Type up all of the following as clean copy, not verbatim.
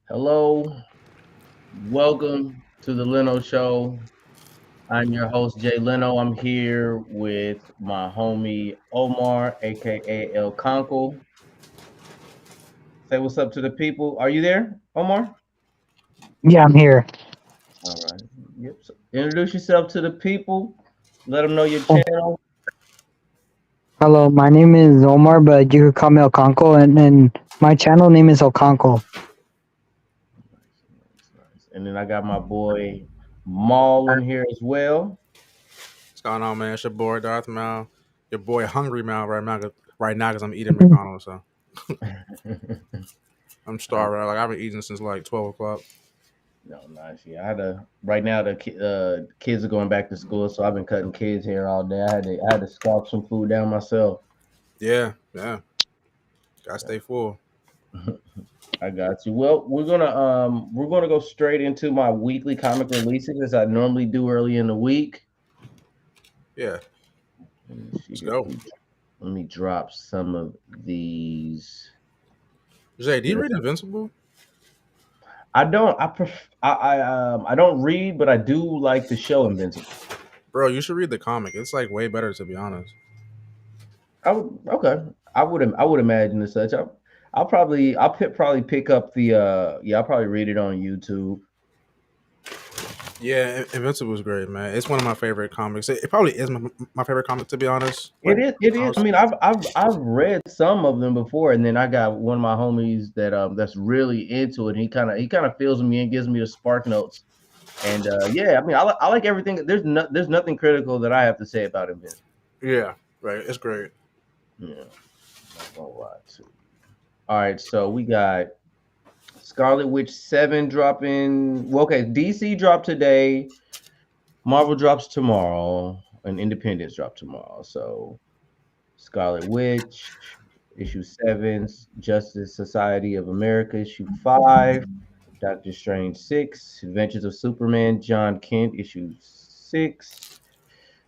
Hello, welcome to the Leno Show. I'm your host, Jay Leno. I'm here with my homie Omar, aka El Conkle. Say what's up to the people. Are you there, Omar? Yeah, I'm here. All right. Yep. So introduce yourself to the people. Let them know your Oh, channel. hello, my name is Omar, but you could call me Okonko, and my channel name is Okonko. Nice. And then I got my boy Maul in here as well. What's going on, man? It's your boy Darth Mal, your boy Hungry Mal right now, because I'm eating McDonald's. So I'm starving. Like I've been eating since like 12 o'clock. No, nice. Yeah, I had to. Right now, the kids are going back to school, so I've been cutting kids hair all day. I had to scarf some food down myself. Yeah, yeah. Gotta stay full. I got you. Well, we're gonna go straight into my weekly comic releases as I normally do early in the week. Yeah, Let me see let's here. go. Let me drop some of these. Jay, do you Yeah, read Invincible? I don't. I don't read, but I do like the show Invincible. Bro, you should read the comic. It's like way better, to be honest. I would okay. I would imagine as such. Probably pick up the I'll probably read it on YouTube. Yeah, Invincible is great, man. It's one of my favorite comics. It probably is my favorite comic, to be honest. It Like, is. It is. I McDonald's. mean, I've read some of them before, and then I got one of my homies that's really into it. And he kind of fills me and gives me the spark notes. And yeah, I mean, I like everything. There's nothing critical that I have to say about Invincible. Yeah, right. It's great. Yeah, not gonna lie to you. All right, so we got Scarlet Witch 7 dropping. Well, okay, DC dropped today. Marvel drops tomorrow, and Independence drop tomorrow. So Scarlet Witch, issue 7, Justice Society of America, issue 5, Doctor Strange 6, Adventures of Superman, John Kent, issue 6,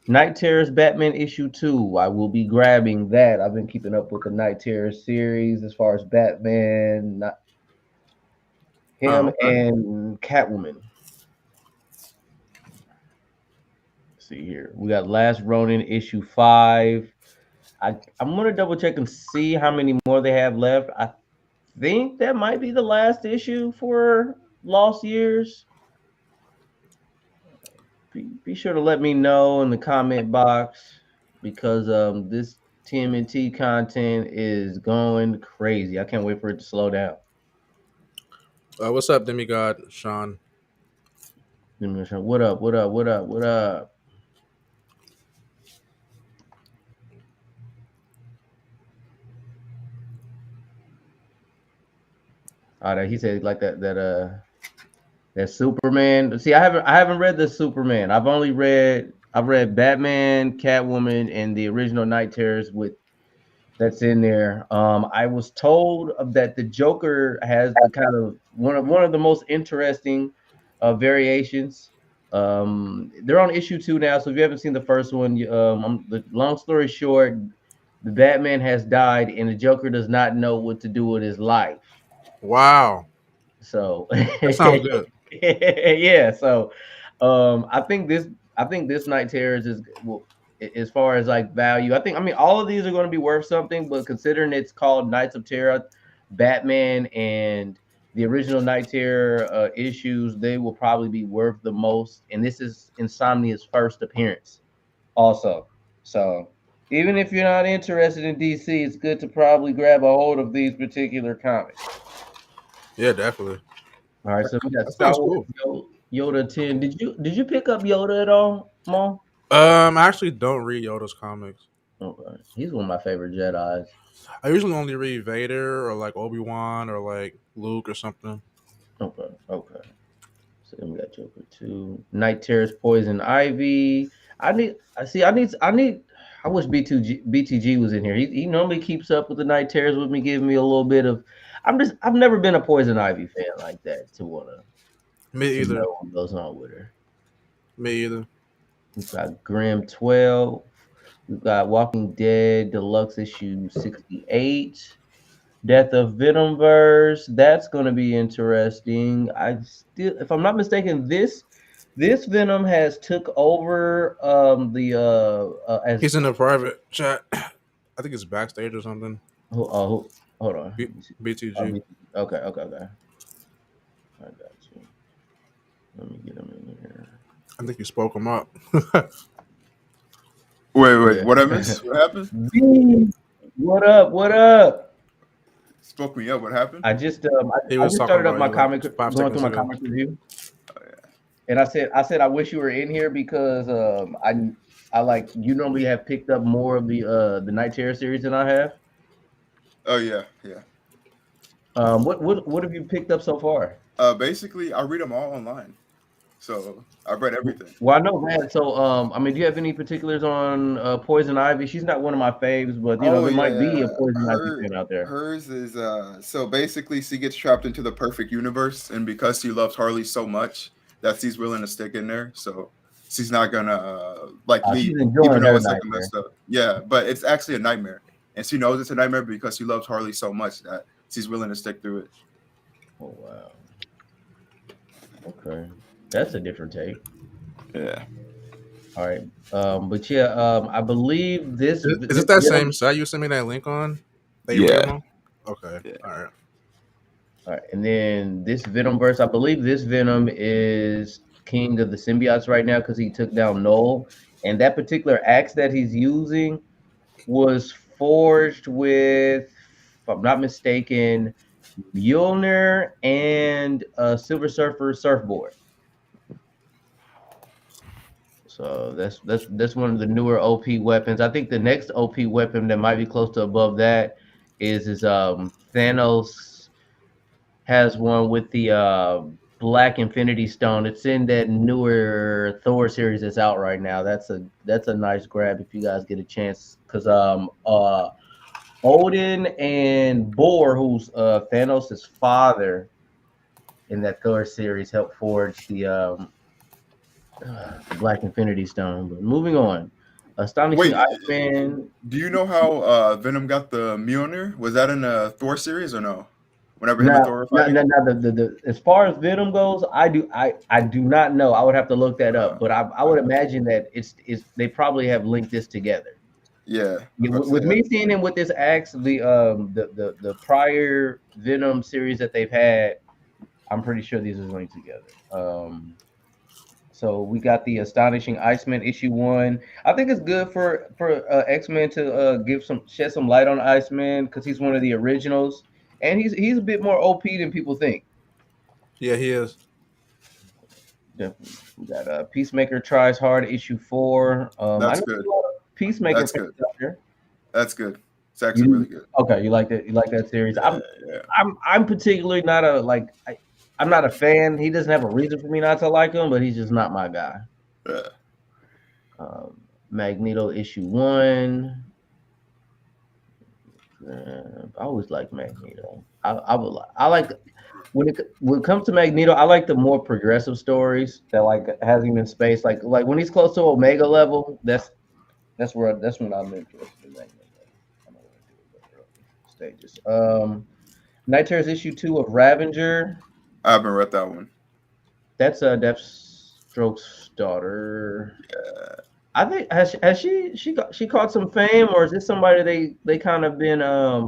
Night Terrors Batman issue 2. I will be grabbing that. I've been keeping up with the Night Terrors series as far as Batman, not him, Oh, okay. and Catwoman. Let's see here. We got Last Ronin issue 5. I'm gonna double check and see how many more they have left. I think that might be the last issue for Lost Years. Be sure to let me know in the comment box because this TMNT content is going crazy. I can't wait for it to slow down. What's up, Demigod Sean? What up? What up? What up? What up? He said like that Superman. See, I haven't read the Superman. I've read Batman, Catwoman, and the original Night Terrors with that's in there. I was told that the Joker has the kind of one of the most interesting variations. They're on issue 2 now, so if you haven't seen the first one, the long story short, the Batman has died, and the Joker does not know what to do with his life. Wow, So that sounds good. yeah, so I think this Night Terrors is well, as far as like value. I mean all of these are going to be worth something, but considering it's called Knights of Terror, Batman and the original Night Terror issues, they will probably be worth the most. And this is Insomnia's first appearance, also. So even if you're not interested in DC, it's good to probably grab a hold of these particular comics. Yeah, definitely. All right, so we got That Star sounds Wars cool. Yoda 10. Did you pick up Yoda at all, Mom? I actually don't read Yoda's comics. Okay. He's one of my favorite Jedi's. I usually only read Vader or like Obi Wan or like Luke or something. Okay, okay. So then we got Joker 2. Night Terror's Poison Ivy. I wish BTG was in here. He normally keeps up with the Night Terrors with me, giving me a little bit of I've never been a Poison Ivy fan like that to wanna Me to either. know what goes on with her. Me either. We've got Grimm 12. We've got Walking Dead Deluxe issue 68. Death of Venomverse. That's going to be interesting. I still, if I'm not mistaken, this Venom has took over the as He's in the private chat. I think it's backstage or something. hold on. B- Let me see. BTG. Okay. I got you. Let me get him in here. I think you spoke him up. Wait, Yeah. what I missed? What happened? B, what up? What up? Spoke me up. What happened? I just He I was just talking started up about my you like comic, 5 going through seconds my ago. comic review, Oh, yeah. and I wish you were in here because I like you normally have picked up more of the Night Terror series than I have. Oh yeah. What have you picked up so far? Basically, I read them all online, so I've read everything. Well, I know that. So, I mean, do you have any particulars on Poison Ivy? She's not one of my faves, but Oh there might be a yeah, Poison Ivy fan out there. hers is so basically she gets trapped into the perfect universe, and because she loves Harley so much that she's willing to stick in there, so she's not gonna like She's leave, even enjoying though her it's like a nightmare. messed up. Yeah, but it's actually a nightmare, and she knows it's a nightmare because she loves Harley so much that she's willing to stick through it. Oh wow. Okay, that's a different take. Yeah. All right. But yeah, I believe Is this it that Venom. same site you sent me that link on? That you read Yeah. them on? Okay. Yeah. All right. All right, and then this Venomverse, I believe this Venom is king of the symbiotes right now because he took down Null, and that particular axe that he's using was forged with, if I'm not mistaken, Mjolnir and a Silver Surfer surfboard. So that's one of the newer OP weapons. I think the next OP weapon that might be close to above that is Thanos has one with the Black Infinity Stone. It's in that newer Thor series that's out right now. That's a nice grab if you guys get a chance because Odin and Bor, who's Thanos' father in that Thor series, helped forge the Black Infinity Stone. But moving on, Astonishing Wait, Iceman. do you know how Venom got the Mjolnir? Was that in the Thor series or no? Whenever him and Thor were fighting? The as far as Venom goes, I do not know. I would have to look that up, but I would imagine that it's they probably have linked this together. Yeah. With me seeing him with this axe, the prior Venom series that they've had, I'm pretty sure these are linked together. So we got the Astonishing Iceman issue 1. I think it's good for X-Men to shed some light on Iceman because he's one of the originals, and he's a bit more OP than people think. Yeah, he is. Definitely. We got Peacemaker Tries Hard issue 4. That's good. Peacemaker That's fans good. out there. That's good. It's actually really good. Okay, you like that? You like that series? Yeah. I'm particularly not I'm not a fan. He doesn't have a reason for me not to like him, but he's just not my guy. Yeah. Magneto issue 1. I always like Magneto. I like when it comes to Magneto. I like the more progressive stories that has him in space. Like when he's close to Omega level. That's when I'm interested in Magneto. I don't want to do it early stages. Night Terror's issue 2 of Ravager. I haven't read that one. That's Deathstroke's daughter. Yeah. I think has she caught some fame, or is this somebody they kind of been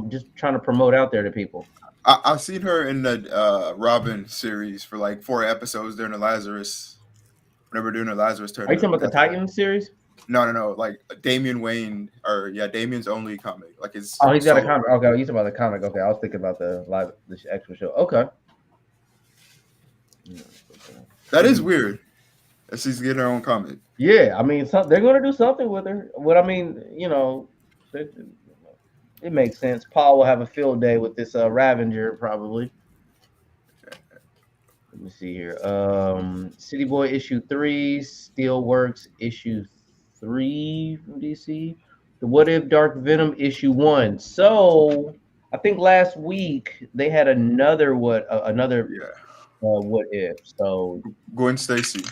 just trying to promote out there to people? I've seen her in the Robin series for like 4 episodes during the Lazarus. Whenever doing the Lazarus turn. Are you talking about the Titan series? No. Like Damian Wayne, or Damian's only comic. Like it's. Oh, he's got a comic. Okay, you talking about the comic? Okay, I was thinking about the actual show. Okay. That is weird. That she's getting her own comic. Yeah, I mean, they're going to do something with her. What I mean, it makes sense. Paul will have a field day with this Ravager probably. Let me see here. City Boy issue 3, Steelworks issue 3 from DC. The What If Dark Venom issue 1. So I think last week they had another What If. So Gwen Stacy.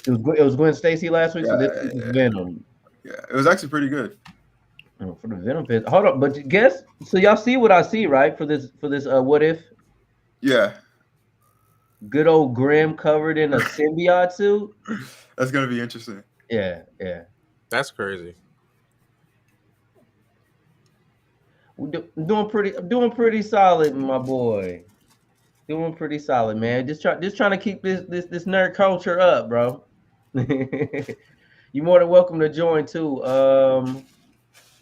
It was Gwen Stacy last week, so this Yeah, week is Venom. yeah, it was actually pretty good. For the Venom pit. Hold up, but guess so y'all see what I see, right? For this what if Yeah, good old Grim covered in a symbiote suit? that's gonna be interesting. Yeah. That's crazy. Doing pretty solid, my boy. Doing pretty solid, man. Just trying to keep this nerd culture up, bro. You're more than welcome to join too.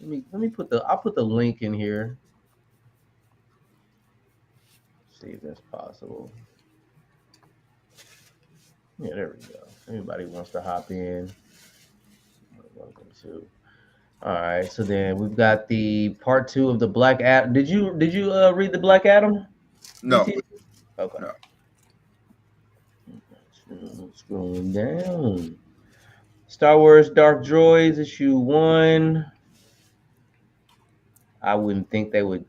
Let me I'll put the link in here. See if that's possible. Yeah, there we go. Anybody wants to hop in? Welcome to. All right, so then we've got the part 2 of the Black Adam. Did you read the Black Adam? No, Okay. No. Scrolling down. Star Wars Dark Droids issue 1. I wouldn't think they would.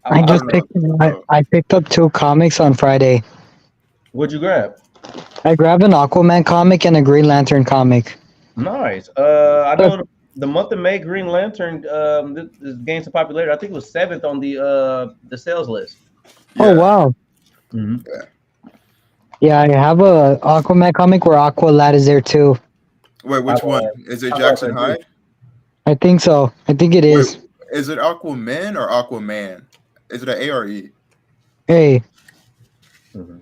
I picked up 2 comics on Friday. What'd you grab? I grabbed an Aquaman comic and a Green Lantern comic. Nice. I know the month of May, Green Lantern this gained some popularity. I think it was 7th on the sales list. yeah. Oh wow! Mm-hmm. Yeah, I have a Aquaman comic where Aqualad is there too. Wait, which one? Is it Jackson Hyde? I think so. I think it is. Wait, is it Aquaman or Aquaman? Is it an A or E? Hey, Mm-hmm.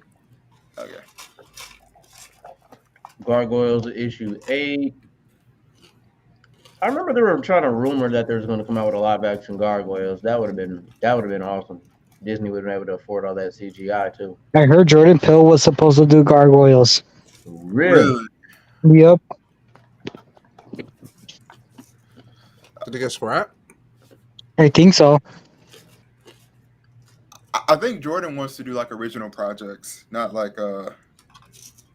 Okay. Gargoyles issue 8. I remember they were trying to rumor that there's going to come out with a live action Gargoyles. That would have been awesome. Disney would have been able to afford all that CGI too. I heard Jordan Peele was supposed to do Gargoyles. Really? Yep. Did they get scrapped? I think so. I think Jordan wants to do like original projects, not like Yeah.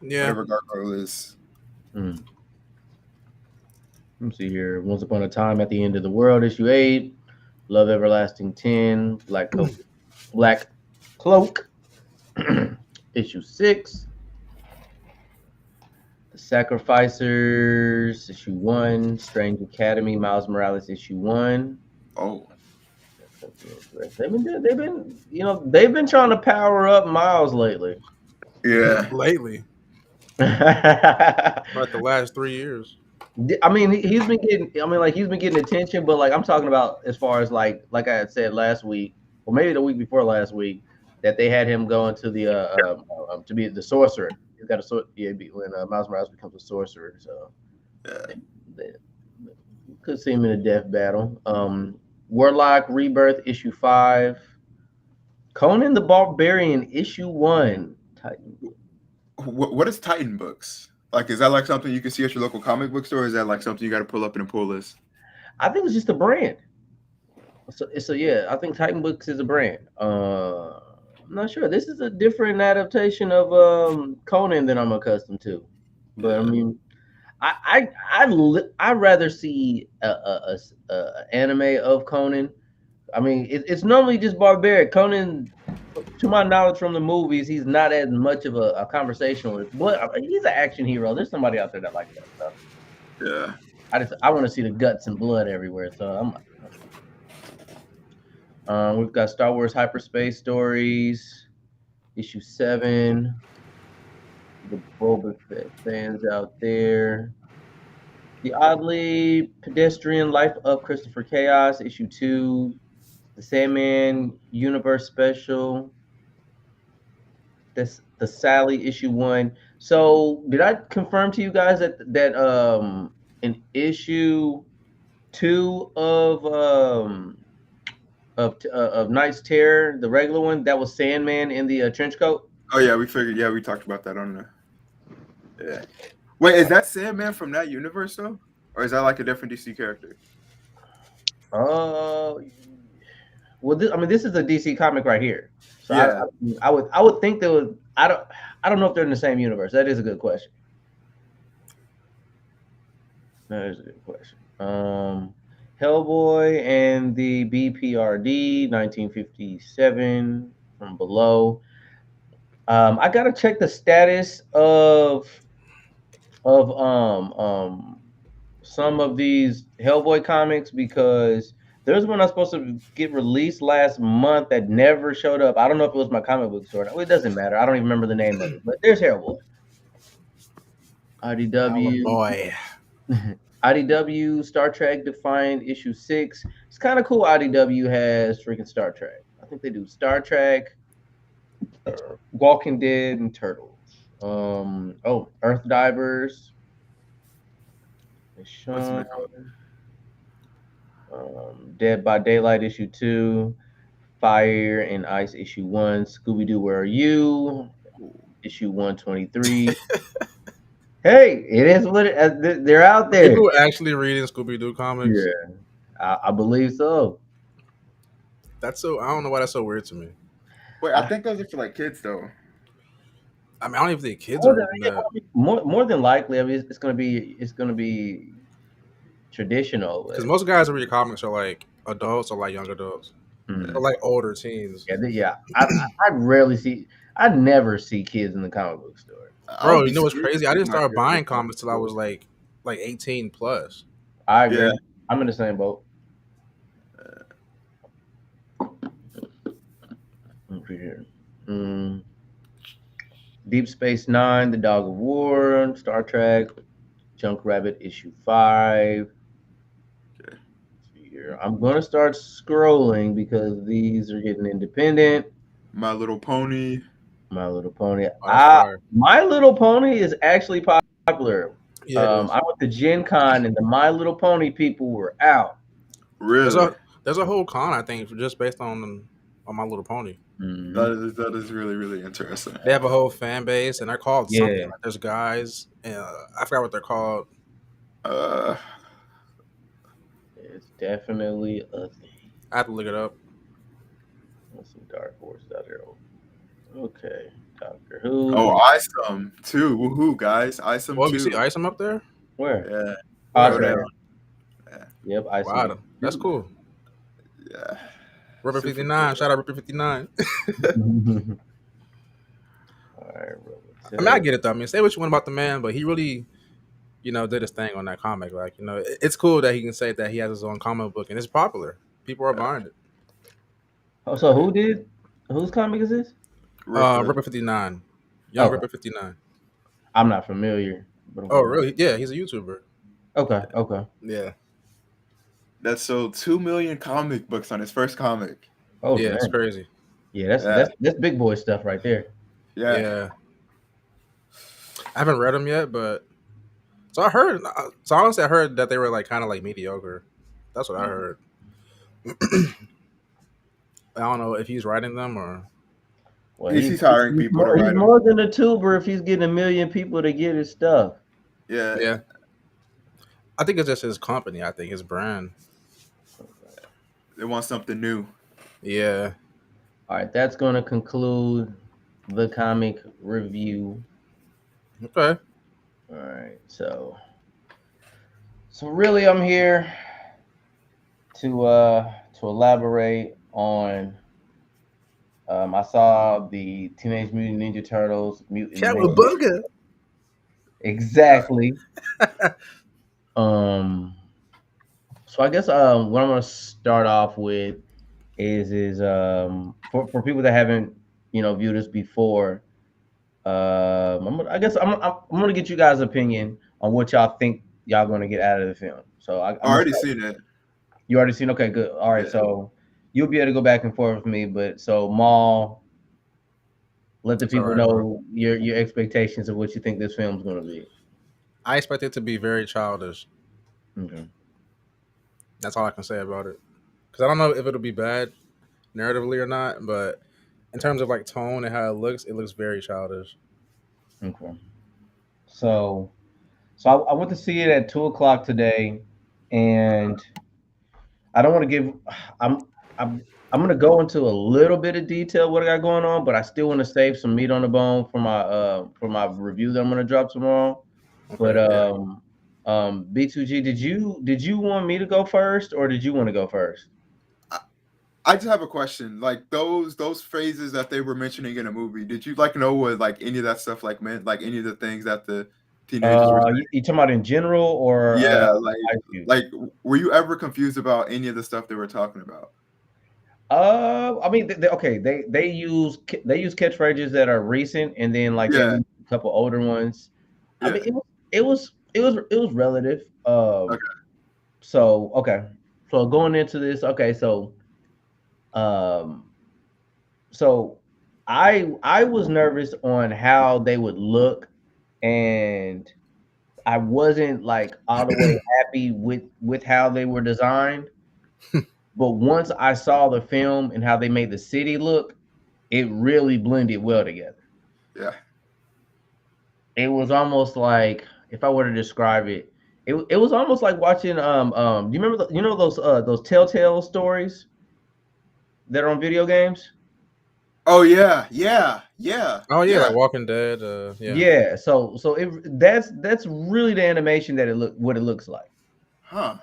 whatever Gargoyle is. Let me see here. Once Upon a Time at the End of the World, issue 8. Love Everlasting 10. Black Cloak, issue 6. The Sacrificers, issue 1. Strange Academy, Miles Morales, issue 1. Oh, They've been trying to power up Miles lately. yeah. Lately, I about the last 3 years. mean, he's been getting attention, but like I'm talking about as far as like I had said last week, or maybe the week before last week, that they had him going to the to be the sorcerer. He's got when Miles Morales becomes a sorcerer, so Yeah. they could see him in a death battle. Warlock Rebirth issue 5. Conan the Barbarian issue 1. Titan. What is Titan Books? Like, is that like something you can see at your local comic book store? Or is that like something you got to pull up in a pull list? I think it's just a brand. So yeah, I think Titan Books is a brand. I'm not sure. This is a different adaptation of Conan than I'm accustomed to. But I mean, I'd rather see a anime of Conan. I mean, it's normally just barbaric. Conan, to my knowledge from the movies, he's not as much of a conversationalist. But I mean, he's an action hero. There's somebody out there that likes that stuff. Yeah. I want to see the guts and blood everywhere. So we've got Star Wars Hyperspace Stories, issue 7. The Boba Fett fans out there. The Oddly Pedestrian Life of Christopher Chaos, issue 2. The Sandman Universe Special. That's the Sally, issue 1. So did I confirm to you guys that in issue 2 of Knight's Terror, the regular one, that was Sandman in the trench coat? Oh yeah, we figured. Yeah, we talked about that on the. Yeah. Wait, is that Sandman from that universe though, or is that like a different DC character? Well, this is a DC comic right here. So Yeah. I would think there was. I don't know if they're in the same universe. That is a good question. That is a good question. Hellboy and the BPRD 1957 from below. I gotta check the status of of some of these Hellboy comics because there's one that's supposed to get released last month that never showed up. I don't know if it was my comic book store. It doesn't matter. I don't even remember the name of it. But there's Hellboy. IDW. Boy. IDW Star Trek Defiant issue 6. It's kind of cool. IDW has freaking Star Trek. I think they do Star Trek, Walking Dead, and Turtles. Earth Divers. What's the Dead by Daylight issue 2. Fire and Ice issue 1. Scooby Doo, Where Are You? Issue 123. Hey, it is what they're out there. People actually reading Scooby Doo comics. Yeah, I believe so. That's so. I don't know why that's so weird to me. Wait, I think those are for like kids though. I mean, I don't even think kids are reading that. More than likely, I mean, it's gonna be traditional. Because most guys who read comics are like adults or like young adults or like older teens. Yeah. I never see kids in the comic book store. Bro, you know what's crazy? I didn't start buying comics till I was like 18 plus. I agree. Yeah. I'm in the same boat. Here. Deep Space Nine, The Dog of War, Star Trek, Junk Rabbit issue 5. Okay. Here. I'm gonna start scrolling because these are getting independent. My Little Pony. My Little Pony. Oh, My Little Pony is actually popular. Yeah, I went to Gen Con and the My Little Pony people were out. Really? There's a whole con, I think, just based on My Little Pony. Mm-hmm. That is really, really interesting. They have a whole fan base, and they're called something. Like there's guys, I forgot what they're called. It's definitely a thing. I have to look it up. There's some Dark Horses out there. Okay, Doctor Who. Oh, Isom too. Woohoo, guys! Isom Oh, too. you see Isom up there? Where? Yeah. Osram. Yeah. Yep, Isom. Wow, that's cool. Yeah. Ripper 59. Shout out Ripper 59. All right, I mean, I get it though. I mean, say what you want about the man, but he really, did his thing on that comic. Like, it's cool that he can say that he has his own comic book and it's popular. People are buying it. Oh, so whose comic is this? Ripper 59. Young Ripper 59. I'm not familiar. Oh, really? Yeah, he's a YouTuber. Okay. Yeah. That sold 2 million comic books on his first comic. Oh, yeah, dang. it's crazy. Yeah, that's big boy stuff right there. Yeah. I haven't read them yet, but honestly, I heard that they were like kind of like mediocre. That's what I heard. I don't know if he's writing them or. Well, he's hiring people to write them. He's more than a tuber if he's getting 1 million people to get his stuff. Yeah. I think it's just his company. I think his brand. They want something new. Yeah. All right, that's going to conclude the comic review. Okay. All right, so really, I'm here to elaborate on. I saw the Teenage Mutant Ninja Turtles Cowabunga. Exactly. So I guess what I'm gonna start off with is for people that haven't viewed us before. I'm gonna get you guys' opinion on what y'all think y'all gonna get out of the film. So I already seen it. You already seen? Okay, good. All right, so you'll be able to go back and forth with me. But so Maul, let the people know your expectations of what you think this film's gonna be. I expect it to be very childish. Okay. That's all I can say about it. Because I don't know if it'll be bad narratively or not, but in terms of like tone and how it looks very childish. Okay. So I went to see it at 2:00 today, and I don't want to give. I'm gonna go into a little bit of detail what I got going on, but I still want to save some meat on the bone for my review that I'm gonna drop tomorrow. Okay, but B2G, did you want me to go first, or did you want to go first? I just have a question. Like those phrases that they were mentioning in a movie, did you know what any of that stuff meant? Like any of the things that the teenagers were saying? You talking about in general or Yeah, Ice Cube? like were you ever confused about any of the stuff they were talking about? I mean, okay, they use catchphrases that are recent, and then like they Yeah. use a couple older ones. I Yeah. mean, it was relative. Okay. So okay, so going into this, okay, um, so I was nervous on how they would look, and I wasn't like all the way happy with how they were designed. But once I saw the film and how they made the city look, it really blended well together. Yeah. It was almost like, if I were to describe it, it was almost like watching do you remember those Telltale stories that are on video games? Oh yeah. Yeah. Yeah. Oh yeah, Yeah. like Walking Dead. Yeah. Yeah. So that's really the animation that what it looks like Huh.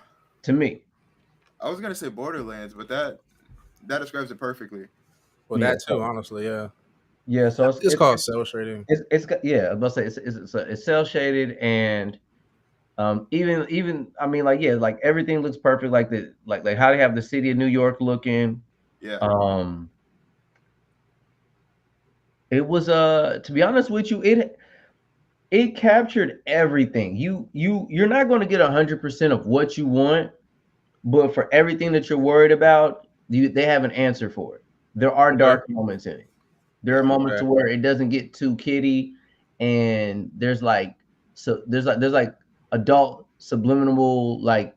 to me. I was gonna say Borderlands, but that describes it perfectly. Well, Yeah, that too, so- honestly, yeah. Yeah, so It's called cell shading. it's yeah, I must say it's cell shaded, and even I mean, like, yeah, like everything looks perfect, like like how they have the city of New York looking. Yeah. It was to be honest with you, it captured everything. You're not going to get 100% of what you want, but for everything that you're worried about, they have an answer for it. There are dark moments in it. There are moments to where it doesn't get too kiddie, and there's like adult subliminal like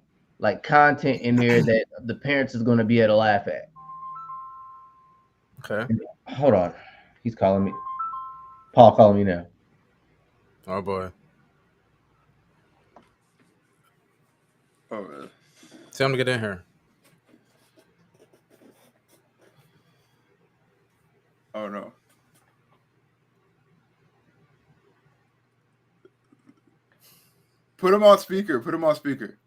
content in there that the parents is going to be able to laugh at. Okay. Hold on, he's calling me. Paul calling me now. Oh boy. Oh, Tell him to get in here. oh no. Put him on speaker. Put him on speaker.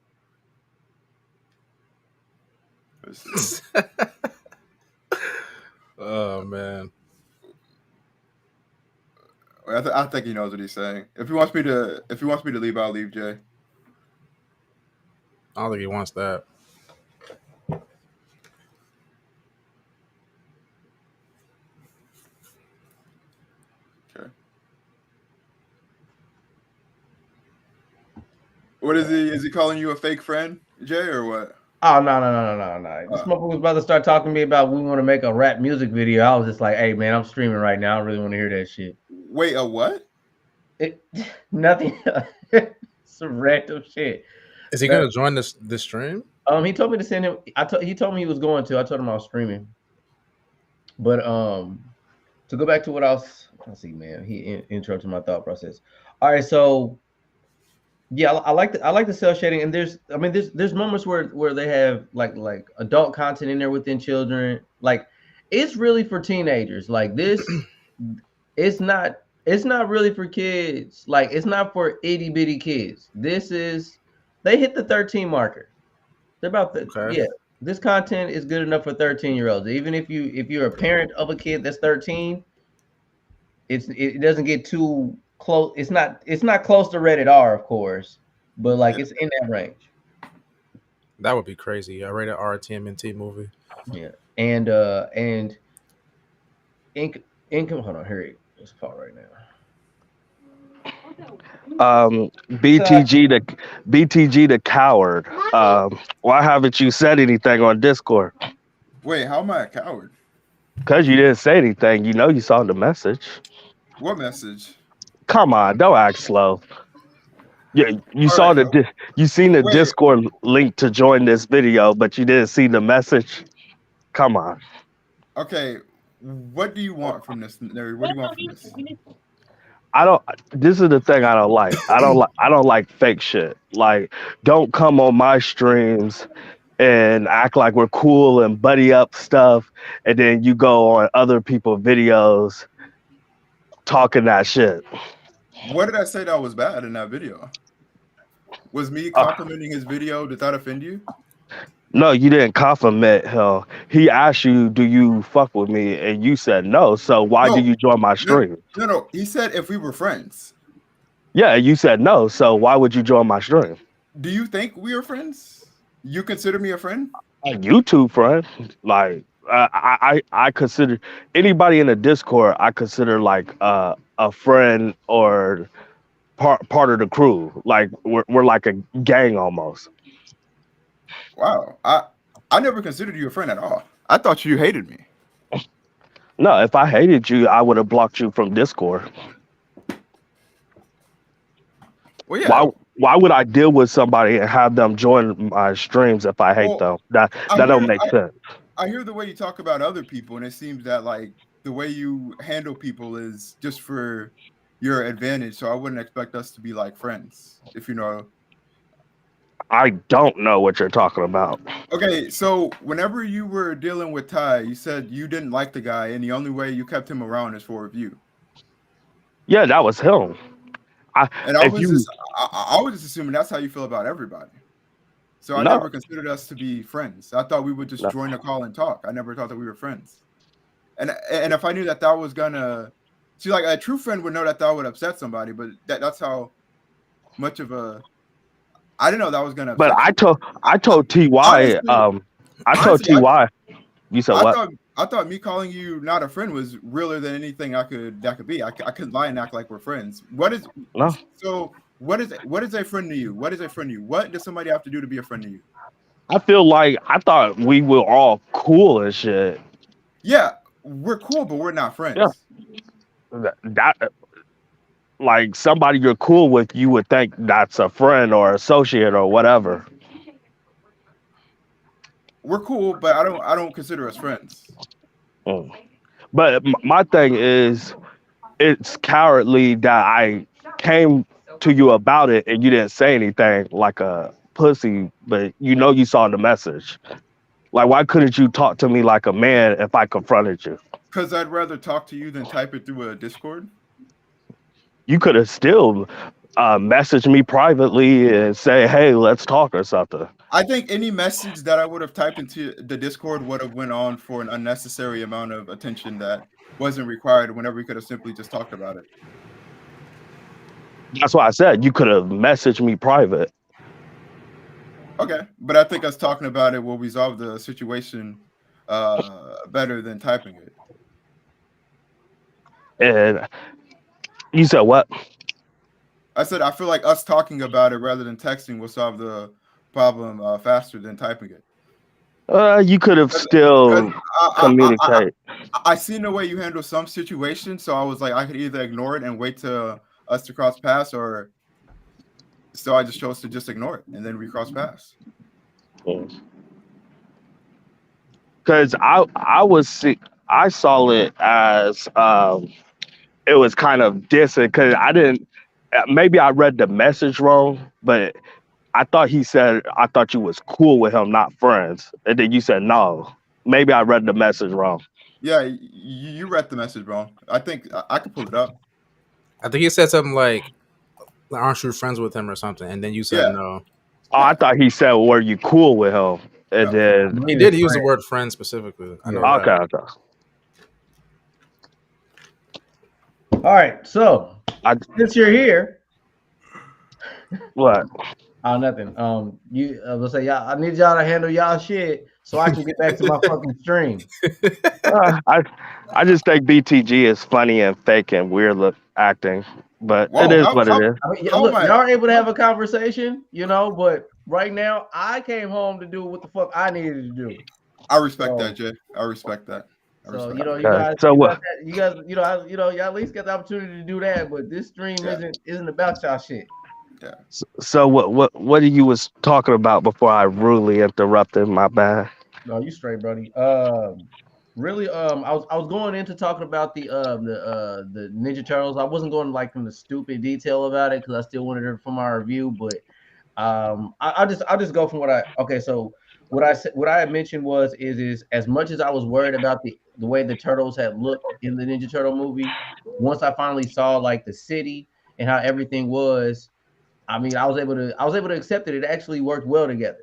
Let's see. Oh man. I think he knows what he's saying. If he wants me to leave, I'll leave, Jay. I don't think he wants that. Okay. What is he? Is he calling you a fake friend, Jay, or what? Oh no! This motherfucker was about to start talking to me about we want to make a rap music video. I was just like, hey man, I'm streaming right now. I don't really want to hear that shit. Wait, a what? Nothing. Some random shit. Is he gonna join this stream? He told me to send him. He told me he was going to. I told him I was streaming. But to go back to what I was. Let's see, man. He interrupted my thought process. All right, so yeah, I like the cell shading, and there's moments where they have like adult content in there within children. Like, it's really for teenagers. Like this, it's not really for kids. Like, it's not for itty bitty kids. They hit the 13 marker. They're about the Okay. yeah. This content is good enough for 13-year-olds. Even if you're a parent of a kid that's 13, it doesn't get too close. It's not close to rated R, of course, but like it's in that range. That would be crazy. A rated R TMNT movie. Yeah, and income. Hold on, here it's called right now. BTG the coward. Why haven't you said anything on Discord? Wait, how am I a coward? Because you didn't say anything. You know you saw the message. What message? Come on, don't act slow. Yeah, you saw you seen the Discord link to join this video, but you didn't see the message. Come on. Okay, what do you want from this, Neri? What do you want from this? This is the thing I don't like. I don't like fake shit. Like, don't come on my streams and act like we're cool and buddy up stuff, and then you go on other people's videos talking that shit. What did I say that was bad in that video? Was me complimenting his video? Did that offend you? No, you didn't compliment him. He asked you, do you fuck with me? And you said no. So why do you join my stream? No. He said if we were friends. Yeah, you said no. So why would you join my stream? Do you think we are friends? You consider me a friend? A YouTube friend, like I consider anybody in the Discord. I consider like a friend or part of the crew. Like we're like a gang almost. Wow. I never considered you a friend at all. I thought you hated me. No, if I hated you, I would have blocked you from Discord. Well, yeah. Why would I deal with somebody and have them join my streams if I hate them? That don't make sense. I hear the way you talk about other people, and it seems that like the way you handle people is just for your advantage. So I wouldn't expect us to be like friends, if you know. I don't know what you're talking about. Okay, so whenever you were dealing with Ty, you said you didn't like the guy, and the only way you kept him around is for review. Yeah, that was him. I was just assuming that's how you feel about everybody. So I No. never considered us to be friends. I thought we would just No. join the call and talk. I never thought that we were friends. And if I knew that was gonna see, like a true friend would know that would upset somebody, but that's how much of a I didn't know that was gonna upset But I told Ty. Honestly- I told honestly, Ty. You said what? I thought me calling you not a friend was realer than anything that could be. I couldn't lie and act like we're friends. No. So what is a friend to you? What is a friend to you? What does somebody have to do to be a friend to you? I feel like I thought we were all cool and shit. Yeah, we're cool, but we're not friends. Yeah. That like somebody you're cool with, you would think that's a friend or associate or whatever. We're cool, but I don't consider us friends. But my thing is, it's cowardly that I came to you about it and you didn't say anything like a pussy, but you saw the message. Like, why couldn't you talk to me like a man if I confronted you? Because I'd rather talk to you than type it through a Discord. You could have still messaged me privately and say, hey, let's talk or something. I think any message that I would have typed into the Discord would have went on for an unnecessary amount of attention that wasn't required whenever we could have simply just talked about it. That's why I said you could have messaged me private. Okay, but I think us talking about it will resolve the situation better than typing it. And you said what? I said I feel like us talking about it rather than texting will solve the problem faster than typing it. You could have still communicate. I seen the way you handle some situations, so I was like, I could either ignore it and wait to us to cross paths, or so I just chose to just ignore it and then recross paths. Because I saw it as it was kind of dissing because I didn't. Maybe I read the message wrong, but I thought he said I thought you was cool with him, not friends, and then you said no. Maybe I read the message wrong. Yeah, you read the message wrong. I think I could pull it up. I think he said something like, "Aren't you friends with him?" or something, and then you said Yeah. no. Oh, I thought he said, "Were you cool with him?" And then He did use the word "friend" specifically. I know that. okay. All right, so since you're here, What? nothing. You I was say y'all. I need y'all to handle y'all shit so I can get back to my fucking stream. I just think BTG is funny and fake and weird look acting, but Whoa, it is how- what how- it is. I mean, Oh look, my- y'all are able to have a conversation, but right now I came home to do what the fuck I needed to do. I respect that, Jay. I respect that. So respect you Okay, guys, so you what- guys, y'all at least got the opportunity to do that. But this stream Yeah. isn't about y'all shit. So what you was talking about before I rudely interrupted? My bad. No, you straight, buddy. Really, I was going into talking about the Ninja Turtles. I wasn't going like in the stupid detail about it because I still wanted it for my review. But I'll just go from what I okay. So what I had mentioned is as much as I was worried about the way the turtles had looked in the Ninja Turtle movie, once I finally saw like the city and how everything was, I mean, I was able to accept it. It actually worked well together.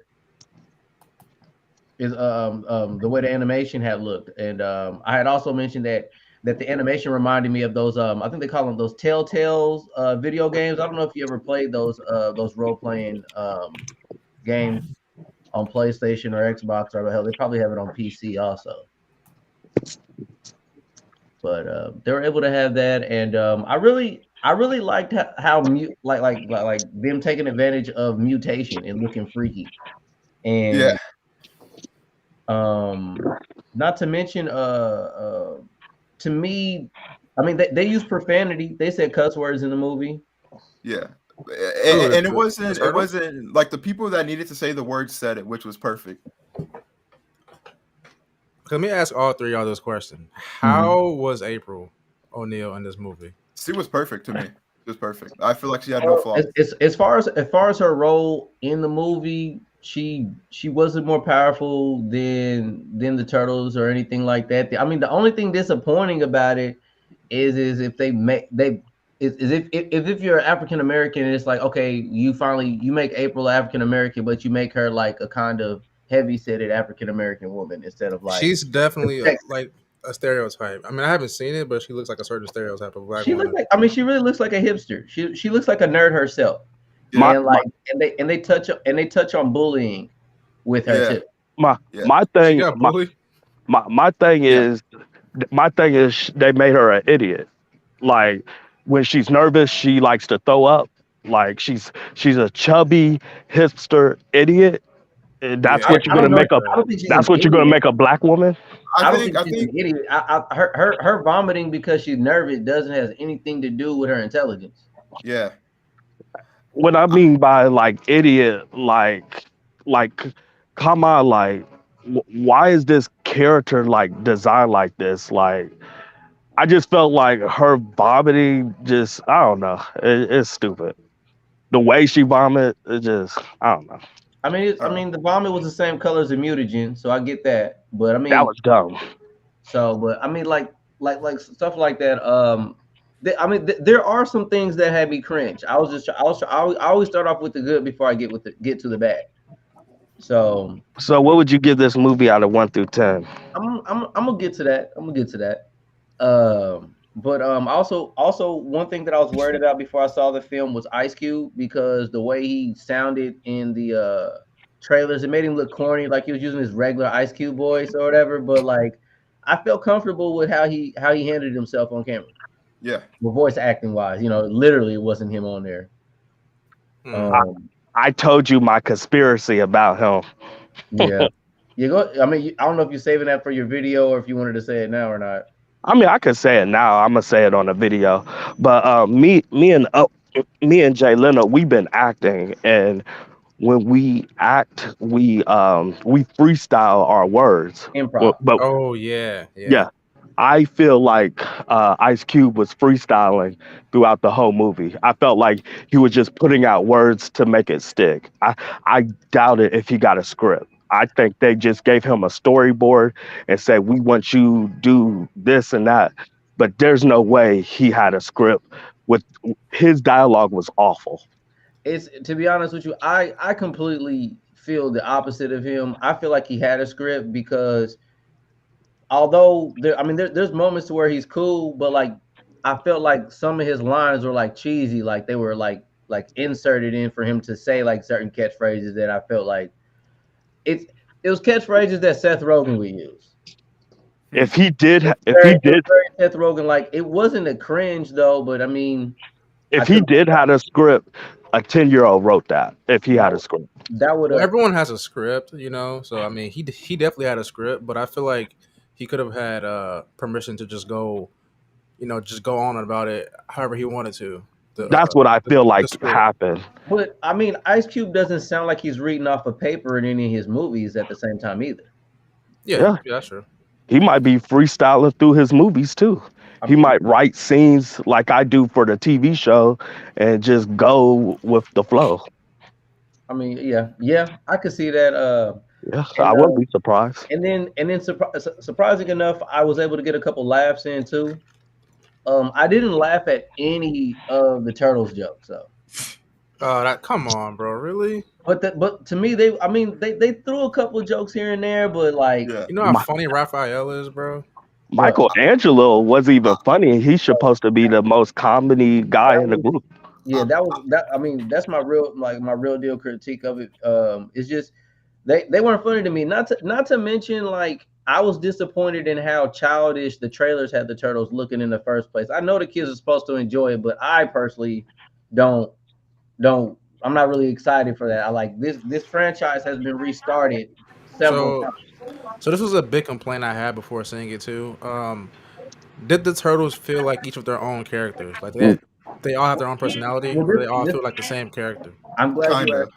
Is the way the animation had looked, and I had also mentioned that that the animation reminded me of those. I think they call them those Telltales video games. I don't know if you ever played those role playing games on PlayStation or Xbox or hell. They probably have it on PC also. But they were able to have that, and I really liked how like them taking advantage of mutation and looking freaky, and Yeah. not to mention to me, I mean they use profanity. They said cuss words in the movie. Yeah. Ooh, And the it turtle? wasn't like the people that needed to say the words said it, which was perfect. Let me ask all three of y'all this question: how was April O'Neil in this movie? She was perfect to me. She was perfect. I feel like she had no flaws. As far as her role in the movie, she wasn't more powerful than the turtles or anything like that. I mean, the only thing disappointing about it is if they make if you're African American and it's like, okay, you make April African American, but you make her like a kind of heavy-setted African American woman instead of like She's definitely like a stereotype. I mean, I haven't seen it, but she looks like a certain stereotype of black she woman. looks like, I mean, she really looks like a hipster. She looks like a nerd herself. My- And like and they touch on bullying with her Yeah. too. My Yeah. my She thing got my, bullied. my thing is they made her an idiot. Like when she's nervous, she likes to throw up. Like she's a chubby hipster idiot. And that's Yeah, what you're I gonna don't know. make a I don't think she's that's an what you're gonna idiot. make a black woman. I I don't think think she's an idiot. Her vomiting because she's nervous doesn't have anything to do with her intelligence. yeah. What I mean by like idiot, like come on, like why is this character like designed like this? Like I just felt like her vomiting just I don't know. It's stupid. The way she vomit, it just I don't know. I mean, the vomit was the same color as the mutagen, so I get that. But I That mean, was dumb. but I mean, like stuff like that. There are some things that had me cringe. I always start off with the good before I get to the bad. So So what would you give this movie out of 1 through 10? I'm gonna get to that. I'm gonna get to that. But also one thing that I was worried about before I saw the film was Ice Cube, because the way he sounded in the trailers, it made him look corny, like he was using his regular Ice Cube voice or whatever. But like, I felt comfortable with how he handled himself on camera, Yeah. well, voice acting wise. Literally, it wasn't him on there. I told you my conspiracy about him. Yeah. You go. I mean, I don't know if you're saving that for your video or if you wanted to say it now or not. I mean, I could say it now. I'm gonna say it on the video. But me and Jay Leno, we've been acting, and when we act, we freestyle our words. Improv. But Oh yeah. yeah, I feel like Ice Cube was freestyling throughout the whole movie. I felt like he was just putting out words to make it stick. I doubt it if he got a script. I think they just gave him a storyboard and said, "We want you to do this and that." But there's no way he had a script. With his dialogue was awful. It's, to be honest with you, I completely feel the opposite of him. I feel like he had a script, because although there's moments to where he's cool, but like I felt like some of his lines were like cheesy, like they were like inserted in for him to say like certain catchphrases that I felt like it was catchphrases that Seth Rogen would use. If he did, Very Seth Rogen, like it wasn't a cringe though, but I mean, if he did had a script, a 10-year-old wrote that. If he had a script, that would Well, have. everyone has a script, So I mean, he definitely had a script, but I feel like he could have had permission to just go on about it however he wanted to. That's what I feel like script. happened. But I mean, Ice Cube doesn't sound like he's reading off a paper in any of his movies at the same time either. Yeah, that's true. He might be freestyling through his movies too. He might write scenes like I do for the TV show and just go with the flow. I mean, yeah, I could see that. Yeah, I wouldn't be surprised. And then surprising enough, I was able to get a couple laughs in too. I didn't laugh at any of the Turtles jokes though. Come on, bro, really? But to me, they threw a couple of jokes here and there, but like, Yeah. You know how funny Raphael is, bro? Michelangelo wasn't even funny. He's supposed to be the most comedy guy in the group. Yeah, that was that. I mean, that's my real deal critique of it. It's just they weren't funny to me. Not to mention, like, I was disappointed in how childish the trailers had the turtles looking in the first place. I know the kids are supposed to enjoy it, but I personally don't. I'm not really excited for that. I like this franchise has been restarted several So, times. so this was a big complaint I had before seeing it too. Did the turtles feel like each of their own characters? Like they all have their own personality, Well, or they all feel like the same character? I'm glad Kind you of. asked.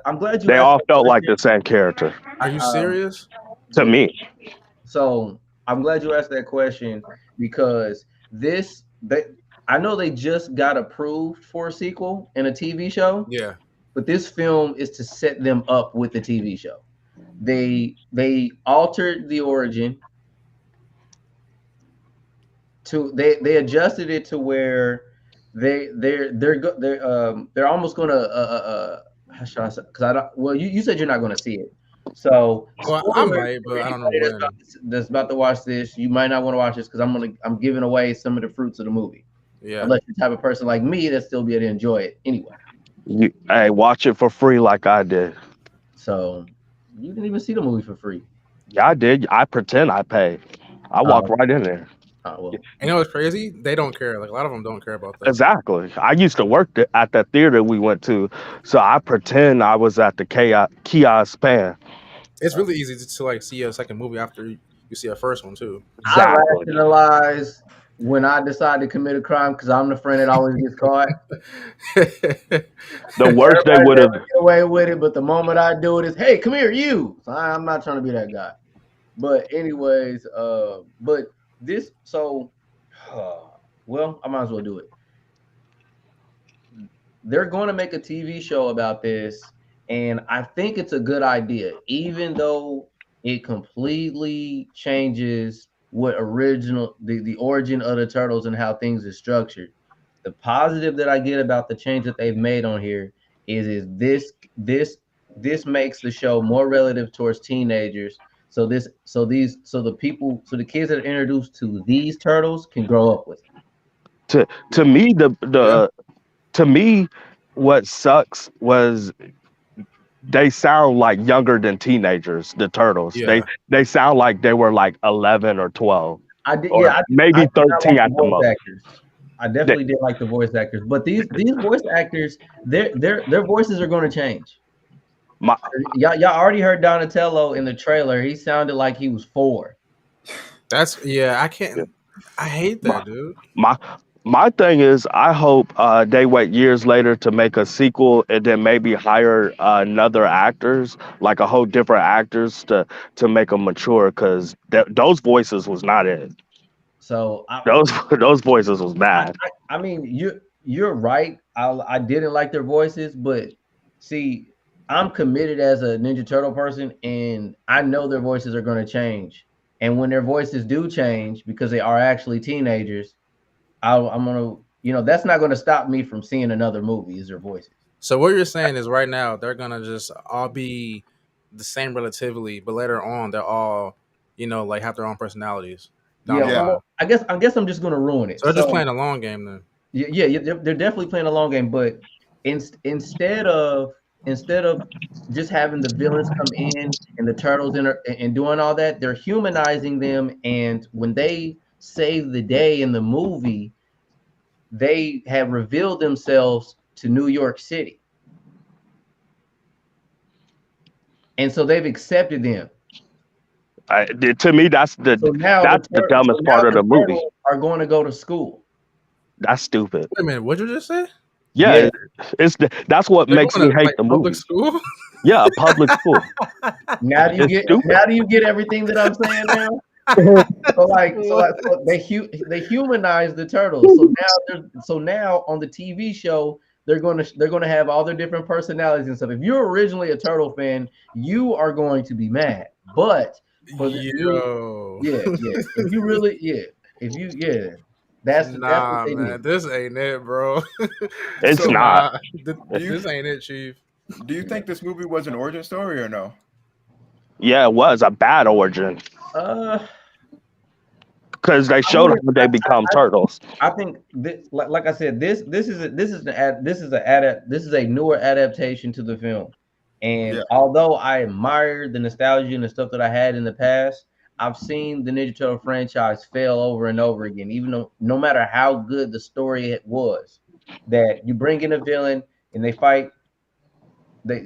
I'm glad you They asked all that felt like question. the same character Are you Um, serious? to me. So I'm glad you asked that question because I know they just got approved for a sequel and a TV show, Yeah. but this film is to set them up with the TV show. They altered the origin to they adjusted it to where they're almost gonna how should I say? Because I don't. Well, you said you're not gonna see it, so Well, I spoiler might, for but I don't know anybody when. that's about to watch this. You might not want to watch this because I'm giving away some of the fruits of the movie. Yeah. Unless you're the type of person like me that still be able to enjoy it anyway. Hey, watch it for free like I did. So you didn't even see the movie for free. Yeah, I did. I pretend I paid. I walked right in there. Well, You know what's crazy? They don't care. Like a lot of them don't care about that. Exactly. I used to work at the theater we went to, so I pretend I was at the kiosk paying. It's really easy to like see a second movie after you see a first one too. I Exactly. rationalize when I decide to commit a crime because I'm the friend that always gets caught. The worst they Everybody would have. never get away with it, but the moment I do it is, hey, come here, you. So I'm not trying to be that guy. But anyways, but this well, I might as well do it. They're going to make a TV show about this, and I think it's a good idea, even though it completely changes what the origin of the turtles and how things are structured. The positive that I get about the change that they've made on here is this makes the show more relative towards teenagers. So the kids that are introduced to these turtles can grow up with it. To me, Yeah. to me, what sucks was they sound like younger than teenagers. The turtles. Yeah. They sound like they were like 11 or 12, I did, or yeah, I maybe did not 13 like at the the voice most. actors. I definitely did like the voice actors, but these voice actors, their voices are going to change. My Y'all already heard Donatello in the trailer. He sounded like he was 4. That's I can't. I hate that, dude. my thing is, I hope they wait years later to make a sequel and then maybe hire another actors, like a whole different actors to make them mature, because those voices was not it. So Those voices was bad. I mean, you're right. I didn't like their voices, but see, I'm committed as a Ninja Turtle person, and I know their voices are going to change. And when their voices do change, because they are actually teenagers, I'm gonna, that's not going to stop me from seeing another movie. Is their voices? So what you're saying is right now they're gonna just all be the same relatively, but later on they're all, like have their own personalities. Down the Yeah. line. Well, I guess I'm just going to ruin it. So they're just playing a long game then. Yeah, they're definitely playing a long game, but instead of just having the villains come in and the turtles and doing all that, they're humanizing them. And when they save the day in the movie, they have revealed themselves to New York City, and so they've accepted them. To me, that's the dumbest part of the movie. turtles are going to go to school. That's stupid. Wait a minute, what'd you just say? Yeah, that's what They're makes going me to, hate like, the public movie. school? Yeah, a public school. Now do you get everything that I'm saying now? So they humanize the turtles. So now on the TV show they're gonna have all their different personalities and stuff. If you're originally a turtle fan, you are going to be mad. But for the if you really that's Nah, what they man, did. this ain't it, bro. It's not. This ain't it, Chief. Do you think this movie was an origin story or no? Yeah, it was a bad origin. because they showed how they become turtles. I think this, like I said, this is a newer adaptation to the film, and Yeah. although I admire the nostalgia and the stuff that I had in the past, I've seen the Ninja Turtle franchise fail over and over again. Even though no matter how good the story it was, that you bring in a villain and they fight, they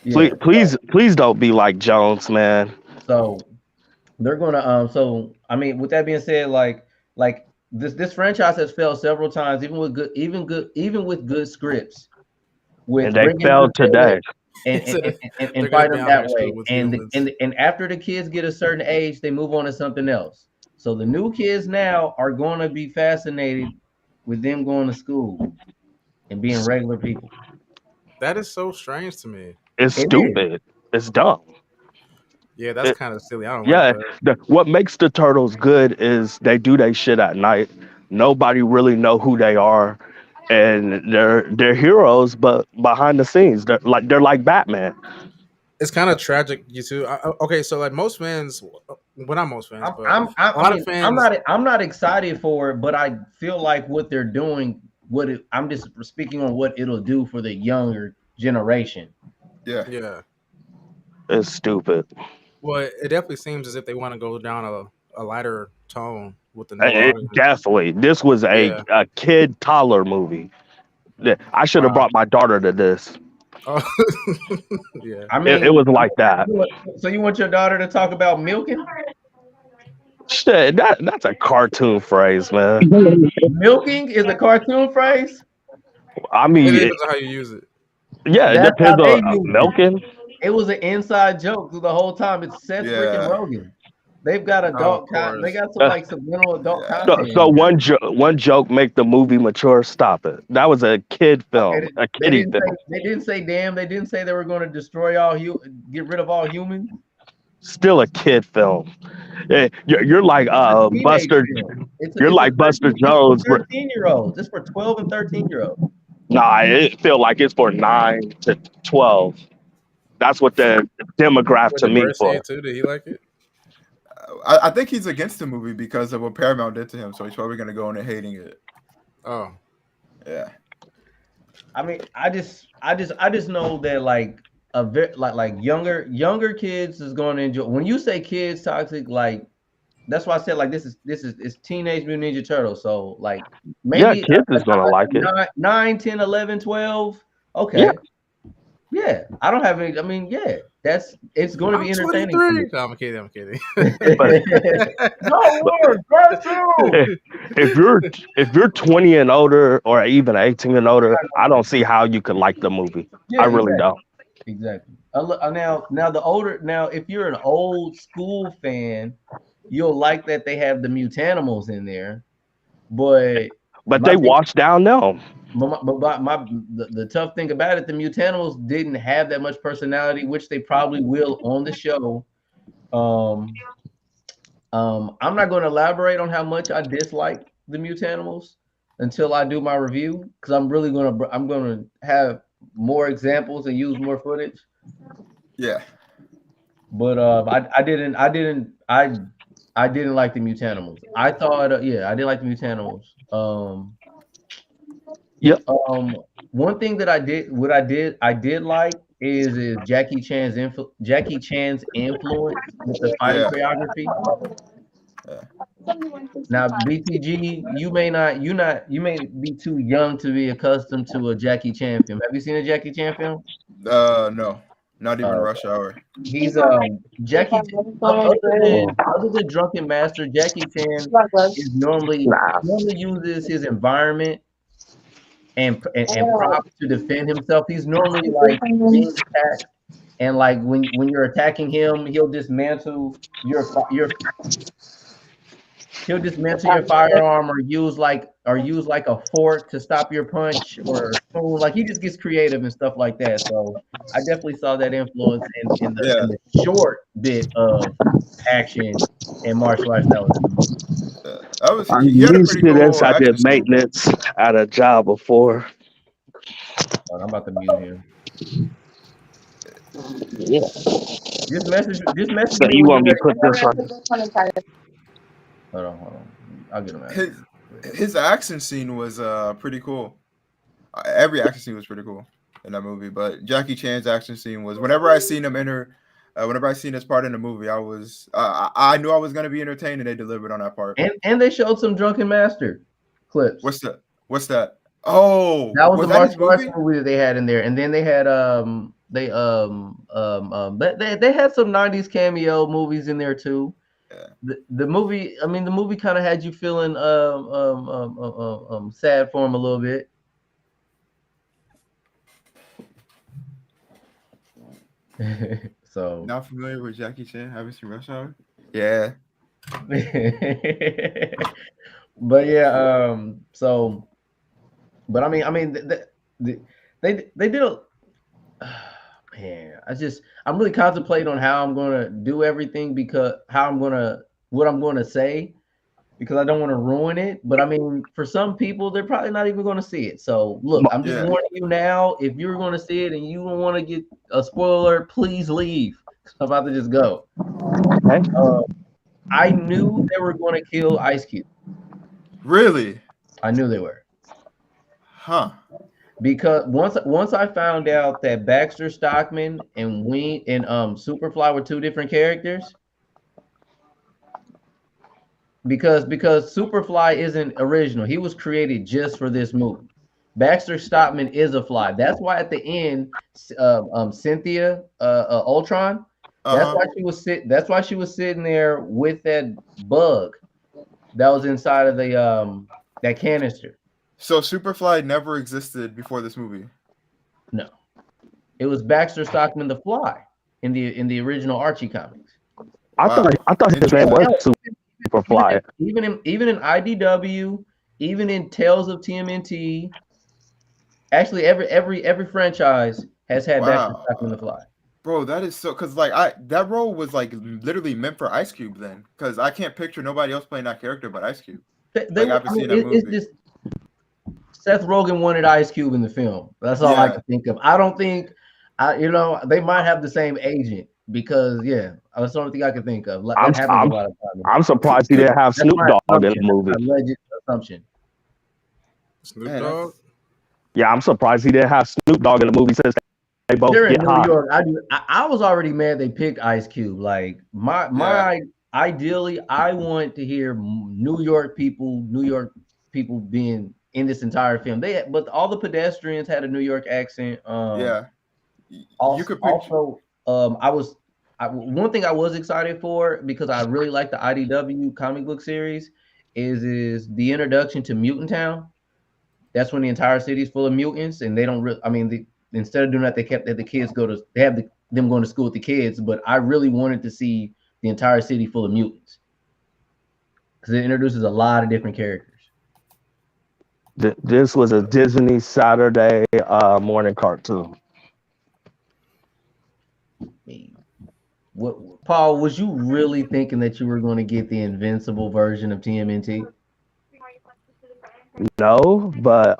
yeah. Please don't be like Jones, man. So they're gonna so I mean, with that being said, like this franchise has failed several times, even with good scripts, with And they bringing failed the villain today. and They're gonna fight be them out that here way. with And humans. and after the kids get a certain age, they move on to something else. So the new kids now are going to be fascinated with them going to school and being regular people. That is so strange to me. It's It is. stupid. It's dumb. Yeah, that's It- kind of silly. I don't Yeah, like that. what makes the turtles good is they do their shit at night. Nobody really know who they are, and they're heroes, but behind the scenes, they're like Batman. It's kind of tragic, you two. Okay, so like most fans, well, not most fans, but a I lot mean, of fans. I'm not excited for it, but I feel like what they're doing, I'm just speaking on what it'll do for the younger generation. Yeah. Yeah, It's stupid. well, it definitely seems as if they want to go down a lighter tone with the newer audience. Definitely, this was Yeah. a kid toddler movie. I should have Wow. brought my daughter to this. Oh, yeah. I mean, It was like that. So you want your daughter to talk about milking? Shit, that's a cartoon phrase, man. Milking is a cartoon phrase. I It mean, depends on how you use it. yeah, it That's how depends they on use it. milking. It was an inside joke through the whole time. It's Seth Yeah. freaking Rogen. They've got adult content. They got some like subliminal adult Yeah. content. So one joke make the movie mature. Stop it. That was a kid film, Okay, a kiddie film. They didn't say damn. They didn't say they were going to destroy get rid of all humans. Still a kid film. You're like Teenage Buster. film. You're like Buster Jones. 13-year-olds. It's for 12 and 13-year-olds. Nah, it feel like it's for 9 to 12. That's what the demographic What to did me Brett say for. too? Did he like it? I think he's against the movie because of what Paramount did to him, so he's probably gonna go in and hating it. Oh, Yeah. I mean, I just know that like like younger kids is going to enjoy. When you say kids toxic, like that's why I said like this is it's Teenage Mutant Ninja Turtles. So like maybe Kids is gonna like it. 9, 10, 11, 12. Okay. Yeah. I don't have any. I mean, yeah. It's going to be I'm entertaining. 23. No, I'm kidding. I'm kidding. No, Lord, Christ, no. If you're 20 and older or even 18 and older, I don't see how you could like the movie. Yeah, I really don't. Exactly. Now, if you're an old school fan, you'll like that they have the Mutanimals in there, but They wash down them. the tough thing about it, the Mutanimals didn't have that much personality, which they probably will on the show. I'm not going to elaborate on how much I dislike the Mutanimals until I do my review, because I'm going to have more examples and use more footage. Yeah. But I didn't like the Mutanimals. I thought I didn't like the Mutanimals. One thing that I did like is Jackie Chan's influence with the fighting choreography. Now, BTG, you may be too young to be accustomed to a Jackie Chan film. Have you seen a Jackie Chan film? No, not even Rush Hour. He's Jackie. Other than Drunken Master, Jackie Chan is normally uses his environment and props to defend himself. He's normally like being attacked, and like when you're attacking him, he'll dismantle your firearm or use like a fork to stop your punch or a spoon. Like he just gets creative and stuff like that. So I definitely saw that influence in the short bit of action and martial arts that was. I'm used to this. I did maintenance at a job before. I'm about to mute him. Yeah. Just message So me you when you're want me to ready. put this on? Hold on. I'll get him out. His action scene was pretty cool. Every action scene was pretty cool in that movie. But Jackie Chan's action scene was whenever I seen him enter, whenever I seen his part in the movie, I knew I was gonna be entertained, and they delivered on that part. And they showed some Drunken Master clips. What's that? What's that? Oh, That was the that his martial arts movie? movie that they had in there, and then they had they had some '90s cameo movies in there too. Yeah. The movie, I mean, the movie kind of had you feeling sad for him a little bit. So Not familiar with Jackie Chan? Haven't seen Rush Hour? Yeah. but yeah, so, but I mean, they did a. Man, I'm really contemplating on how I'm gonna do everything because what I'm gonna say because I don't want to ruin it. But I mean, for some people, they're probably not even gonna see it. So look, I'm just warning you now. If you're gonna see it and you don't want to get a spoiler alert, please leave. I'm about to just go. Okay. I knew they were going to kill Ice Cube. Really? I knew they were. Huh. Because once I found out that Baxter Stockman and Wayne and Superfly were two different characters, because Superfly isn't original. He was created just for this movie. Baxter Stockman is a fly. That's why at the end, Cynthia Ultron. That's why she was sitting there with that bug that was inside of the that canister. So Superfly never existed before this movie. No, it was Baxter Stockman the Fly in the original Archie comics. I thought his name was Superfly. Even in IDW, even in Tales of TMNT, actually every franchise has had Baxter Stockman the Fly. Bro, that is so because that role was like literally meant for Ice Cube then because I can't picture nobody else playing that character but Ice Cube. It's just Seth Rogen wanted Ice Cube in the film. That's all I can think of. I don't think they might have the same agent because that's the only thing I can think of. That happens a lot of times. I'm surprised he didn't have Snoop Dogg in the movie. Alleged assumption. Snoop Dogg? Yeah, I'm surprised he didn't have Snoop Dogg in the movie since they both They're get in hot. New York. I was already mad they picked Ice Cube. Like ideally, I want to hear New York people being in this entire film. But all the pedestrians had a New York accent. You could picture. One thing I was excited for because I really like the IDW comic book series is the introduction to Mutant Town. That's when the entire city is full of mutants, and they don't really. I mean, instead of doing that, they kept that the kids them going to school with the kids. But I really wanted to see the entire city full of mutants because it introduces a lot of different characters. This was a Disney Saturday morning cartoon. What, Paul? Was you really thinking that you were going to get the Invincible version of TMNT? No, but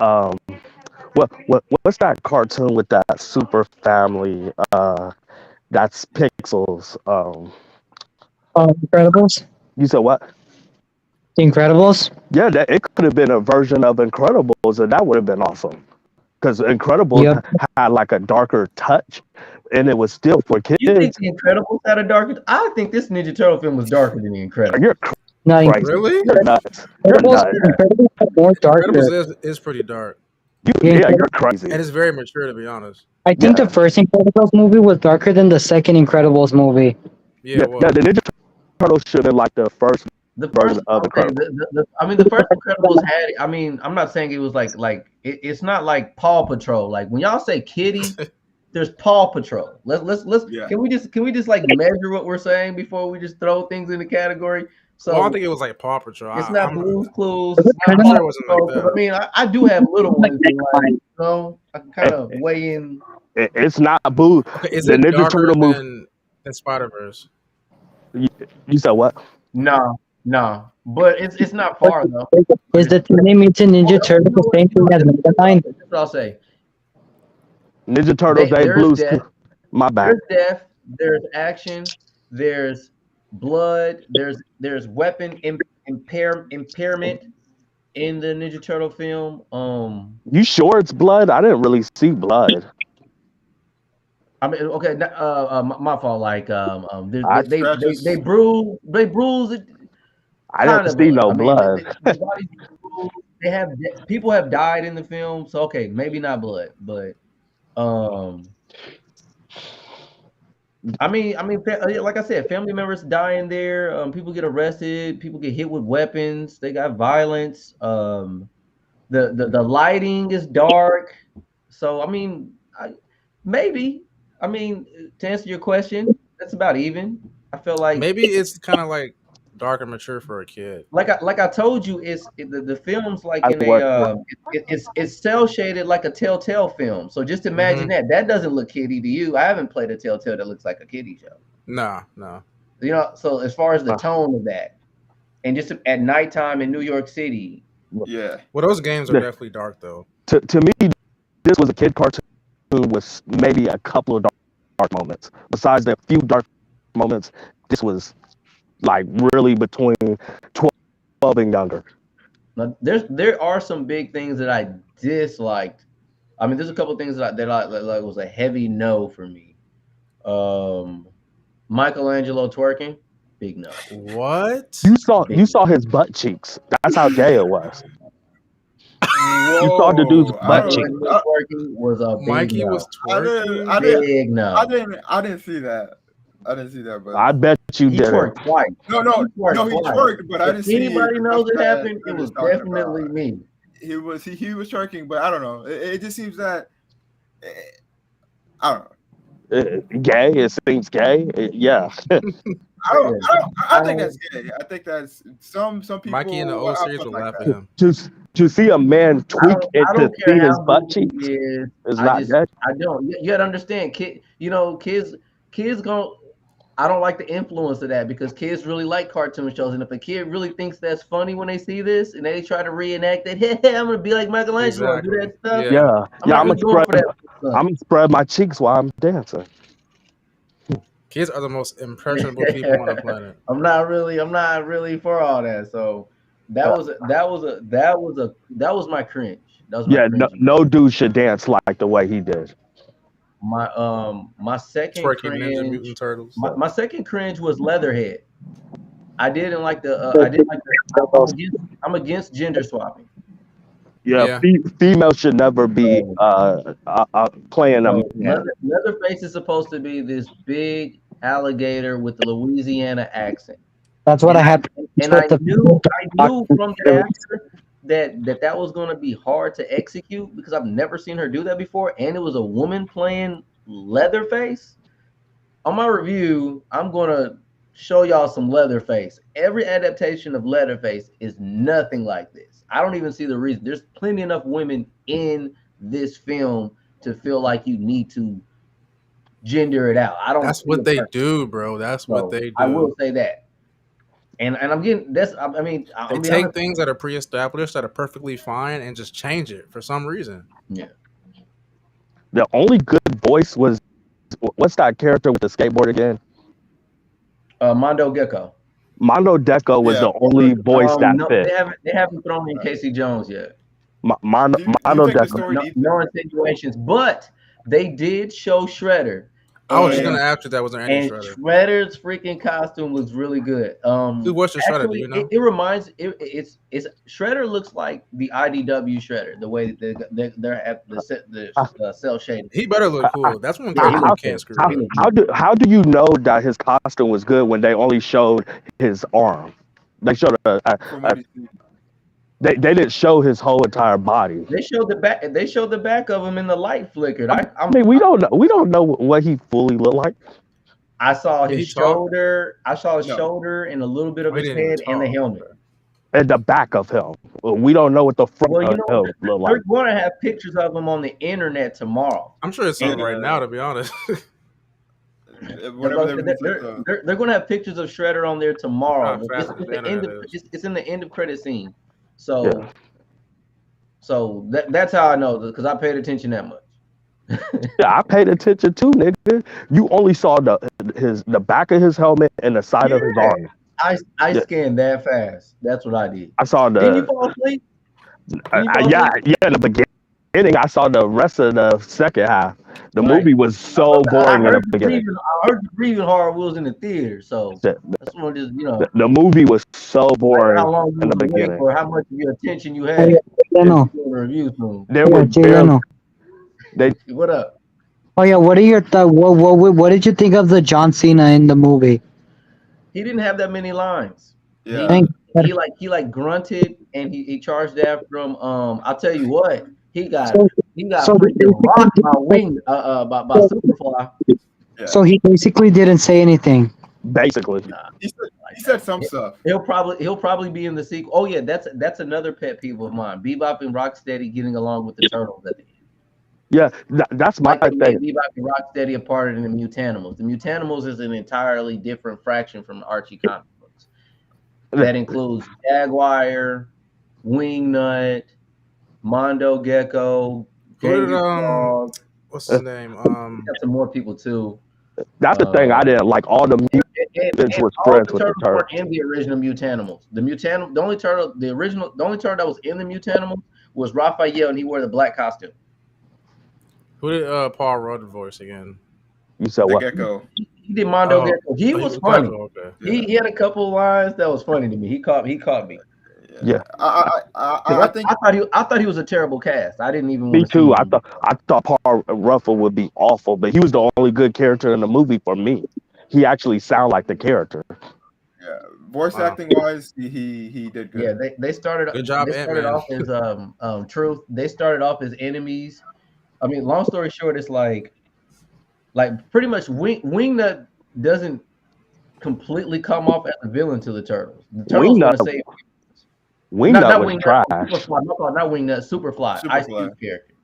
what's that cartoon with that super family? That's Pixels. Incredibles. You said what? The Incredibles. Yeah, it could have been a version of Incredibles, and that would have been awesome. Because Incredibles had like a darker touch, and it was still for kids. You think the Incredibles had a darker? I think this Ninja Turtle film was darker than the Incredibles. You're crazy. Really? You're nuts. You're nuts. Incredibles are more darker. Incredibles is pretty dark. You're crazy. And it's very mature, to be honest. I think the first Incredibles movie was darker than the second Incredibles movie. Yeah, the Ninja Turtles should have been like the first. The first Incredibles had. I mean, I'm not saying it was like it's not like Paw Patrol. Like when y'all say kitty, there's Paw Patrol. Let's can we just like measure what we're saying before we just throw things in the category? So I don't think it was like Paw Patrol. It's not Blue's Clues. I'm sure it wasn't like that. I mean, I do have little ones. I can kind of weigh in. It's not Boo. Okay, is it darker than Spider-Verse? You said what? No, but it's not far though. Is the Teenage Mutant Ninja Turtles the same thing as Megaline? That's what I'll say. Ninja Turtles ain't Blue's. My bad. There's death, there's action, there's blood, there's weapon impairment in the Ninja Turtle film. You sure it's blood? I didn't really see blood. I mean, okay, my fault. Like, I, they bruise it. I didn't see no blood. They have people have died in the film, so okay, maybe not blood, but I mean, like I said, family members die in there. People get arrested. People get hit with weapons. They got violence. The lighting is dark. So I mean, maybe. I mean, to answer your question, that's about even. I feel like maybe it's kind of like dark and mature for a kid. Like I told you, the film's like I in work a it's cell shaded like a Telltale film. So just imagine that doesn't look kiddie to you. I haven't played a Telltale that looks like a kiddie show. No. You know, so as far as the tone of that, and just at nighttime in New York City. Yeah. Well, those games are definitely dark though. To me, this was a kid cartoon with maybe a couple of dark moments. Besides the few dark moments, this was like really between 12 and younger. Now, there are some big things that I disliked. I mean, there's a couple things that like was a heavy no for me. Michelangelo twerking, big no. What? You saw his butt cheeks. That's how gay it was. Whoa. You saw the dude's butt cheeks. Twerking was a big Mikey no. was twerking. Big no. I didn't see that. I didn't see that, but I bet you He did. twerked twice. no, he twerked, but I didn't If see. anybody knows what it happened, it was talking definitely about. me. He was twerking, but I don't know. It just seems that I don't know. Gay? It seems gay. Yeah. I think that's gay. I think that's some people. Mikey in the old I series feel will like laugh at that. him. To see a man tweak I into don't care seeing his how butt good cheeks he is. is not gay. I don't. You gotta understand, kids gonna. I don't like the influence of that because kids really like cartoon shows, and if a kid really thinks that's funny when they see this and they try to reenact that, hey, I'm gonna be like Michelangelo and do that stuff. Yeah. I'm not gonna going for that stuff. I'm gonna spread my cheeks while I'm dancing. Kids are the most impressionable people on the planet. I'm not really for all that. So that was my cringe. That was my Yeah, cringe. no dude should dance like the way he did. My second Twerking Ninja cringe. Mutant Turtles. My second cringe was Leatherhead. I didn't like the. I'm against gender swapping. Yeah. Females should never be playing them. Leatherface is supposed to be this big alligator with the Louisiana accent. That's what I had. And I knew from the actor that was going to be hard to execute because I've never seen her do that before, and it was a woman playing Leatherface. On my review, I'm going to show y'all some Leatherface. Every adaptation of Leatherface is nothing like this. I don't even see the reason. There's plenty enough women in this film to feel like you need to gender it out. I don't. That's what they do, bro. That's what they do. I will say that. And I'm getting this. They take things that are pre-established that are perfectly fine and just change it for some reason. Yeah. The only good voice was what's that character with the skateboard again? Mondo Gecko. Mondo Deco was the only voice that fit. They haven't thrown in Casey Jones yet. Mondo Deco. No insinuations, but they did show Shredder. I was just gonna ask you that was there any and Shredder. Shredder's freaking costume looks really good. Who was the Shredder? Do you know? It reminds it's Shredder looks like the IDW Shredder, the way they're at the cell shading. He better look cool. That's one guy you can't screw up. How do you know that his costume was good when they only showed his arm? They showed they didn't show his whole entire body. They showed the back. They showed the back of him, and the light flickered. I mean, we don't know what he fully looked like. I saw his shoulder. I saw his shoulder and a little bit of his head and the helmet. And the back of him. We don't know what the front of him looked like. They're going to have pictures of him on the internet tomorrow. I'm sure it's something right now, to be honest. They're going to have pictures of Shredder on there tomorrow. It's in the end of credit scene. So that's how I know, because I paid attention that much. Yeah, I paid attention too, nigga. You only saw the back of his helmet and the side of his Yeah, arm. I Yeah, scanned that fast. That's what I did. I saw Didn't you the fall asleep? Didn't you fall yeah, asleep? yeah, in the beginning. I saw the rest of the second half. The Right. movie was so I boring in the heard you beginning. breathing. I heard you breathing hard. We was in the theater, so The, that's one just the movie was so how boring long you in the was awake beginning. or how much of your attention you Oh, yeah, had. Jay If Leno. you doing a review soon. There Yeah, was Jay barely Leno. they. What up? Oh yeah, what are your what did you think of the John Cena in the movie? He didn't have that many lines. Yeah. Thank He like grunted and he charged after him. I'll tell you what, he got so so he freaking rocked by basically by Superfly. Yeah. so he basically didn't say anything. Basically, He said some stuff. He'll probably be in the sequel. Oh yeah, that's another pet peeve of mine. Bebop and Rocksteady getting along with the Turtles at the end. yeah, that's my Like they made thing. Bebop and Rocksteady a part of the Mutanimals. The Mutanimals is an entirely different fraction from the Archie comic books. That includes Jaguar, Wingnut, Mondo Gecko, Who did Genghis Dog. what's his name? Got some more people too. That's the thing I didn't like. All the mutants And was all friends the with the turtles turtles. weren't in the original Mutanimals. The only turtle that was in the Mutanimals was Raphael, and he wore the black costume. Who did Paul Rudd voice again? You said The what? Gecko. He did Mondo Oh, Gecko. He oh, was funny. Gecko, okay. He had a couple of lines that was funny to me. He caught me. Yeah. I think I thought he was a terrible cast. I didn't even Me want to too. see him. I thought Paul Ruffalo would be awful, but he was the only good character in the movie for me. He actually sounded like the character. voice Wow. acting wise, he did good. Yeah, they started. Good job, They started Ant-Man. off as truth. They started off as enemies. I mean, long story short, it's like pretty much Wingnut doesn't completely come off as a villain to the Turtles. The Turtles want to save. Wingnut was trash. Superfly, not Wingnut, Superfly. Ice Cube character.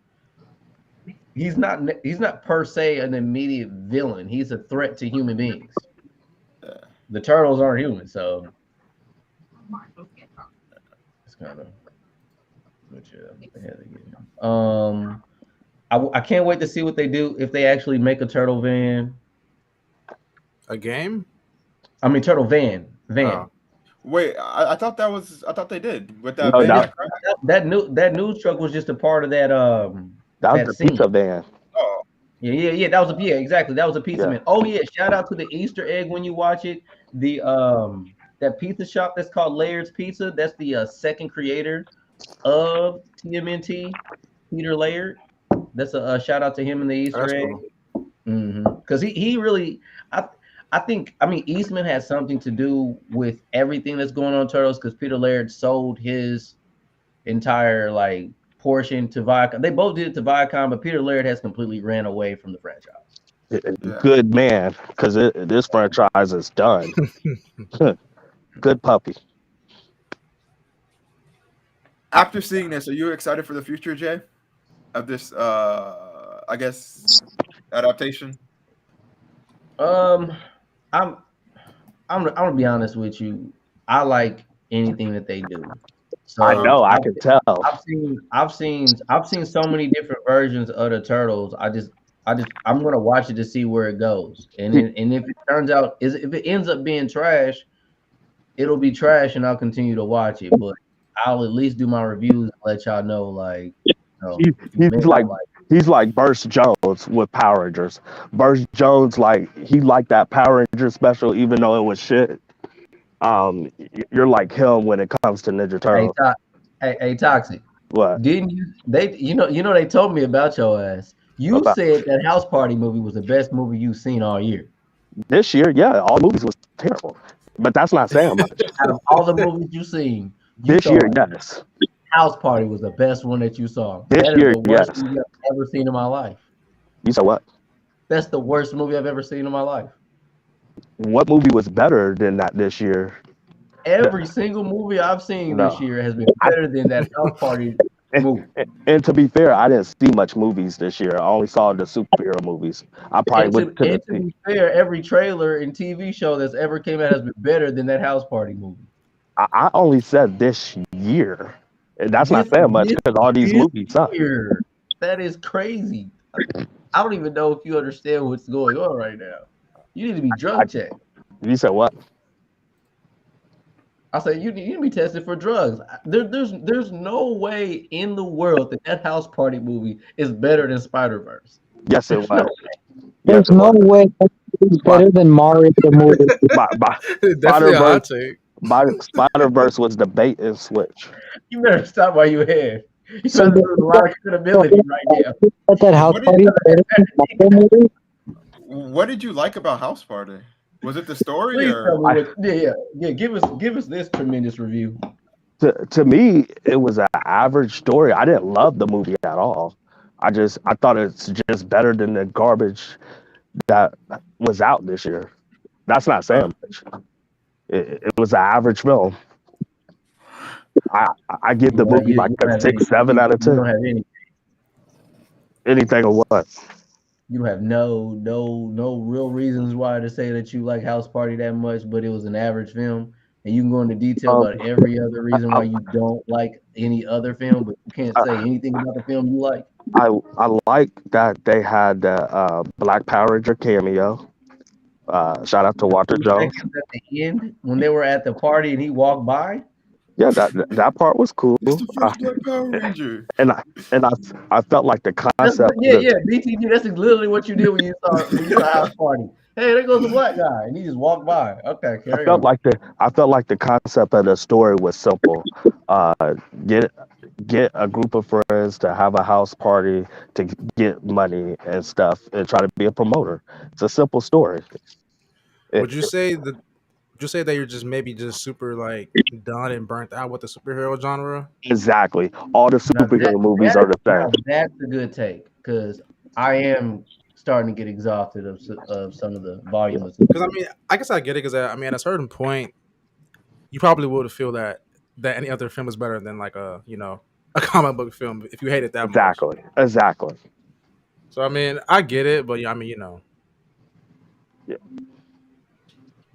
He's not per se an immediate villain. He's a threat to human beings. The Turtles aren't human, so it's kind of which I can't wait to see what they do if they actually make a turtle van. A game? I mean turtle van. Oh. Wait, I thought they did with that. No, van that news truck was just a part of that that was the scene. pizza van. Oh, Yeah. That was exactly. That was a pizza Yeah. man. Oh yeah, shout out to the Easter egg when you watch it. The that pizza shop that's called Laird's Pizza. That's the second creator of TMNT, Peter Laird. That's a shout out to him in the Easter egg. Cool. Because he really, I think Eastman has something to do with everything that's going on Turtles because Peter Laird sold his entire portion to Viacom. They both did it to Viacom, but Peter Laird has completely ran away from the franchise. Good man, because this franchise is done. Good puppy. after seeing this, are you excited for the future, Jay, of this? I guess adaptation. I'm gonna be honest with you. I like anything that they do. So I know, I can tell. I've seen so many different versions of the Turtles. I'm gonna watch it to see where it goes. And if it turns out if it ends up being trash, it'll be trash, and I'll continue to watch it. But I'll at least do my reviews and let y'all know. He's like Burst Jones with Power Rangers. Burst Jones, he liked that Power Ranger special, even though it was shit. You're like him when it comes to Ninja Turtles. Hey, Toxic. What? Didn't you? They told me about your ass. You said that House Party movie was the best movie you've seen all year. This year, yeah, all movies was terrible, but that's not saying much. Out of all the movies you've seen, This year, yes. House Party was the best one that you saw. This That is year, the worst yes. movie I've ever seen in my life. You said what? That's the worst movie I've ever seen in my life. What movie was better than that this year? Every single movie I've seen this year has been better than that House Party movie. And to be fair, I didn't see much movies this year. I only saw the superhero movies. I probably went to to be fair, every trailer and TV show that's ever came out has been better than that House Party movie. I only said this year. And that's not saying much because all these movies suck. That is crazy. I don't even know if you understand what's going on right now. You need to be drug checked. You said what? I say you need to be tested for drugs. There's no way in the world that house party movie is better than Spider-Verse. Yes, it was. There's Yes, it no was. way it's better than Mario the movie. Definitely a hot Spider-Verse, take. Spider-Verse was the bait and switch. You better stop while you ahead. You So guys are losing a lot of credibility right now. But that house What party is better than Mario movie. What did you like about House Party? Was it the story Please or tell me what. Yeah. Give us this tremendous review. To me, it was an average story. I didn't love the movie at all. I thought it's just better than the garbage that was out this year. That's not saying much. It was an average film. I give the movie like a 6, 7 out of You 10. don't have any. Anything or what? You have no real reasons why to say that you like House Party that much, but it was an average film, and you can go into detail about every other reason why you don't like any other film, but you can't say anything about the film you like. I like that they had the Black Power Ranger cameo. Shout out to Walter Jones. At the end, when they were at the party and he walked by, Yeah, that part was cool. it's the first Black Power Ranger? And I felt like the concept. BTG. That's literally what you did when you saw House Party. Hey, there goes the black guy, and he just walked by. Okay, I felt like the concept of the story was simple. Get a group of friends to have a house party to get money and stuff and try to be a promoter. It's a simple story. Would you say that you're just maybe just super like done and burnt out with the superhero genre? Exactly. All the superhero movies are the same. That's a good take because I am starting to get exhausted of some of the volume. Because I mean, I guess I get it. Because I mean, at a certain point, you probably would feel that any other film is better than like a comic book film if you hate it that much. Exactly. So I mean, I get it, but I mean, Yeah.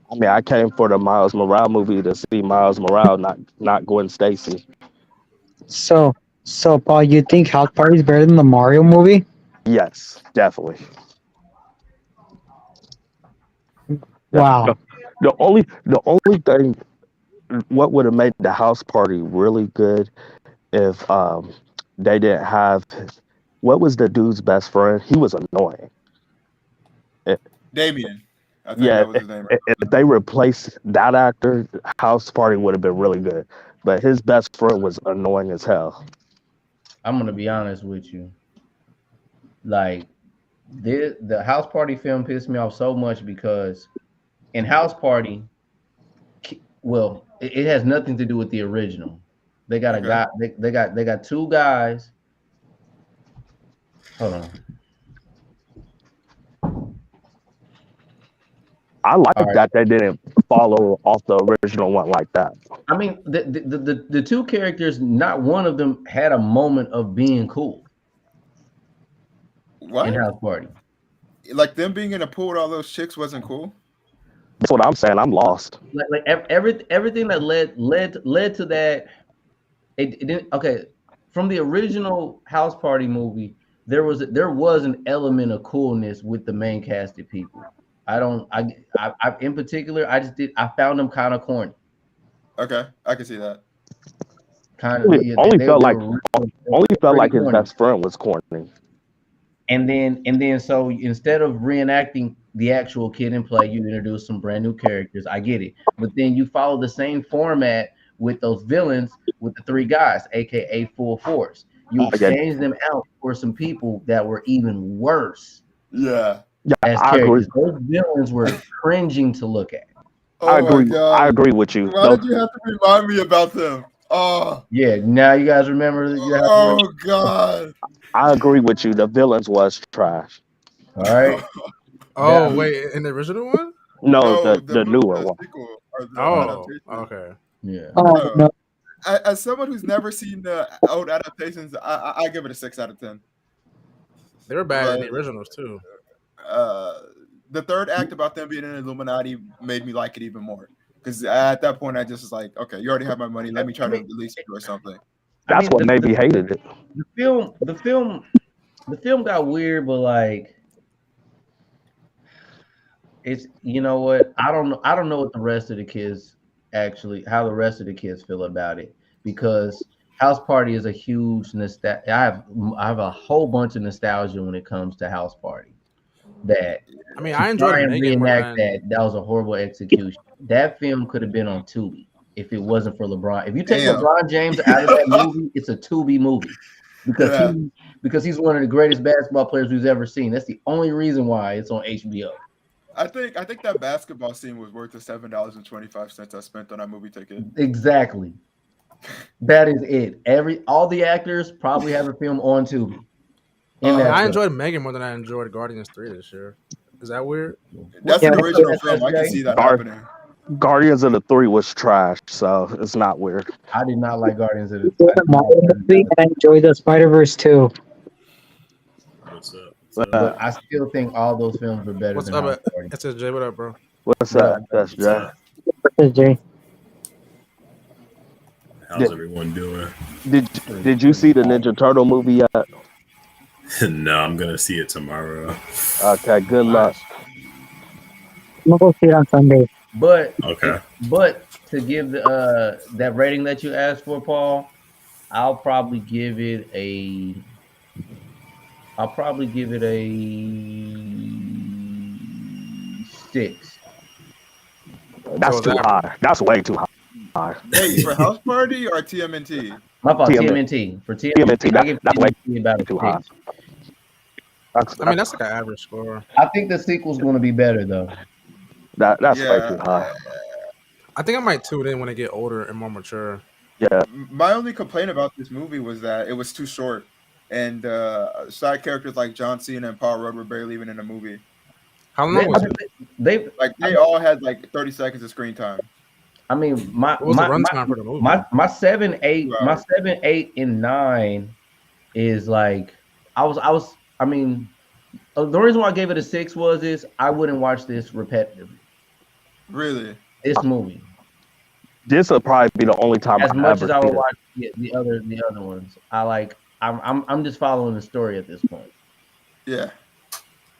I mean, I came for the Miles Morales movie to see Miles Morales, not Gwen Stacy. So Paul, you think House Party is better than the Mario movie? Yes, definitely. Wow. The only thing, what would have made the house party really good if they didn't have, what was the dude's best friend? He was annoying. Damien. I think that was his name. If they replaced that actor, House Party would have been really good. But his best friend was annoying as hell. I'm gonna be honest with you. Like the House Party film pissed me off so much because in House Party, well, it has nothing to do with the original. They got a guy. They got two guys. Hold on. I like that they didn't follow off the original one like that. I mean, the two characters, not one of them had a moment of being cool. What? In House Party. Like them being in a pool with all those chicks wasn't cool? That's what I'm saying. I'm lost. Like everything that led to that. It didn't. Okay, from the original House Party movie, there was an element of coolness with the main casted people. I in particular, I found them kind of corny. Okay, I can see that. Kind of. Only felt like his best friend was corny. And then so instead of reenacting the actual Kid and Play, you introduce some brand new characters. I get it, but then you follow the same format with those villains with the three guys, aka Full Force. You exchange them out for some people that were even worse. Yeah. I agree. Those villains were cringing to look at. Oh I agree. my God. I agree with you. Why did you have to remind me about them? Oh. Yeah, now you guys remember. God. I agree with you. The villains was trash. All right. Oh, wait, in the original one? No, the newer one. Okay. Yeah. No. As someone who's never seen the old adaptations, I give it a 6 out of 10. They were bad in the originals too. The third act about them being in Illuminati made me like it even more. Because at that point, I just was like, okay, you already have my money. Let me try to at least enjoy something. That's what made me hated it. The film the film got weird, but like it's you know what I don't know what the rest of the kids actually how the rest of the kids feel about it because House Party is a huge nostalgia. I have a whole bunch of nostalgia when it comes to House Party. That I mean, to I enjoyed try and Megan more reenact than that was a horrible execution. That film could have been on Tubi if it wasn't for LeBron. If you take Damn. LeBron James out of that movie, it's a Tubi movie because Yeah. he's one of the greatest basketball players we've ever seen. That's the only reason why it's on HBO. I think that basketball scene was worth the $7.25 I spent on that movie ticket. Exactly. That is it. All the actors probably have a film on Tubi. In that I film. enjoyed Megan more than I enjoyed Guardians 3 this year. Is that weird? That's Yeah, an original that's film. I can SJ. see that Guard- happening. Guardians of the 3 was trash, so it's not weird. I did not like Guardians of the enjoyed the Marvel movie, and I enjoyed the Spider-Verse too. What's up? but I still think all those films are better What's than up, House Party. SSJ? What up, bro? What's Yeah. up? That's Jay. Versus Jay. How's everyone doing? Did you see the Ninja Turtle movie yet? No, I'm gonna see it tomorrow. Okay, good luck. I'm gonna go see it on Sunday. But Okay. to give that rating that you asked for, Paul, I'll probably give it a 6. That's So too that- high. That's way too high. Hey, for House Party or TMNT? My fault, TMNT. TMNT. For TMNT, TMNT, I give that's way TMNT about a too high. 6. I mean, that's like an average score. I think the sequel's going to be better though. That's way Yeah. too high. I think I might tune in when I get older and more mature. Yeah, My only complaint about this movie was that it was too short, and side characters like John Cena and Paul Rudd were barely even in the movie. How long was it? They Like they all had like 30 seconds of screen time. I mean, my What was the my, runtime for the movie? my 7, 8, Wow. my 7, 8, and 9 is like I mean, the reason why I gave it a 6 was I wouldn't watch this repetitively. Really? This movie, this will probably be the only time as I much ever as I see would it. watch the other ones, I'm just following the story at this point. Yeah.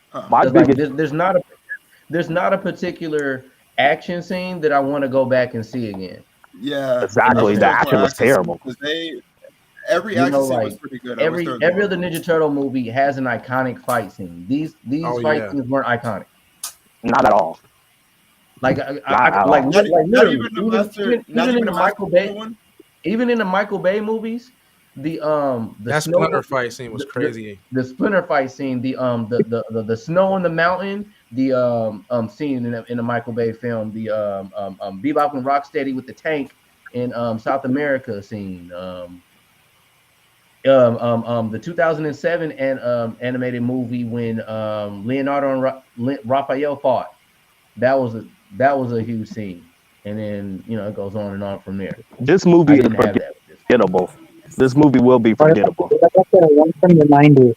Huh. My Like, biggest there's not a particular action scene that I want to go back and see again. Yeah. Exactly, the action was terrible. Because every You action know, scene was like, pretty good. I Every wish there was other more. Ninja Turtle movie has an iconic fight scene. These Oh, fight yeah. scenes weren't iconic. not at all. Like at all. like Not literally, even the master. Not even even in the the Michael Master Bay, one. even in the Michael Bay movies, the That snow, Splinter fight scene was crazy. the Splinter fight scene, the snow on the mountain, the scene in the Michael Bay film, the Bebop and Rocksteady with the tank in South America scene, the 2007 animated movie when Leonardo and Raphael fought. That was a huge scene, and then it goes on and on from there. This I movie is didn't have that with this. forgettable. This movie will be forgettable. Like I said, one from the 90s.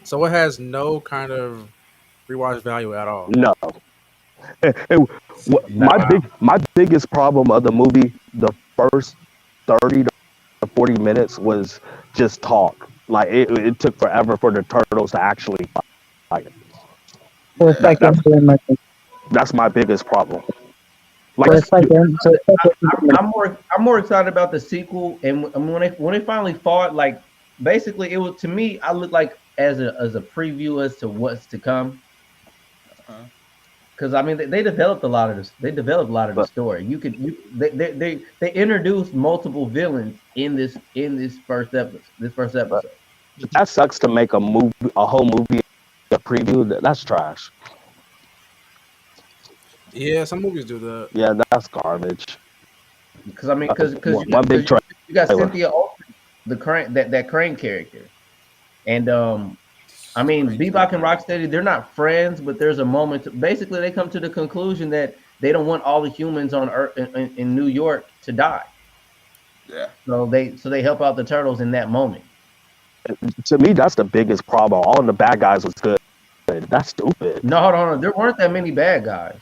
So it has no kind of rewatch value at all. No. My biggest problem of the movie, the first 30 to 40 minutes was just talk. Like it took forever for the turtles to actually fight. So it's like That's my biggest problem. so Like it's like so it's like I'm more excited about the sequel, and when they finally fought, like basically it was to me. I look like as a preview as to what's to come. Because I mean, they developed a lot of this. They developed a lot of the story. They introduced multiple villains in this first episode. that sucks to make a whole movie a preview. That's trash. Yeah, some movies do that. Yeah, that's garbage. Because I mean, because One big trailer. you got Cynthia Olsen, the Crane that Crane character, and I mean, Bebop and Rocksteady, they're not friends, but there's a moment. Basically, they come to the conclusion that they don't want all the humans on Earth in New York to die. Yeah. So they help out the turtles in that moment. To me, that's the biggest problem. All of the bad guys was good. That's stupid. No, hold on. There weren't that many bad guys.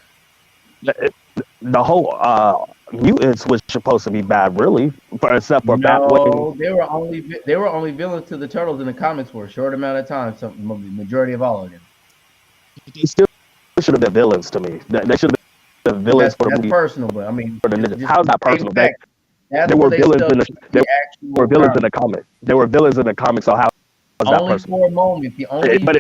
The whole mutants was supposed to be bad, really, except for Batwing. No, they were only villains to the turtles in the comics for a short amount of time. Some majority of all of them. They still should have been villains to me. They should have been villains for the That's movie personal, but I mean, for the ninjas. just How's that same personal? fact. That's They where were they villains stuck in the to they the actual were villains in comic. the comic. They were villains in the comic. So how is that Only personal? for a moment. The only But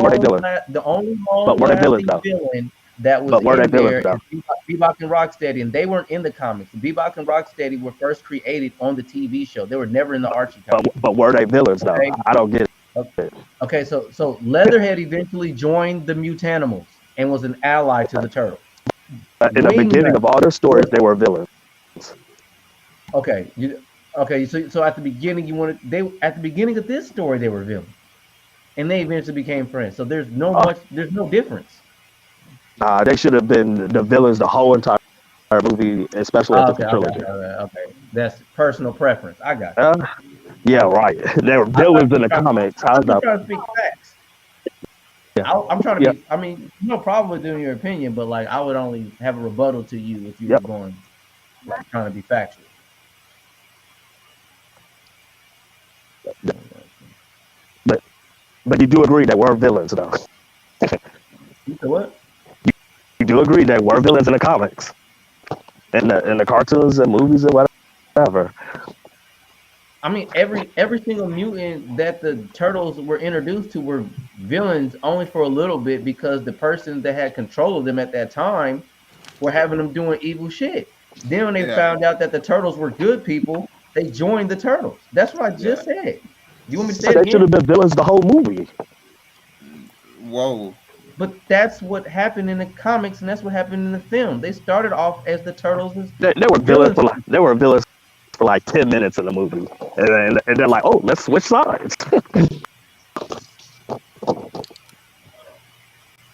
were they villains? the only But were they villains long-lasting though? villain that was But were they in there villains is though? Bebop and Rocksteady, and they weren't in the comics. Bebop and Rocksteady were first created on the TV show. They were never in the Archie comics. But were they villains though? Okay. I don't get it. Okay, so Leatherhead eventually joined the Mutanimals and was an ally to the Turtles. In the beginning of all their stories, they were villains. Okay, so at the beginning at the beginning of this story they were villains, and they eventually became friends. So there's no difference. They should have been the villains the whole entire movie, especially at the trilogy. Okay. That's personal preference. I got you. Yeah, right. They were villains in the comics. How's I'm that? trying to speak facts. Yeah. I'm trying to be. I mean, no problem with doing your opinion, but like I would only have a rebuttal to you if you were going like trying to be factual. But you do agree that we're villains, though. You said what? You do agree that we're villains in the comics, in the cartoons and movies and whatever. I mean, every single mutant that the Turtles were introduced to were villains only for a little bit because the person that had control of them at that time were having them doing evil shit. Then when they found out that the Turtles were good people, they joined the Turtles. That's what I just said. You want me to say it They again? should have been villains the whole movie. Whoa. But that's what happened in the comics, and that's what happened in the film. They started off as the Turtles. They were villains for like 10 minutes in the movie, and they're like, "Oh, let's switch sides."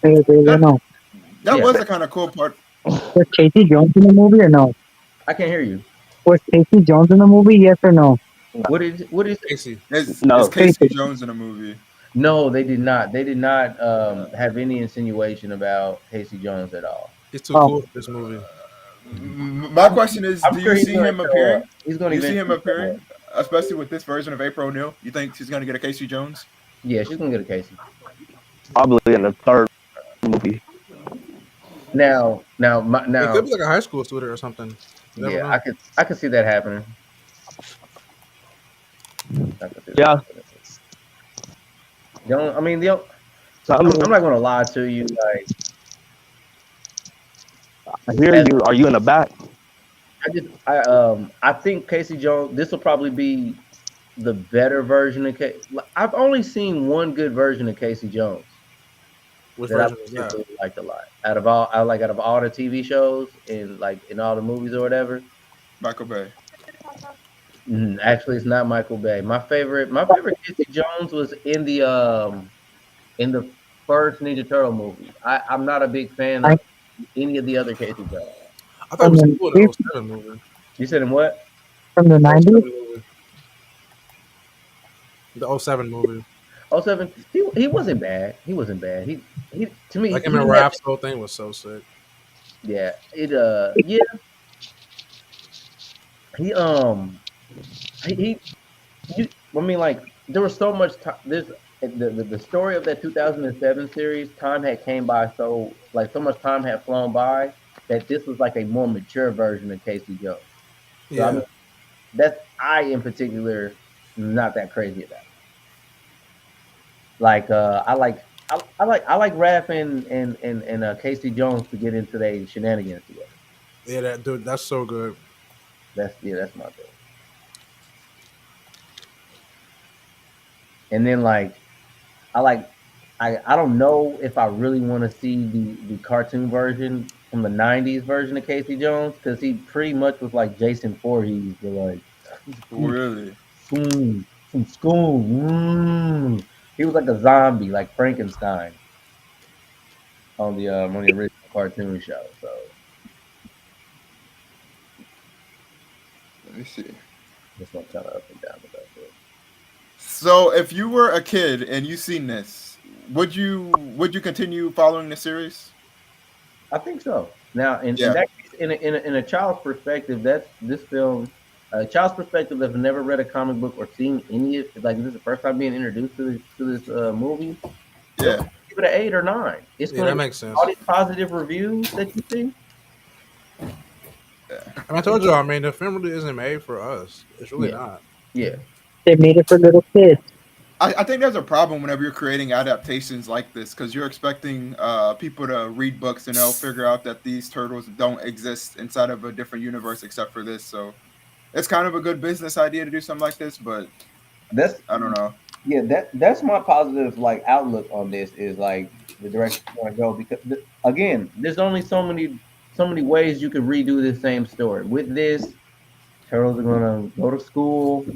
No. That was the kind of cool part. Was Casey Jones in the movie or no? I can't hear you. Was Casey Jones in the movie? Yes or no? What is Casey. Is No. Casey Jones in the movie? No, they did not. They did not have any insinuation about Casey Jones at all. He's too cool for this movie. My question is, I'm do sure you he's see gonna him show appearing? up. He's going You to see him appearing, especially with this version of April O'Neil? You think she's going to get a Casey Jones? Yeah, she's going to get a Casey. Probably in the third movie. Now, It could be like a high school student or something. You never yeah, know. I could see that happening. Yeah. So I'm not going to lie to you. Like, I hear you. Are you in the back? I think Casey Jones. This will probably be the better version of Casey. I've only seen one good version of Casey Jones Which that I version is that? particularly liked a lot. Out of all the TV shows and like in all the movies or whatever. Michael Bay. Actually, it's not Michael Bay. My favorite Casey Jones was in the first Ninja Turtle movie. I'm not a big fan of any of the other Casey Jones. I thought it was cool in the 07 movie. You said in what? From the 90s? The 07 movie. 07. He wasn't bad. He wasn't bad. He to me. Like him and Raph's whole thing was so sick. Yeah. Yeah. I mean, like there was so much time. The story of that 2007 series. Time had came by so much time had flown by that this was like a more mature version of Casey Jones. So, Yeah. I mean, I in particular not that crazy about. Like I like Raph and Casey Jones to get into their shenanigans together. Yeah, that's so good. That's my thing. And then like I don't know if I really want to see the cartoon version from the 90s version of Casey Jones because he pretty much was like Jason Voorhees, but like Really? Some school. He was like a zombie, like Frankenstein on the original cartoon show. So Let me see. this one kind of up and down with that. So, if you were a kid and you seen this, would you continue following the series? I think so. Now, in Yeah. in a child's perspective, that's this film. A child's perspective that's never read a comic book or seen any of like this is the first time being introduced to this movie. Yeah. Give it an 8 or 9. It's Yeah, gonna that makes sense. all these positive reviews that you see. And I told y'all, I mean, the film really isn't made for us. It's really Yeah. not. Yeah, They made it for little kids. I think there's a problem whenever you're creating adaptations like this because you're expecting people to read books and they'll figure out that these turtles don't exist inside of a different universe except for this. So it's kind of a good business idea to do something like this, but that's I don't know. yeah that's my positive like outlook on this is like the direction you want to go because again, there's only so many ways you could redo the same story. With this, turtles are gonna go to school,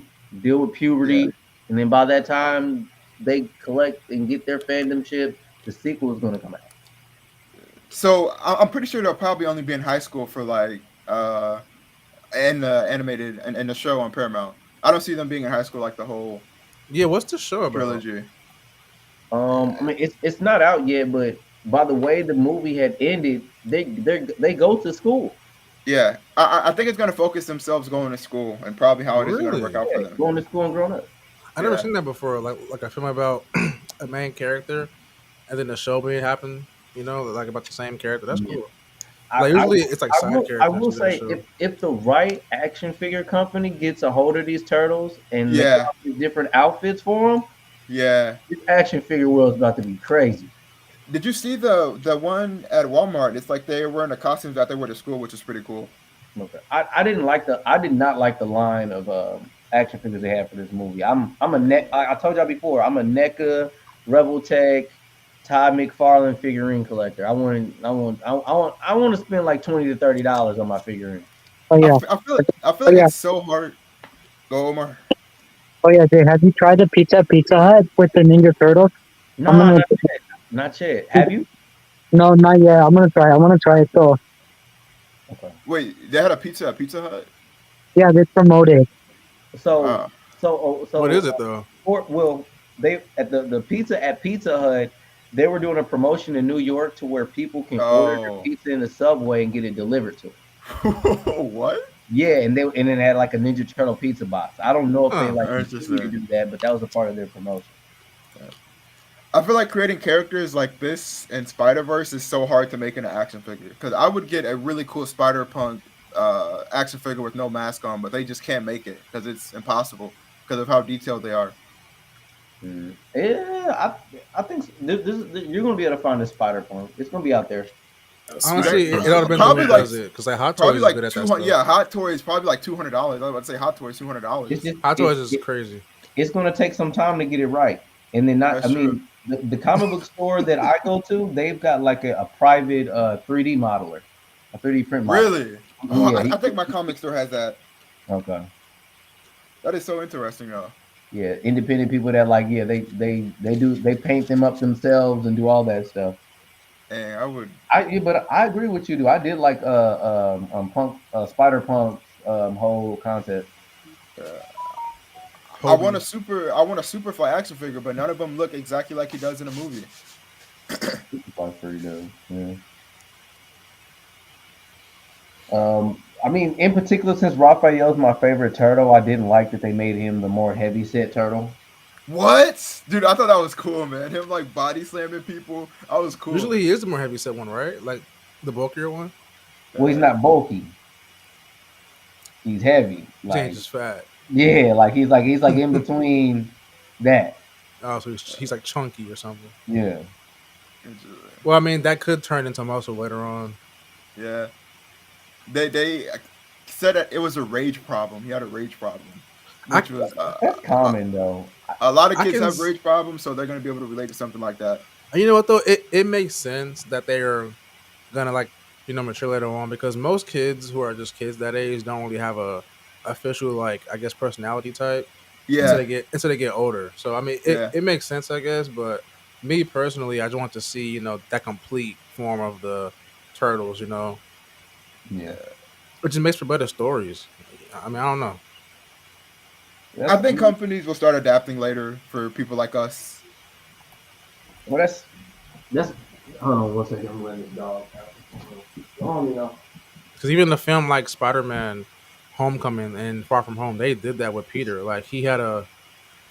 deal with puberty, and then by that time they collect and get their fandom ship, the sequel is gonna come out. So I'm pretty sure they'll probably only be in high school for like and the animated and the show on Paramount. I don't see them being in high school like the whole Yeah, what's the show about? trilogy. I mean it's not out yet, but by the way the movie had ended, they go to school. Yeah, I think it's gonna focus themselves going to school and probably how it is Really? gonna work out for Yeah, them. going to school and growing up. I never Yeah. seen that before. Like a film about a main character, and then the show being happen. You know, like about the same character. That's Yeah. cool. Like usually it's like side characters. I will to that say show. if the right action figure company gets a hold of these turtles and make Yeah. all these different outfits for them, Yeah. this action figure world is about to be crazy. Did you see the one at Walmart? It's like they were wearing the costumes that they wear to school, which is pretty cool. Okay. I did not like the line of action figures they had for this movie. I told y'all before, I'm a NECA, Rebel Tech, Todd McFarlane figurine collector. I want to spend like $20 to $30 on my figurine. Oh yeah, I feel like yeah. it's so hard. Go Omar. oh yeah. Jay, have you tried the Pizza Hut with the Ninja Turtles? No, I'm gonna- not yet. Have you? No, not yet. I'm gonna try it though. Okay. Wait, they had a pizza at Pizza Hut? Yeah, they promoted. So Oh. so What is it though? They at the pizza at Pizza Hut, they were doing a promotion in New York to where people can order their Oh. pizza in the subway and get it delivered to them. What? Yeah, and then they had like a Ninja Turtle pizza box. I don't know if they Oh, like interesting. continue to do that, but that was a part of their promotion. I feel like creating characters like this in Spider-Verse is so hard to make in an action figure. Because I would get a really cool Spider-Punk action figure with no mask on, but they just can't make it because it's impossible because of how detailed they are. Yeah, I think you're gonna be able to find a Spider Punk. It's gonna be out there. Honestly, it ought to been Probably the like- does it because like Hot Toys Probably is like good at that 200. stuff. Yeah, Hot Toys probably like $200. I was about to say Hot Toys It's $200. just Hot Toys it's, is crazy. it's gonna take some time to get it right, and then not. That's I mean, the comic book store that I go to, they've got like a private 3D modeler, a 3D print modeler. Really? Oh, Yeah, I think my comic store has that. Okay. That is so interesting, though. Yeah, independent people that like they paint them up themselves and do all that stuff. And I would. But I agree with you, dude. I did like Spider Punk's whole concept. I want a Superfly action figure, but none of them look exactly like he does in a movie. That's pretty dope. Yeah. I mean, in particular, since Raphael's my favorite turtle, I didn't like that they made him the more heavy set turtle. What? Dude, I thought that was cool, man. Him like body slamming people. That was cool. Usually he is the more heavy set one, right? Like the bulkier one. Well, he's not bulky. He's heavy. Like, James is fat. yeah, like he's like in between that. Oh, so he's like chunky or something. Yeah. Well, I mean that could turn into muscle later on. Yeah. They said that it was a rage problem. He had a rage problem, which was That's common though. a lot of I kids can have s- rage problems, so they're gonna be able to relate to something like that. And you know what though? It makes sense that they're gonna like mature later on because most kids who are just kids that age don't really have a official like I guess personality type until Yeah, they get older. So I mean Yeah. it makes sense I guess, but me personally I just want to see that complete form of the turtles, Yeah. which just makes for better stories. I mean I don't know. I think companies will start adapting later for people like us. Well, that's. Hold on one second. I'm letting this dog out. Go on, Because even the film like Spider-Man, Homecoming and Far From Home, they did that with Peter. Like he had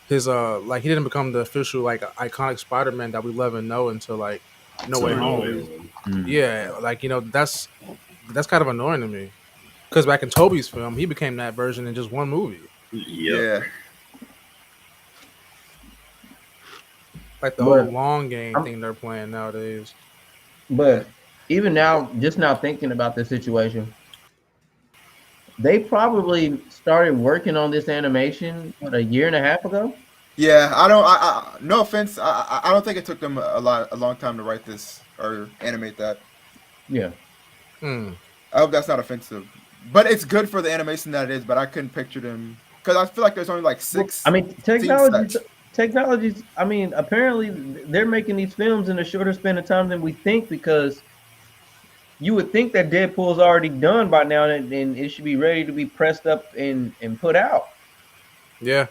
his like he didn't become the official like iconic Spider-Man that we love and know until like No Way So, no Home. way home. Mm. Yeah, like that's kind of annoying to me. Because back in Toby's film, he became that version in just one movie. Yep. Yeah. Like the But whole long game I'm- thing they're playing nowadays. But even now, just now thinking about this situation, they probably started working on this animation a year and a half ago. Yeah, I don't. No offense. I don't think it took them a long time to write this or animate that. Yeah. Hmm. I hope that's not offensive, but it's good for the animation that it is. But I couldn't picture them because I feel like there's only like 6. I mean, sets. technologies. I mean, apparently they're making these films in a shorter span of time than we think, because you would think that Deadpool's already done by now and it should be ready to be pressed up and put out. Yeah.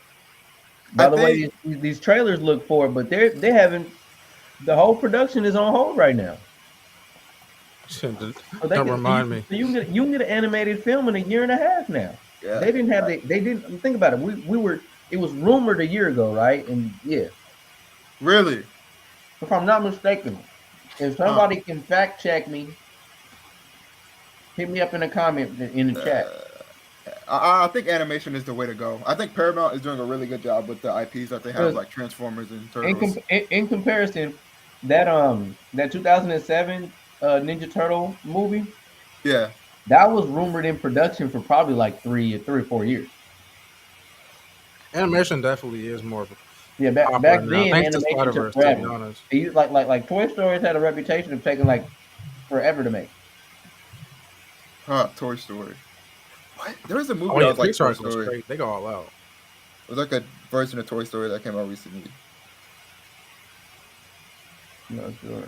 By the way, these trailers look for it, but they haven't. The whole production is on hold right now. So Don't remind me. So you can get an animated film in a year and a half now. Yeah. They didn't think about it. It was rumored a year ago, right? And yeah, Really? if I'm not mistaken, if somebody can fact check me, hit me up in a comment in the chat. I think animation is the way to go. I think Paramount is doing a really good job with the IPs that they have, like Transformers and Turtles. In comparison, that 2007 Ninja Turtle movie, Yeah. that was rumored in production for probably like 3 or 4 years. Animation definitely is more. Yeah, back popular then, now, thanks to animation Spider-Verse, took to be forever. honest. It used- like Toy Story had a reputation of taking like forever to make. Toy Story. What? There was a movie Oh that yeah, was like Toy Pixar goes Story. straight. They go all out. It was like a version of Toy Story that came out recently. No, sure.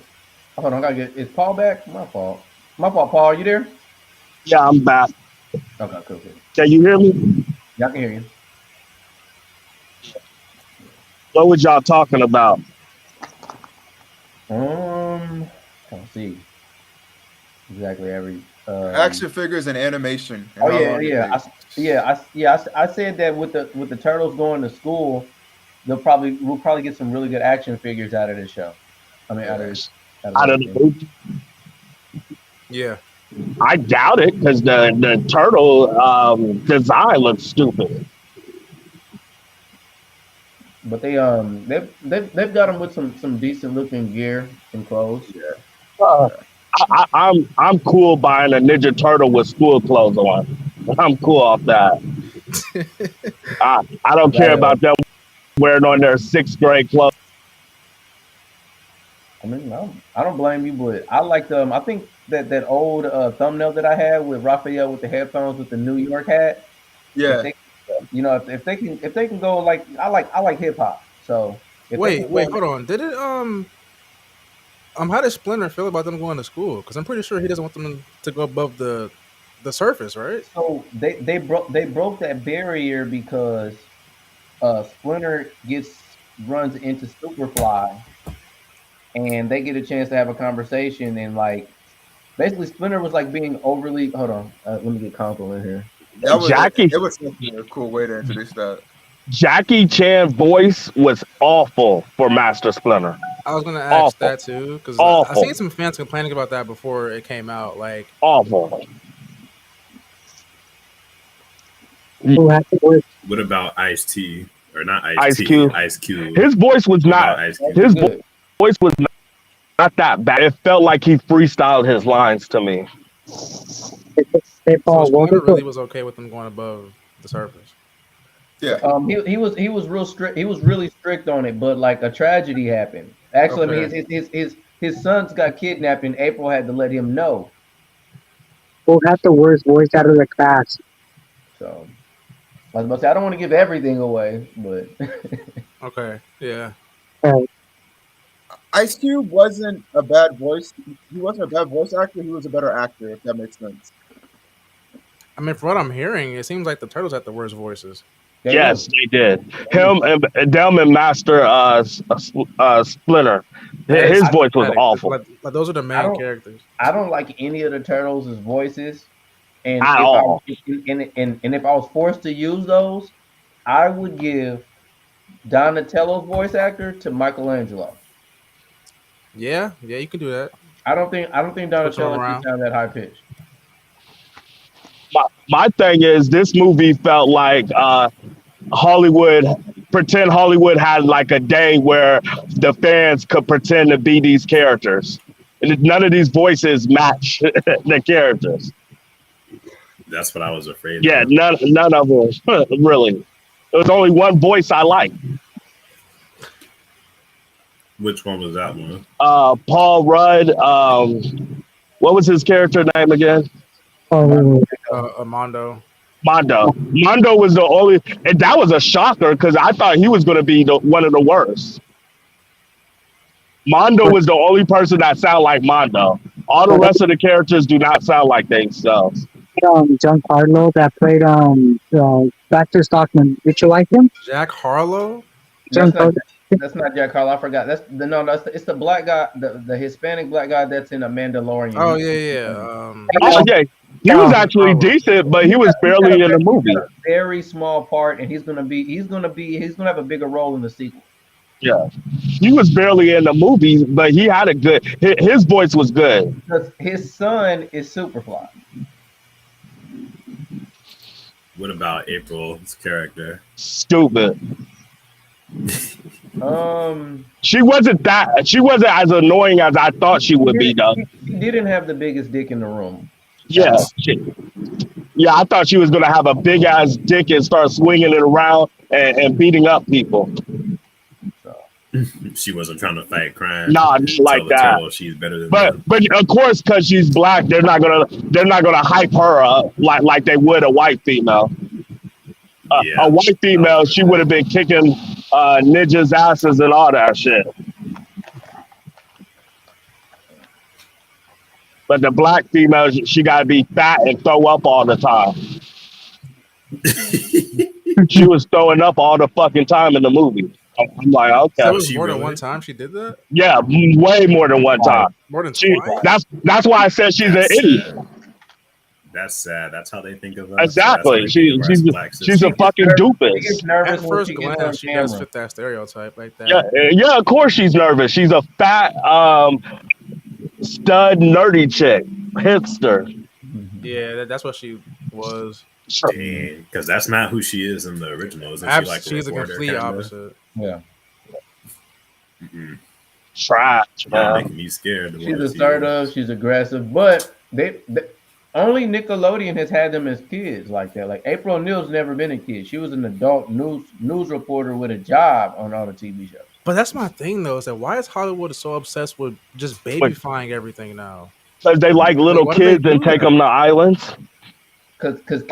Hold on, I gotta get. Is Paul back? My fault. Paul. Are you there? Yeah, I'm back. Okay, cool. Can you hear me? Y'all can hear you. What was y'all talking about? Let's see. Exactly every. Action figures and animation. and Oh how yeah, long it yeah. takes. I said that with the turtles going to school, we'll probably get some really good action figures out of this show. I mean, out of this thing. Yeah. I doubt it because the turtle design looks stupid. But they've got them with some decent looking gear and clothes. I'm cool buying a Ninja Turtle with school clothes on. I'm cool off that. I don't care about them wearing on their 6th grade clothes. I mean, I don't blame you, but I like them. I think that old thumbnail that I had with Raphael with the headphones with the New York hat. Yeah. If they can go like I like hip hop. So Wait, hold on. Did it how does Splinter feel about them going to school? Because I'm pretty sure he doesn't want them to go above the surface, right? So they broke that barrier because Splinter runs into Superfly, and they get a chance to have a conversation, and like basically Splinter was like being overly. Hold on, let me get Conkel in here. That was Jackie- it was a cool way to introduce that. Jackie Chan's voice was awful for Master Splinter. I was gonna ask Awful. that too because I Awful. seen some fans complaining about that before it came out. Like, Awful. Who has to work? What about Ice-T? Or not Ice Ice-T, Cube. Ice Cube. His voice was What not. about Ice Cube? His Good. voice was not that bad. It felt like he freestyled his lines to me. Hey, so Paul, Splinter welcome really to, was okay with them going above the surface. Yeah. He was real strict. He was really strict on it, but like a tragedy happened. Actually, Okay. I mean, his sons got kidnapped, and April had to let him know. who has the worst voice out of the class? So I was about to say I don't want to give everything away, but Okay, yeah. Ice Cube wasn't a bad voice. He wasn't a bad voice actor. He was a better actor, if that makes sense. I mean, from what I'm hearing, it seems like the Turtles had the worst voices. Yes, they did. Him and them and Master Splinter. His voice was Pathetic. awful. Like, those are the I main don't- characters. I don't like any of the turtles' voices. And At if all. and if I was forced to use those, I would give Donatello's voice actor to Michelangelo. Yeah, you can do that. I don't think Switch them Donatello should around. sound that high pitched. My thing is, this movie felt like Hollywood, pretend Hollywood had like a day where the fans could pretend to be these characters. And none of these voices match the characters. That's what I was afraid Yeah, of. none of them really. There was only one voice I liked. Which one was that one? Paul Rudd. What was his character name again? Oh, Armando. Mondo. Mondo was the only, and that was a shocker because I thought he was going to be one of the worst. Mondo was the only person that sounded like Mondo. All the rest of the characters do not sound like themselves. Giancarlo that played Baxter Stockman. Did you like him? Jack Harlow. That's not Jack Harlow. I forgot. It's the black guy, the Hispanic black guy that's in a Mandalorian. Oh yeah. Oh yeah, he was actually decent, but he was barely in the movie. A very small part, and he's gonna have a bigger role in the sequel. Yeah, he was barely in the movie, but he had a good. His voice was good. Because his son is Superfly. What about April's character? Stupid. She wasn't as annoying as I thought she would be, though. She didn't have the biggest dick in the room. Yeah. Yeah, I thought she was gonna have a big ass dick and start swinging it around and beating up people. She wasn't trying to fight crime. Nah, not like that. She's better than But of course, because she's black, they're not gonna hype her up like they would a white female. A white female, she would have been kicking ninjas' asses and all that shit. But the black female, she gotta be fat and throw up all the time. She was throwing up all the fucking time in the movie. I'm like, okay. That was more than one time she did that? Yeah, way more than one time. More than twice? That's why I said she's an idiot. That's sad. That's how they think of us. Exactly. She's a fucking doofus. At first glance, she does fit that stereotype like that. Yeah, of course she's nervous. She's a fat, stud, nerdy chick, hipster. Yeah, that's what she was. Because that's not who she is in the original. Isn't she like she's a complete kinda? opposite. Yeah. Mm-hmm. Trash, man. Making me scared. She's assertive. She's aggressive, but they only Nickelodeon has had them as kids like that. Like April O'Neil's never been a kid. She was an adult news reporter with a job on all the TV shows. But that's my thing though, is that why is Hollywood so obsessed with just babyfying everything now? Because they like little kids and take them to islands. Because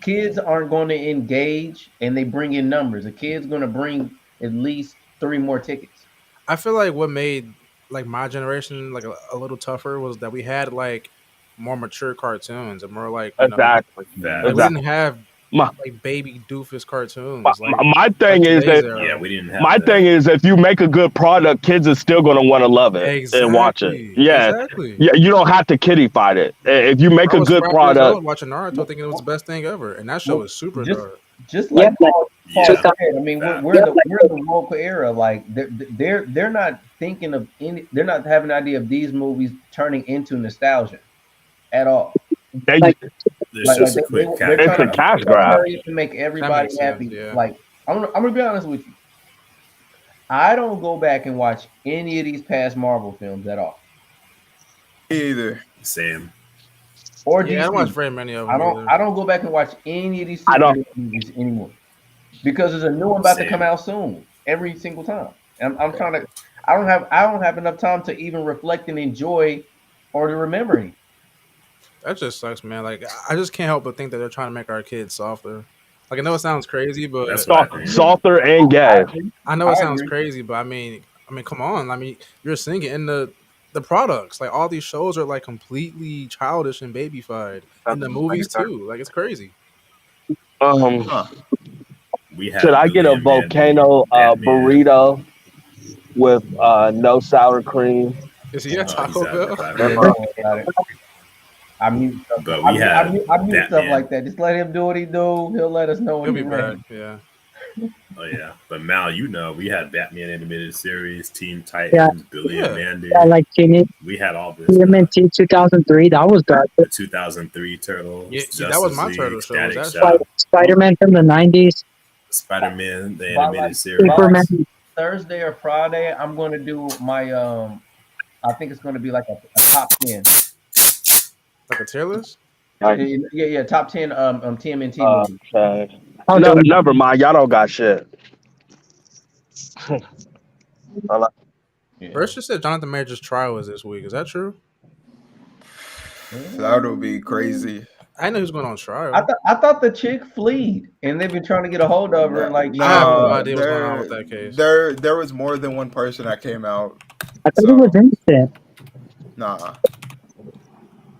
kids aren't going to engage and they bring in numbers. A kid's going to bring at least 3 more tickets. I feel like what made like my generation like a little tougher was that we had like more mature cartoons and more like exactly. We didn't have like baby doofus cartoons. My thing is that we didn't have my thing is if you make a good product, kids are still going to want to love it and watch it. Yeah, exactly. Yeah, you don't have to kiddie fight it. If you make a good product, watching Naruto thinking it was the best thing ever, and that show was super dark. Just like Paul said, I mean, we're the woke era. Like they're not thinking of any. They're not having an idea of these movies turning into nostalgia at all. It's just a quick it's a cash grab to make everybody happy. Yeah. Like I'm gonna be honest with you. I don't go back and watch any of these past Marvel films at all. Either. Same. Or DC. I don't watch very many of them. I don't go back and watch any of these movies anymore because there's a new one about to come out soon every single time. And I'm trying to. I don't have enough time to even reflect and enjoy or to remember anything. That just sucks, man. Like I just can't help but think that they're trying to make our kids softer. Like I know it sounds crazy, but that's softer and gay. I know it sounds crazy, but I mean, come on. I mean, you're seeing it in the products. Like all these shows are like completely childish and babyfied. And the movies too. Like it's crazy. Should I get a volcano burrito with no sour cream? Is he a Taco Bell? I mute stuff. But we had I mute stuff Batman. like that. Just let him do what he do. He'll let us know He'll when be he's back. ready. Yeah. Oh yeah, but Mal, you know, we had Batman animated series, Teen Titans, Yeah. Billy Yeah. and Mandy. Yeah, like We had all this. TMNT 2003. That was dark. The 2003 Turtles. Yeah, that was my Justice turtle League, show. Was Static that Shock, Spider-Man from the 90s. Spider-Man, the By animated like- series. by like Superman. Thursday or Friday, I'm going to do my I think it's going to be like a top 10. like a tier list? Yeah, top 10 TMNT movies. Okay. Oh, No, no. never mind. Y'all don't got shit. Yeah. First, you said Jonathan Major's trial is this week. Is that true? That would be crazy. I know he was going on trial. I thought the chick fled, and they've been trying to get a hold of her. Like, I have no Nah, idea what's going on with that case. There was more than one person that came out. I thought it was innocent. Nah.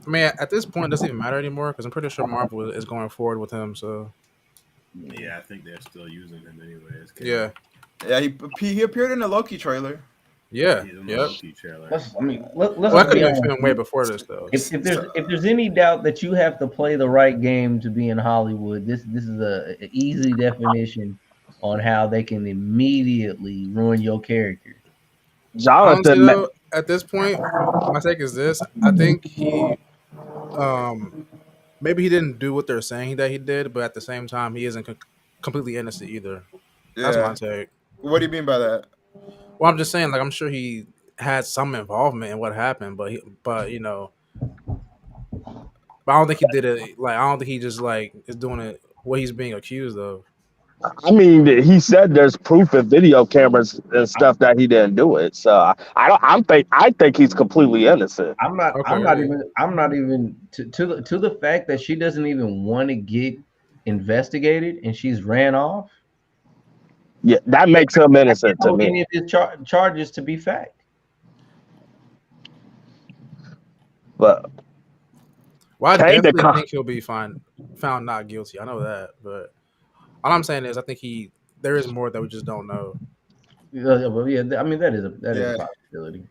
I mean, at this point, it doesn't even matter anymore because I'm pretty sure Marvel is going forward with him. So Yeah, I think they're still using him anyways. yeah, Yeah, he appeared in the Loki trailer. yeah, He's in the yep. Loki trailer. let's Well, that be could have honest. been filmed way before this though. If there's any doubt that you have to play the right game to be in Hollywood, this is a easy definition on how they can immediately ruin your character. Honestly, Jonathan, though, at this point, my take is this: I think he, maybe he didn't do what they're saying that he did, but at the same time, he isn't completely innocent either. That's Yeah. my take. What do you mean by that? Well, I'm just saying, like, I'm sure he had some involvement in what happened, but you know, but I don't think he did it. Like, I don't think he just like is doing it what he's being accused of. I mean, he said there's proof of video cameras and stuff that he didn't do it. So I think he's completely innocent. I'm not Okay, I'm not even to the fact that she doesn't even want to get investigated and she's ran off. Yeah, that makes him innocent to Hold any me. of his charges to be fact. But Well, I Hey, the definitely con- think he'll be found not guilty. I know that, but all I'm saying is I think there is more that we just don't know. Yeah, I mean that is a Yeah. possibility.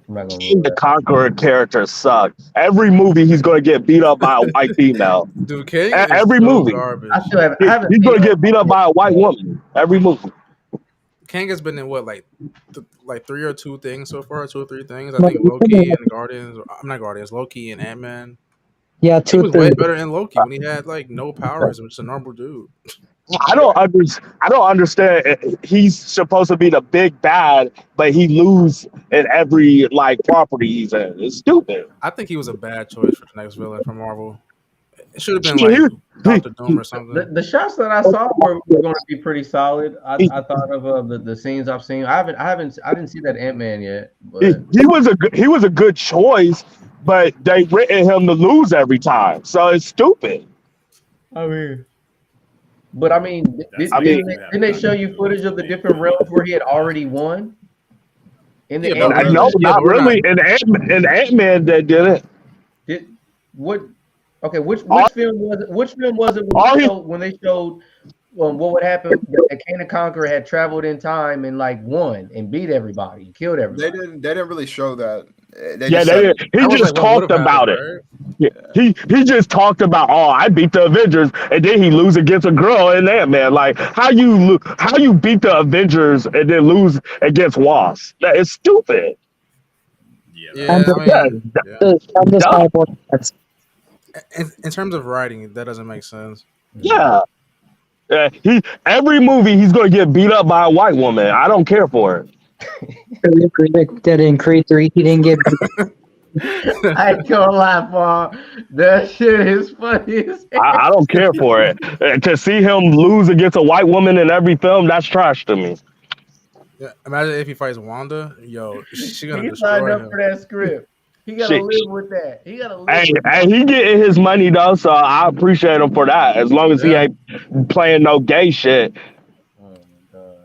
I'm not gonna King rule the that. Conqueror character sucks. Every movie he's gonna get beat up by a white female. Dude, King E- is every so movie. garbage. I still haven't He's seen gonna it. get beat up by a white woman. Every movie. King has been in what like 3 or 2 things so far, 2 or 3 things. I No, think Loki and Guardians. I'm not Guardians. Loki and Ant-Man. Yeah, He two was way things. better in Loki when he had like no powers and was just a normal dude. I don't understand. He's supposed to be the big bad, but he lose in every like property he's in. It's stupid. I think he was a bad choice for the next villain for Marvel. It should have been He- like Doctor Doom or something. The shots that I saw were going to be pretty solid. I thought of the scenes I've seen. I didn't see that Ant-Man yet, but he was a good choice, but they written him to lose every time, so it's stupid. I mean, didn't I mean- they show you footage of the different realms where he had already won? In the Yeah, but Ant-Man, No, Yeah, not but we're really. In Ant-Man, they didn't. did what? Okay, which All- film was it? Which film was it all he- when they showed what would happen? That King the Conqueror had traveled in time and like won and beat everybody and killed They everybody. didn't really show that. Yeah, just they said- didn't. He That was just like what talked would've about happened, it. right? Yeah. He just talked about, oh, I beat the Avengers, and then he lose against a girl in that man. Like how you beat the Avengers and then lose against Wasp? That is stupid. Yeah, And I mean, Yeah, yeah. I'm just Duh. California. That's In terms of writing, that doesn't make sense. yeah. Every movie he's gonna get beat up by a white woman. I don't care for it. that in Creed 3 he didn't get. I ain't gonna lie, Paul. That shit is funny as hell. I don't care for it. To see him lose against a white woman in every film, that's trash to me. Yeah, imagine if he fights Wanda. Yo, she gonna He destroy signed up him. for that script. He gotta Shit. live with that. He gotta live Hey, with that. hey, he getting his money though, so I appreciate him for that. As long as he Yeah. ain't playing no gay shit. Oh my god.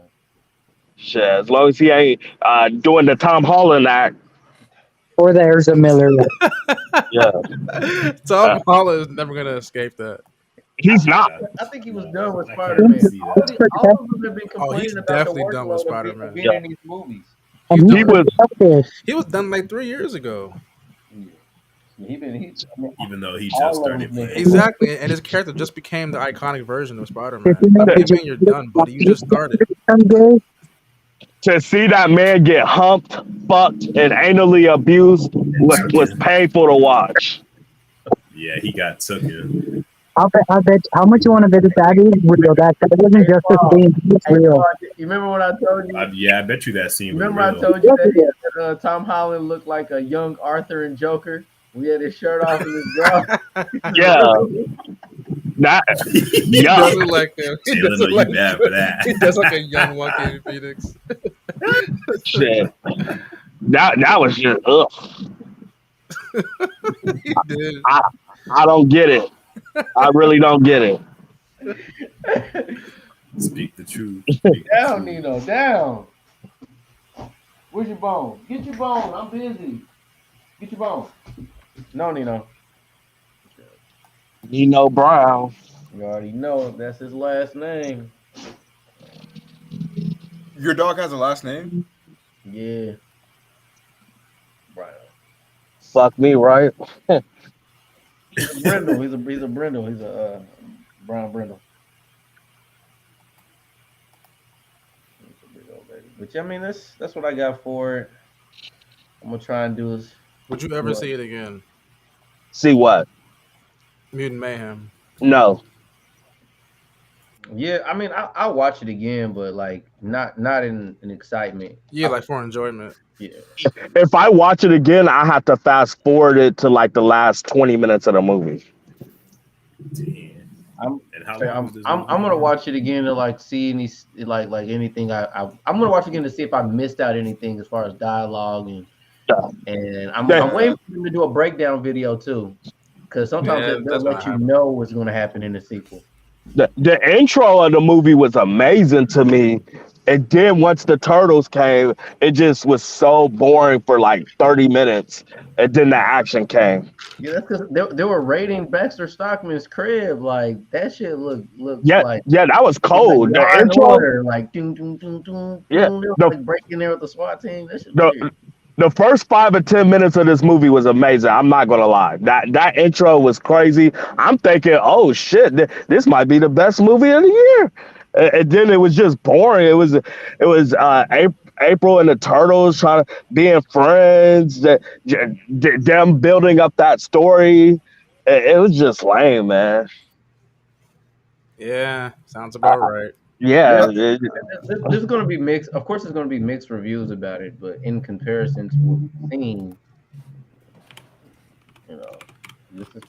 Shit, as long as he ain't doing the Tom Holland act. Or there's a Miller. Yeah, Tom Holland is never gonna escape that. he's not. I think he was done with I Spider-Man. can't see All, that. all of them have been Oh, he's complaining about the definitely done with workload of Spider-Man. being in these movies. And He was He was done like 3 years ago. even though he all just of them started been playing. Exactly, and his character just became the iconic version of Spider-Man. Did you know- What do you did you- mean you're done, buddy? You just started. To see that man get humped, fucked, and anally abused was painful to watch. Yeah, he got taken. I'll bet. How much you want to bet that is real? That wasn't just a thing. It's Hey, real. you remember what I told you? Yeah, I bet you that scene was Remember I real. told you that Tom Holland looked like a young Arthur and Joker? We had his shirt off and his jaw. Yeah, that He yeah. does look like him. He Taylor, does no, look you like bad for that. he does like a young Joaquin Phoenix. Shit. That was just ugh. He did. I don't get it. I really don't get it. Speak the truth. Speak the Down, truth. Nino, down. Where's your bone? Get your bone. I'm busy. Get your bone. No, Nino. Nino Brown. You already know that's his last name. Your dog has a last name? Yeah. Right. Fuck me, right? He's a Brindle. He's a Brindle. He's a brown Brindle. He's a big old baby. But yeah, I mean that's what I got for it. I'm gonna try and do is Would you ever see it again? See what? Mutant Mayhem. No. yeah. I mean I'll watch it again, but like not in excitement. Yeah, like for enjoyment. Yeah. If I watch it again, I have to fast forward it to like the last 20 minutes of the movie. Damn. I'm And how long was this I'm movie? gonna watch it again to like see any like anything I'm gonna watch it again to see if I missed out anything as far as dialogue and I'm waiting for them to do a breakdown video too, because sometimes Yeah, they'll that's let gonna you happen. know what's gonna happen in the sequel. The intro of the movie was amazing to me. And then once the turtles came, it just was so boring for like 30 minutes. And then the action came. Yeah, that's because they were raiding Baxter Stockman's crib. Like that shit looked Yeah, like yeah, that was cold. like Law The and intro, Order, like doom, doom, doom, doom, Yeah, doom. They were the- like breaking there with the SWAT team. That shit the- weird. the first 5 or 10 minutes of this movie was amazing. I'm not gonna lie. That intro was crazy. I'm thinking, oh shit, this might be the best movie of the year. And then it was just boring. It was April and the Turtles trying to being friends. Them building up that story. It was just lame, man. Yeah, sounds about right. Yeah, This is going to be mixed. Of course, there's going to be mixed reviews about it, but in comparison to what we've seen, you know, this is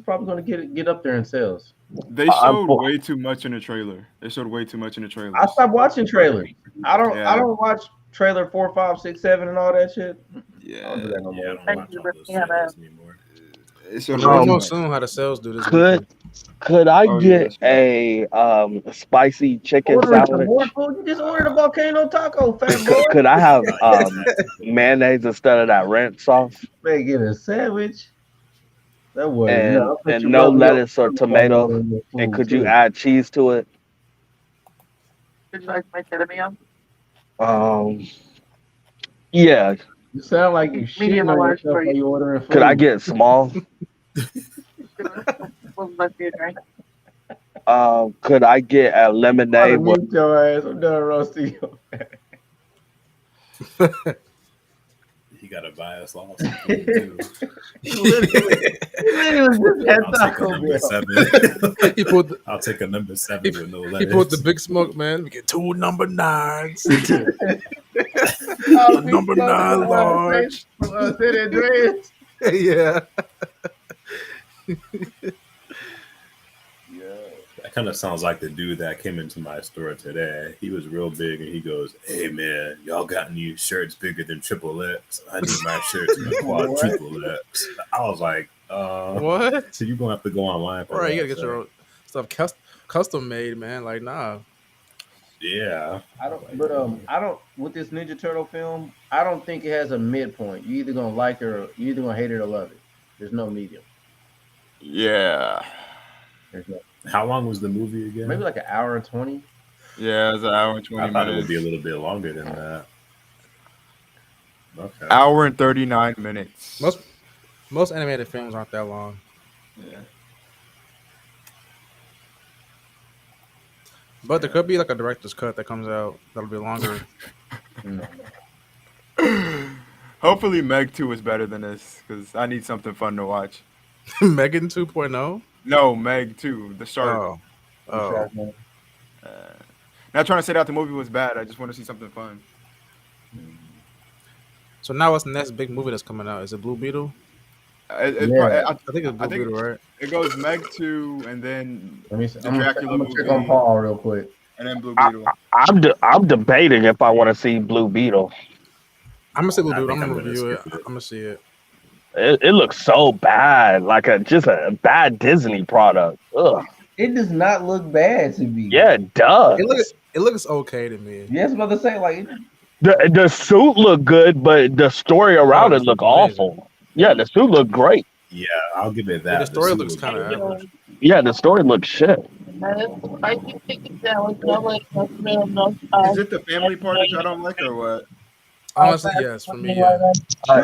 probably going to get up there in sales. They showed way too much in the trailer. They showed way too much in the trailer. I stopped watching trailers. I don't Yeah. watch trailer 4, 5, 6, 7, and all that shit. I don't do Yeah. that no Yeah, I more. don't watch all those trailers anymore. They showed We'll way know too soon how the sales do this Could weekend. could I Oh, yeah, get a spicy chicken Ordering some more sandwich? food. You just ordered a volcano taco, fat boy. Could I have mayonnaise instead of that ranch sauce? Man, get a sandwich. That was And no lettuce or tomato? And could you add cheese to it? Would you like my cinnamon? Yeah. You sound like you Medium shitting on or large yourself for you. while you ordering food. Could I get small? We'll let you drink. Could I get a I'm lemonade with mute your ass. I'm done roasting you. He got a bias loss. He literally was just at I'll take a Taco number Bell. 7. He pulled the, I'll take a number 7 with no he lettuce. pulled the big smoke, man. We get 2 number 9s. Oh, Number 9 large. San Andreas. Yeah. That kind of sounds like the dude that came into my store today. He was real big and he goes, "Hey man, y'all got any shirts bigger than XXX? I need my shirt to be quadruple X." I was like, What? So you're gonna have to go online for Right, that, you gotta get so. your own stuff custom made, man. Like, nah. Yeah. I don't with this Ninja Turtle film, I don't think it has a midpoint. You either gonna like it or you either gonna hate it or love it. There's no medium. Yeah. There's no, How long was the movie again? maybe like an hour and 20. Yeah, it's an hour and I 20 thought it would minutes. be a little bit longer than that. Okay. Hour and 39 minutes. Most animated films aren't that long. Yeah. But there could be like a director's cut that comes out that'll be longer. No. Hopefully, Meg 2 is better than this because I need something fun to watch. Megan 2.0? No, Meg 2, the shark. Oh. Oh. Not trying to say that the movie was bad. I just want to see something fun. So now what's the next big movie that's coming out? Is it Blue Beetle? Yeah. I think it's Blue Beetle, right? It goes Meg 2 and then Let me see. The I'm gonna Dracula check on movie. Paul real quick. and then Blue Beetle. I'm debating if I want to see Blue Beetle. I'm gonna say Blue I Beetle. think I'm I'm gonna gonna review it. skip it. I'm gonna see it. It looks so bad, like just a bad Disney product. Ugh. It does not look bad to me. Yeah, it does. It looks okay to me. Yes, I'm about to say like The suit looked good, but the story around Oh, it looked amazing. awful. Yeah, the suit looked great. Yeah, I'll give it Yeah, that. the story suit looks was kind of good. average. Yeah, the story looked shit. I keep thinking that was no like no Is it the family part that y'all don't like or what? Honestly, yes, for me, yeah. To I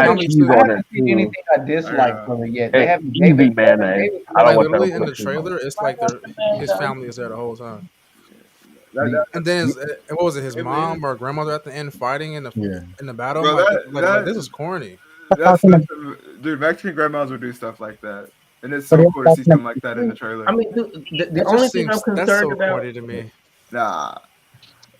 add don't cheese see- I on haven't it, seen too. anything I dislike from it yet. They Hey, haven't easy, gave it- man, gave it- I don't Like want literally that in the pussy. trailer, it's like his family is there the whole time. That- And then what was it? His It mom or grandmother at the end fighting in the Yeah. battle. Bro, that- This is corny. that's dude. Mexican grandmas would do stuff like that, and it's so cool to see something like that in the trailer. I mean, the That only just thing I'm seems that's concerned so about corny to me. Nah,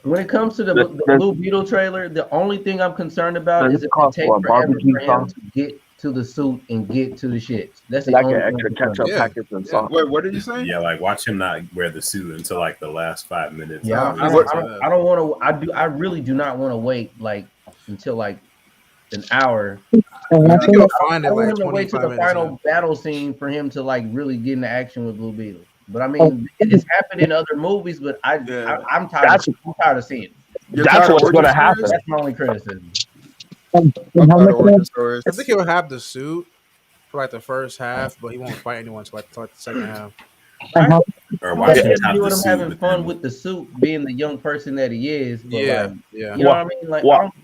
when it comes to the Blue Beetle trailer, the only thing I'm concerned about Does is it if cost it takes for a forever barbecue for him sauce? to get to the suit and get to the shits. That's the Like only an thing extra I'm concerned ketchup Yeah. packet and Yeah. sauce. wait, what did you say? Yeah, like watch him not wear the suit until like the last 5 minutes. Yeah, of I it. don't want to. I really do not want to wait like until like an hour. I think you'll find I it want like him to wait to 25 the minutes. final battle scene for him to like really get into action with Blue Beetle. But I mean, it's happened in other movies, but I'm tired. I'm tired of seeing it. You're That's tired of what's origin gonna happen. stories? That's my only criticism. I'm tired of origin stories. I think he'll have the suit for like the first half, but he won't fight anyone until like the second half. Or I'm watch him just have doing the him suit. having but fun then- with the suit, being the young person that he is. But Yeah, like, yeah. you know what I mean? Like, What- I don't-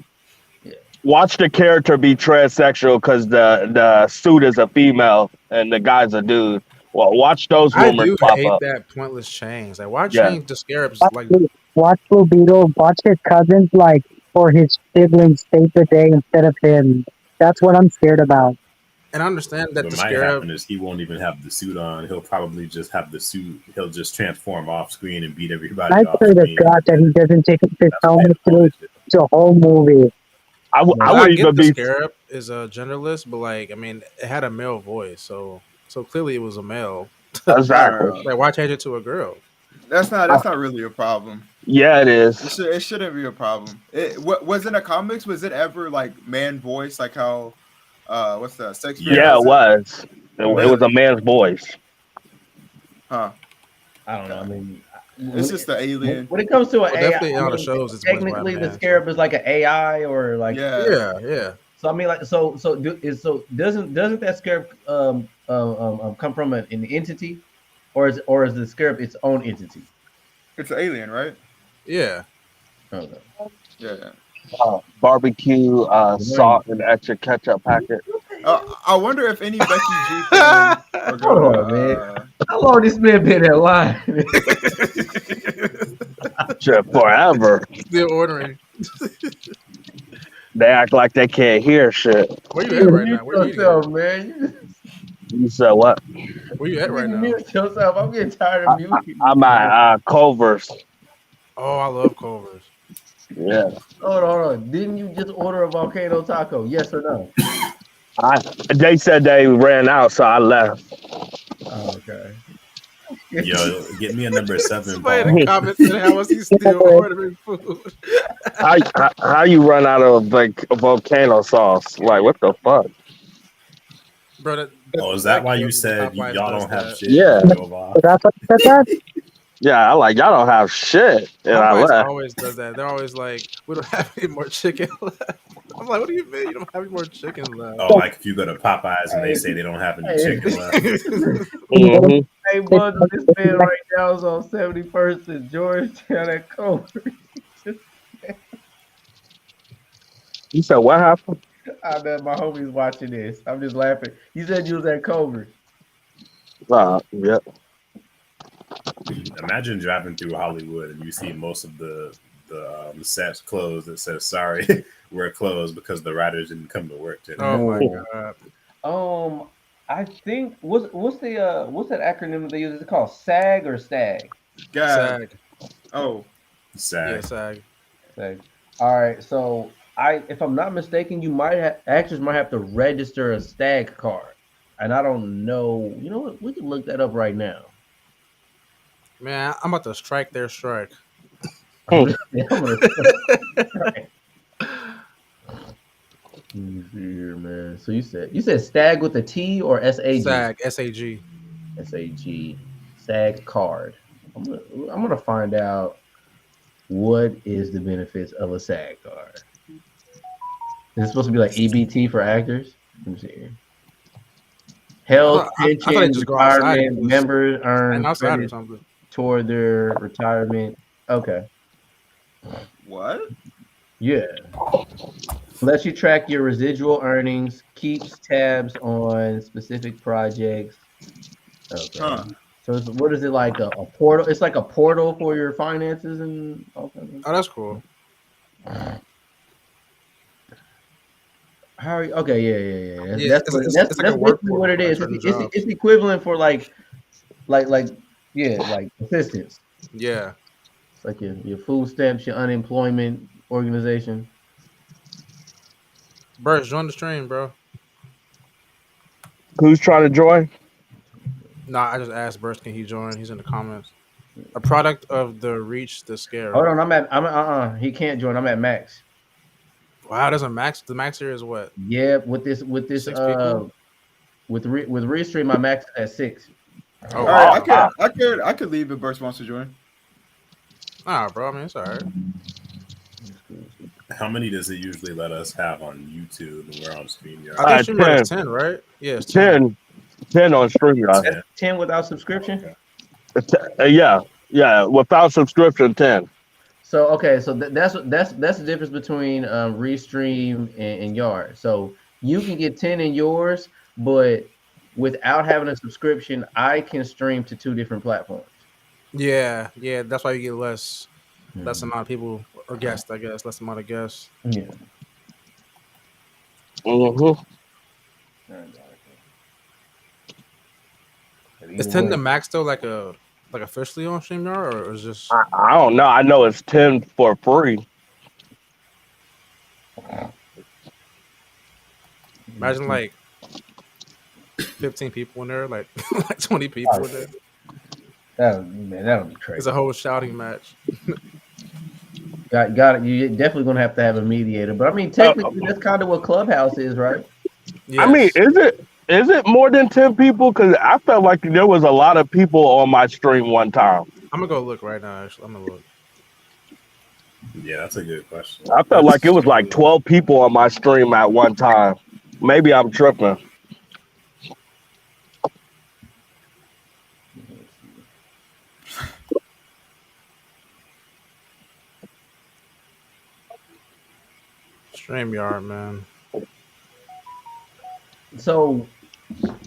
Watch the character be transsexual because the suit is a female and the guy's a dude. Well, watch those I rumors do pop hate up. that pointless change. Like, why Yeah. change the scarabs? Like, Watch Blue Beetle, watch his cousins, like, or his siblings save the day instead of him. That's what I'm scared about. and I understand that What the might scarab. happen is he won't even have the suit on. He'll probably just have the suit. He'll just transform off screen and beat everybody I off pray to screen. God that he doesn't take his That's helmet what through the whole movie. I I would get even the be. scarab is a genderless, but like, I mean, it had a male voice, so clearly it was a male. Exactly. Like, why change it to a girl? That's not really a problem. Yeah, it is. It shouldn't be a problem. Was in the comics? Was it ever like man voice, like how what's that? Shakespeare Yeah, does it was. It was a man's voice. Huh? I don't know. I mean, It's just the alien. when it comes to an Well, AI, definitely in all the I mean, shows, it's voiced by a technically the man. scarab is like an AI or like Yeah. Yeah. So I mean, like, doesn't that scarab come from an entity, or is the scarab its own entity? It's an alien, right? Yeah. Okay. Yeah. Barbecue, salt, and extra ketchup packet. I wonder if any Becky G fans are Hold on, gonna. man. How long this man been in line? Shit, forever. Still ordering. They act like they can't hear shit. Where you at right now? Where you eating? yourself, man. You said what? Where you at right now? Mute yourself. I'm getting tired of muting. I'm at Culver's. Oh, I love Culver's. Yeah. Hold on. Didn't you just order a volcano taco? Yes or no? They said they ran out, so I left. Oh, okay. Yo, get me a number 7. Somebody in Paul. the comments said, how was he still ordering food? How you run out of like volcano sauce? Like what the fuck? Bro, Oh, is that why you Popeyes said y'all does don't have that. shit? Yeah. So that's what said that? Yeah, I like y'all don't have shit, and I Popeyes left. always does that. They're always like, we don't have any more chicken left. I'm like, what do you mean you don't have any more chicken left? Oh, like if you go to Popeyes and they say they don't have any chicken left. Mhm. Hey, bud, this man right now is on 71st and Georgetown at Culver. You said what happened? I bet my homie's watching this. I'm just laughing. You said you was at Culver. Yeah. Imagine driving through Hollywood and you see most of the sets closed. That says sorry, we're closed because the writers didn't come to work today. Oh my Oh. god. I think what's that acronym that they use? Is it called SAG or STAG? God. SAG. Oh, Sad. Yeah, SAG. SAG. All right. So if I'm not mistaken, actors might have to register a STAG card, and I don't know. You know what? We can look that up right now. Man, I'm about to strike their strike. I'm gonna strike. Let me see here, man. So you said STAG with a T or SAG? SAG. SAG. SAG. SAG card. I'm gonna find out what is the benefits of a SAG card. Is it supposed to be like EBT for actors? Let me see here. Health, I thought pension, they just go outside retirement, and members earn and outside or credit something. toward their retirement. Okay. what? Yeah. Lets you track your residual earnings, keeps tabs on specific projects. Okay. Huh. So what is it like a portal? It's like a portal for your finances and all kinds of Oh, that's cool. How are you? Okay, yeah. Yeah, That's it's that's like a work basically what it portal is. for certain jobs. It's equivalent for like assistance. Yeah. It's like your food stamps, your unemployment organization. Burst, join the stream, bro. Who's trying to join? Nah, I just asked Burst, can he join? He's in the comments. A product of the Reach the Scare. Hold on, he can't join. I'm at max. Wow, there's a max. The max here is what? Yeah, with this 6 people? with Restream, my max is at 6. Oh, All wow. right, I could leave if Burst wants to join. Nah, bro. I mean, it's all right. How many does it usually let us have on YouTube when we're on StreamYard? I think StreamYard is 10. 10, right? Yeah, it's 10. 10 on StreamYard. That's 10 without subscription. Yeah. Without subscription, 10. So okay, so that's the difference between Restream and Yard. So you can get 10 in yours, but without having a subscription, I can stream to 2 different platforms. Yeah. That's why you get less amount of people or guests, I guess. Less amount of guests. Yeah. Mm-hmm. Is 10 the max though, like officially on StreamYard, or is just I don't know. I know it's 10 for free. imagine like 15 people in there, like like 20 people in there. That'll be crazy. It's a whole shouting match. Got it. You're definitely gonna have to have a mediator, but I mean, technically, that's kind of what Clubhouse is, right? I mean, is it more than 10 people? Because I felt like there was a lot of people on my stream one time. I'm gonna go look right now. Actually, I'm gonna look. Yeah, that's a good question. I felt like it was like 12 people on my stream at one time. Maybe I'm tripping. StreamYard, man. So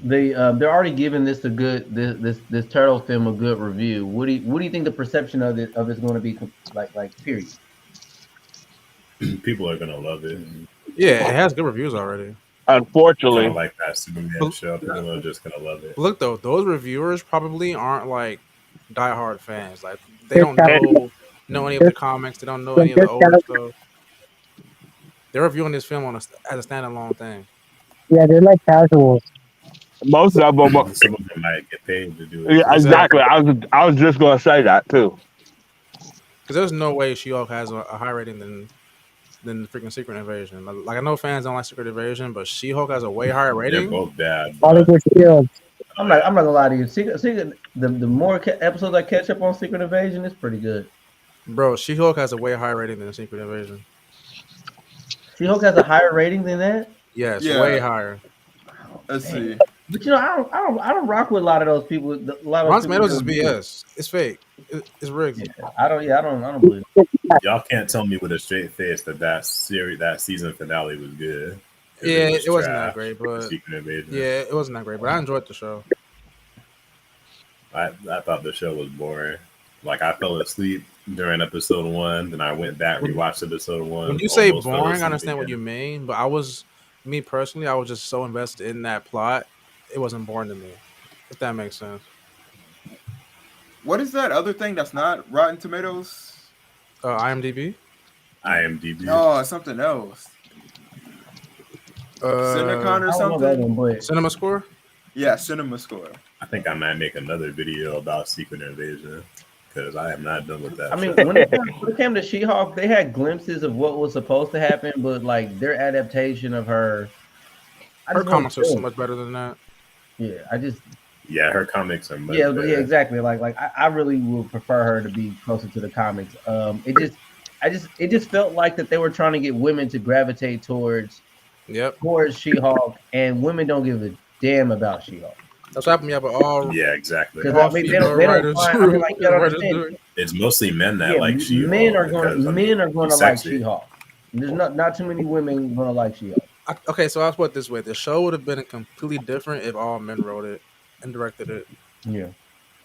they're already giving this this turtle film a good review. What do you think the perception of it's going to be like period? People are gonna love it. Yeah, it has good reviews already. Unfortunately, Kind of like that Superman show. People are just gonna love it. Look though, those reviewers probably aren't like diehard fans. Like they don't know any of the comics. They don't know any of the old stuff. They're reviewing this film as a standalone thing. Yeah, they're like casuals. most of them. Some of them might get paid to do it. Yeah, exactly. I was just gonna say that too. Because there's no way She-Hulk has a higher rating than the freaking Secret Invasion. Like I know fans don't like Secret Invasion, but She-Hulk has a way higher They're rating. both bad. Hollywood Fields. I'm not gonna lie to you. The more episodes I catch up on Secret Invasion, it's pretty good. Bro, She-Hulk has a way higher rating than Secret Invasion. She-Hulk has a higher rating than that. Yes, Yeah. way higher. Let's see. But you know, I don't rock with a lot of those people. A lot of Rotten people Tomatoes is don't- BS. It's fake. It's rigged. Yeah, I don't believe it. Y'all can't tell me with a straight face that season finale was good. Yeah, was it wasn't that trash. great, but Secret Invasion. yeah, it wasn't that great. But I enjoyed the show. I thought the show was boring. Like I fell asleep during episode 1, then I went back rewatched episode 1. When you say almost fell boring, I asleep understand what again. you mean, but me personally, I was just so invested in that plot, it wasn't boring to me. If that makes sense. What is that other thing that's not Rotten Tomatoes? IMDb. IMDb. No, it's something else. Cinecon I or don't know that something. one, but Cinema Score. Yeah, Cinema Score. I think I might make another video about Secret Invasion because I am not done with that. I mean, show. when it came to She-Hulk, they had glimpses of what was supposed to happen, but like their adaptation of her, Her comics are so much better than that. Yeah, I just yeah, her comics are much yeah, better. yeah, exactly. Like I really would prefer her to be closer to the comics. It just felt like that they were trying to get women to gravitate towards She-Hulk, and women don't give a damn about She-Hulk. That's what happened. Yeah, but all Yeah, exactly. Because I mean, they don't find, I mean, like, you gotta understand, It's mostly men that like She-Hulk. men are going to like sexy. She-Hulk. There's not too many women going to like She-Hulk. Okay, so I'll put it this way: the show would have been completely different if all men wrote it and directed it. Yeah.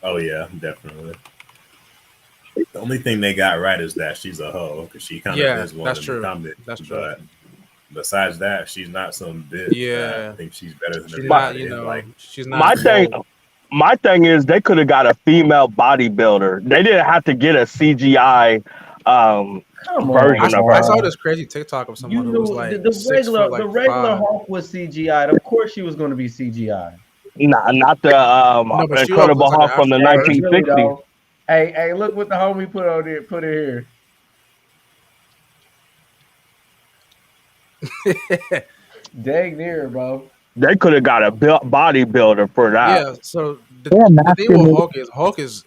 Oh yeah, definitely. The only thing they got right is that she's a hoe because she kind of is one that's in true. the comics. That's true. But besides that, she's not some bitch. Yeah. I think she's better than She's everybody. not, Like she's not. My thing is they could have got a female bodybuilder. They didn't have to get a CGI version of her. I saw this crazy TikTok of someone who was like the regular Hulk was CGI. Of course, she was going to be CGI. Not the but Incredible She-Hulk Hulk from the looks like 1960s. Hey, look what the homie put on there. Put it here. Dang near, bro. They could have got a bodybuilder for that. Yeah. So the thing with Hulk is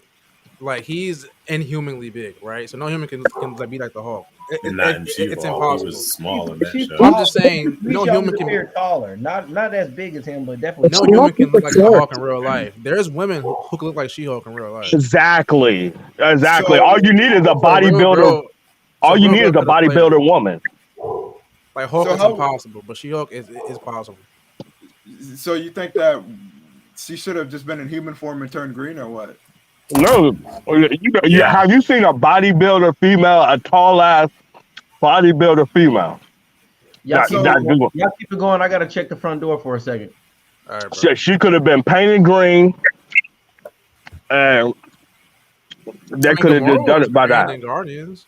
like he's inhumanly big, right? So no human can like, be like the Hulk. It's impossible. He was small in that show. I'm just saying, no human can be taller. Not as big as him, but definitely no human can look like the Hulk in real life. There's women who can look like She-Hulk in real life. Exactly. So, all you need is a bodybuilder. All you need is a bodybuilder woman. Like Hulk is impossible, but She-Hulk is possible. So you think that she should have just been in human form and turned green, or what? No, have you seen a bodybuilder female, a tall ass bodybuilder female? Y'all keep it going. I gotta check the front door for a second. All right, bro. She could have been painted green, and they could have just done it by that. Guardians.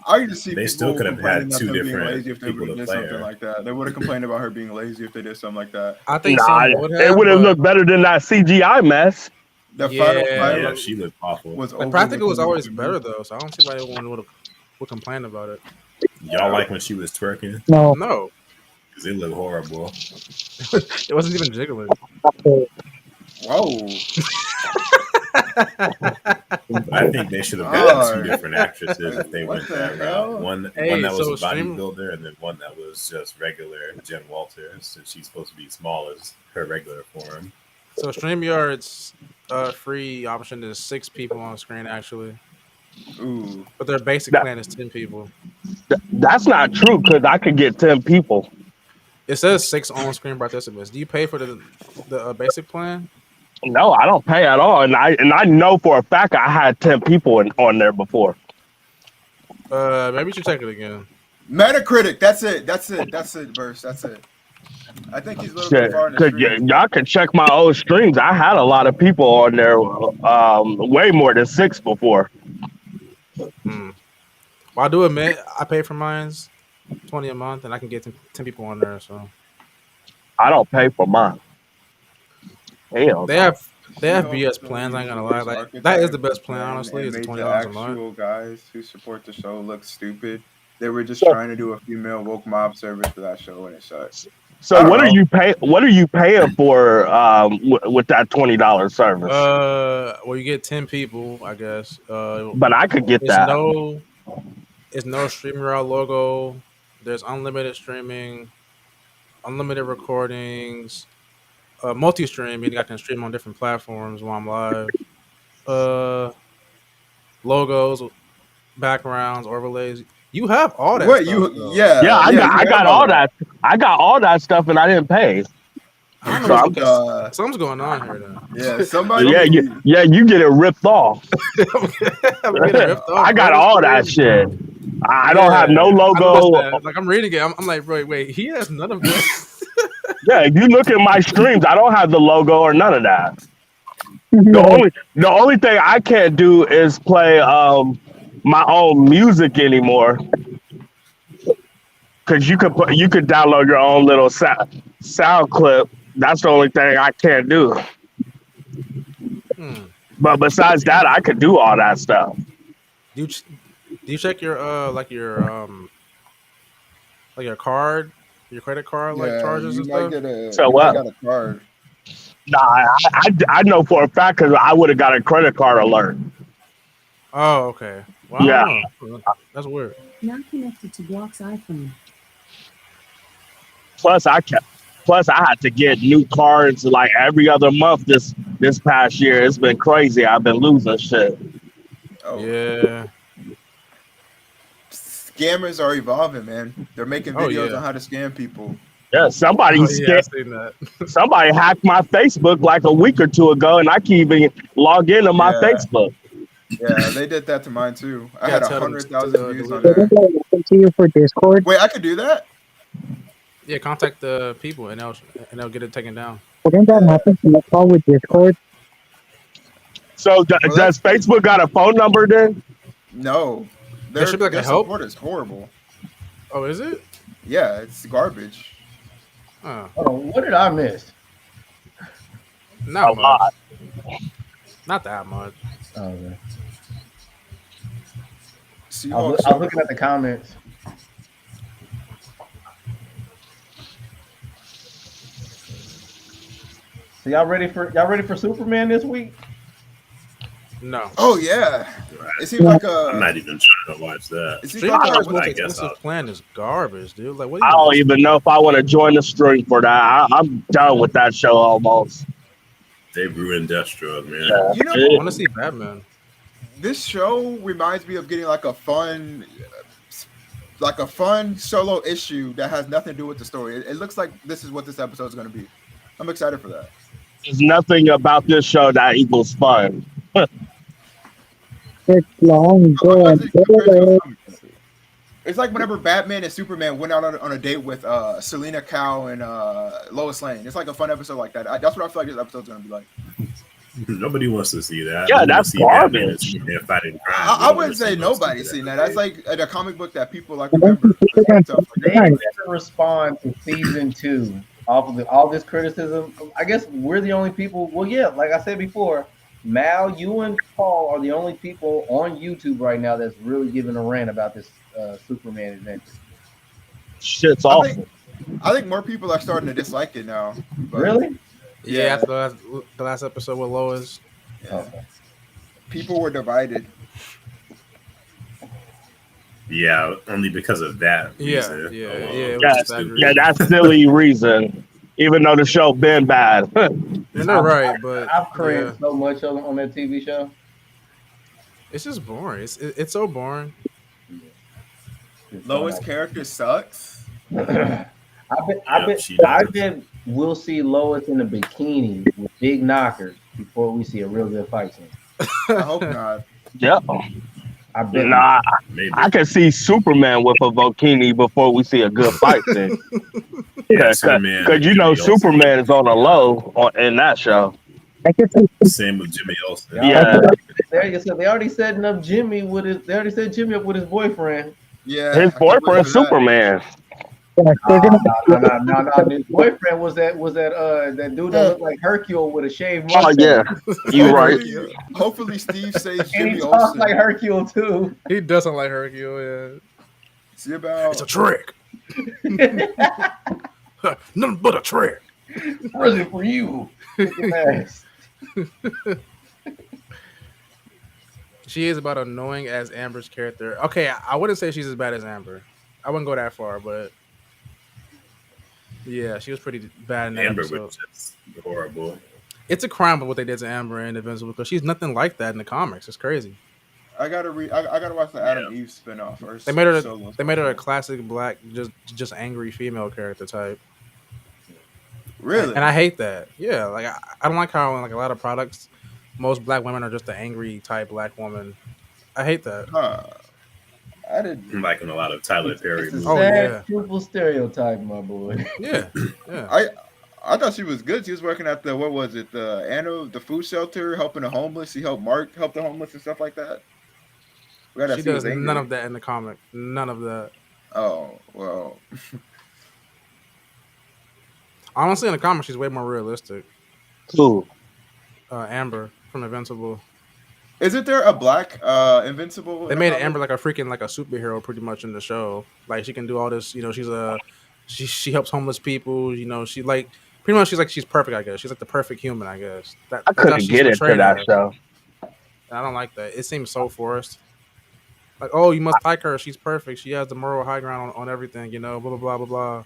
I used to see they people still could have had two different lazy if they would have did something like that. They would have complained about her being lazy if they did something like that. I think it would have looked better than that CGI mess. The final yeah, she looked awful. The practical was always better though, so I don't see why anyone would complain about it. Y'all like when she was twerking? No, because it looked horrible. It wasn't even jiggling. Whoa. I think they should have gotten two different actresses if they went that route. One that was a bodybuilder, and then one that was just regular Jen Walters, since she's supposed to be small as her regular form. So StreamYard's free option is 6 people on screen actually. Ooh. But their basic plan is 10 people. That's not true because I could get 10 people. It says 6 on-screen participants. Do you pay for the basic plan? No, I don't pay at all, and I know for a fact I had 10 people on there before. Maybe you should check it again. Metacritic. That's it, Verse. That's it. I think he's a little too far in the stream. Y'all can check my old streams. I had a lot of people on there, way more than 6 before. Well, I do admit I pay for mine's $20 a month, and I can get 10 people on there. So I don't pay for mine. Hell, they have BS plans. I ain't gonna lie, like that is the best plan. Honestly, it's $20 a month. Actual guys who support the show look stupid. They were just trying to do a female woke mob service for that show, and it sucks. So what are you paying? What are you paying for with that $20 service? Well, you get 10 people, I guess. But I could get that. It's no StreamYard logo. There's unlimited streaming, unlimited recordings, multi-stream, meaning I can stream on different platforms while I'm live. Logos, backgrounds, overlays. You have all that. What stuff, you? though. Yeah, Yeah, I you got have all that. I got all that stuff, and I didn't pay. I don't So know. I'm- Okay, something's going on here. Then. Yeah, somebody. Yeah, you get it ripped off. I'm getting ripped off. I got bro. That's all that crazy. shit. I don't have no I noticed logo. that. Like I'm reading it. I'm like, wait, he has none of this. Yeah, if you look at my streams, I don't have the logo or none of that. Mhm. The only thing I can't do is play my own music anymore. Cause you could download your own little sound clip. That's the only thing I can't do. But besides that, I could do all that stuff. Do you check your like your card, your credit card, like charges you and might stuff? get a. So you what? might got a card. Nah, I know for a fact because I would have got a credit card alert. Oh, okay. Well, Yeah. I don't know. That's weird. Not connected to Block's iPhone. Plus I had to get new cards like every other month this past year. It's been crazy. I've been losing shit. Oh, Yeah. scammers are evolving, man. They're making Oh, videos yeah. on how to scam people. Yeah, somebody Oh, yeah, I've seen that. somebody hacked my Facebook like a week or two ago, and I can't even log into my Yeah. Facebook. Yeah, they did that to mine too. I Yeah, had tell them 100,000 to views delete on it. that. Didn't they listen to you for Discord? Wait, I could do that? Yeah, contact the people and they'll get it taken down. Wouldn't that happen to my call with Discord? So does Facebook got a phone number then? No. There should be like their a help. support is horrible. Oh, is it? Yeah, it's garbage. Oh, Oh, what did I miss? not A much. lot. Not that much. Oh, okay. See, I was looking at the comments. So y'all ready for Superman this week? No. oh yeah, it seems Yeah. like I'm not even trying to watch that. It seems Street like Fighter's I most guess expensive I'll- plan is garbage, dude. Like, what? Are I you don't even know if I want to join the stream for that. I'm done with that show almost. They ruined Deathstroke, man. Yeah. You know, I want to see Batman. this show reminds me of getting like a fun solo issue that has nothing to do with the story. It looks like this is what this episode is going to be. I'm excited for that. There's nothing about this show that equals fun. It's long, go and It's like whenever Batman and Superman went out on a date with Selena Kyle and Lois Lane. It's like a fun episode like that. That's what I feel like this episode's going to be like. Nobody wants to see that. Yeah, We wanna that's see Batman and garbage. Superman fighting crime. We I don't wouldn't wanna say see those nobody's two seen that. together. That's like a comic book that people like And then remember. Superman Stuff like They that. didn't respond to season 2 off of all this criticism. I guess we're the only people. Well, yeah, like I said before, Mal, you and Paul are the only people on YouTube right now that's really giving a rant about this Superman adventure. Shit's I awful. think, I think more people are starting to dislike it now. But Really? Yeah, Yeah. after the last episode with Lois. yeah. Okay. People were divided. Yeah, only because of that. Yeah, reason yeah, alone. yeah, it was Yeah, just that stupid. Yeah, that's silly reason. Even though the show been bad. You're not right, but I've cringed yeah, so much on that TV show. it's just boring. It's so boring. Lois' character sucks. I she bet does. we'll see Lois in a bikini with big knockers before we see a real good fight scene. I hope not. Yep. I bet. Nah, Maybe. I can see Superman with a bikini before we see a good fight scene. Yeah, Yeah, Superman. because you know Jimmy Olsen. Superman is on a low in that show. I could see Same with Jimmy Olsen. Yeah. They already setting up Jimmy with his. They already set Jimmy up with his boyfriend. Yeah. His I can't wait boyfriend for that. Superman. they're gonna No. His boyfriend was that dude that looked like Hercule with a shaved Oh mustache. yeah, you right. Hopefully Steve saves And Jimmy he talks Olsen. like Hercule too. He doesn't like Hercule. Yeah, See about it's a trick. Nothing but a trick. Present for you. Yes. She is about annoying as Amber's character. Okay, I wouldn't say she's as bad as Amber. I wouldn't go that far, but yeah, she was pretty bad in that Amber episode. was just horrible. It's a crime what they did to Amber in Invincible because she's nothing like that in the comics. It's crazy. I gotta watch the Adam Eve spinoff. Or They made her. solo They made her a spinoff. classic black, just angry female character type. Really? And I hate that. Yeah, like I don't like how like a lot of products, most black women are just the angry type black woman. I hate that. Huh. I didn't. I'm liking a lot of Tyler Perry It's a movies. Oh, sad, yeah. truthful stereotype, my boy. Yeah, yeah. I thought she was good. She was working at the what was it? The food shelter, helping the homeless. She helped Mark help the homeless and stuff like that. Glad that She was does angry. none of that in the comic. None of that. Oh well. Honestly, in the comic, she's way more realistic. Cool. Amber from Invincible. Isn't there a black Invincible? They in made the comic? Amber like a superhero pretty much in the show. Like she can do all this. You know, she helps homeless people. You know, she like pretty much she's perfect. I guess she's like the perfect human. I guess I that's how couldn't she's get into portrayed that as. show. And I don't like that. It seems so forced. Like, oh, you must like her. She's perfect. She has the moral high ground on everything. You know, blah blah blah blah blah.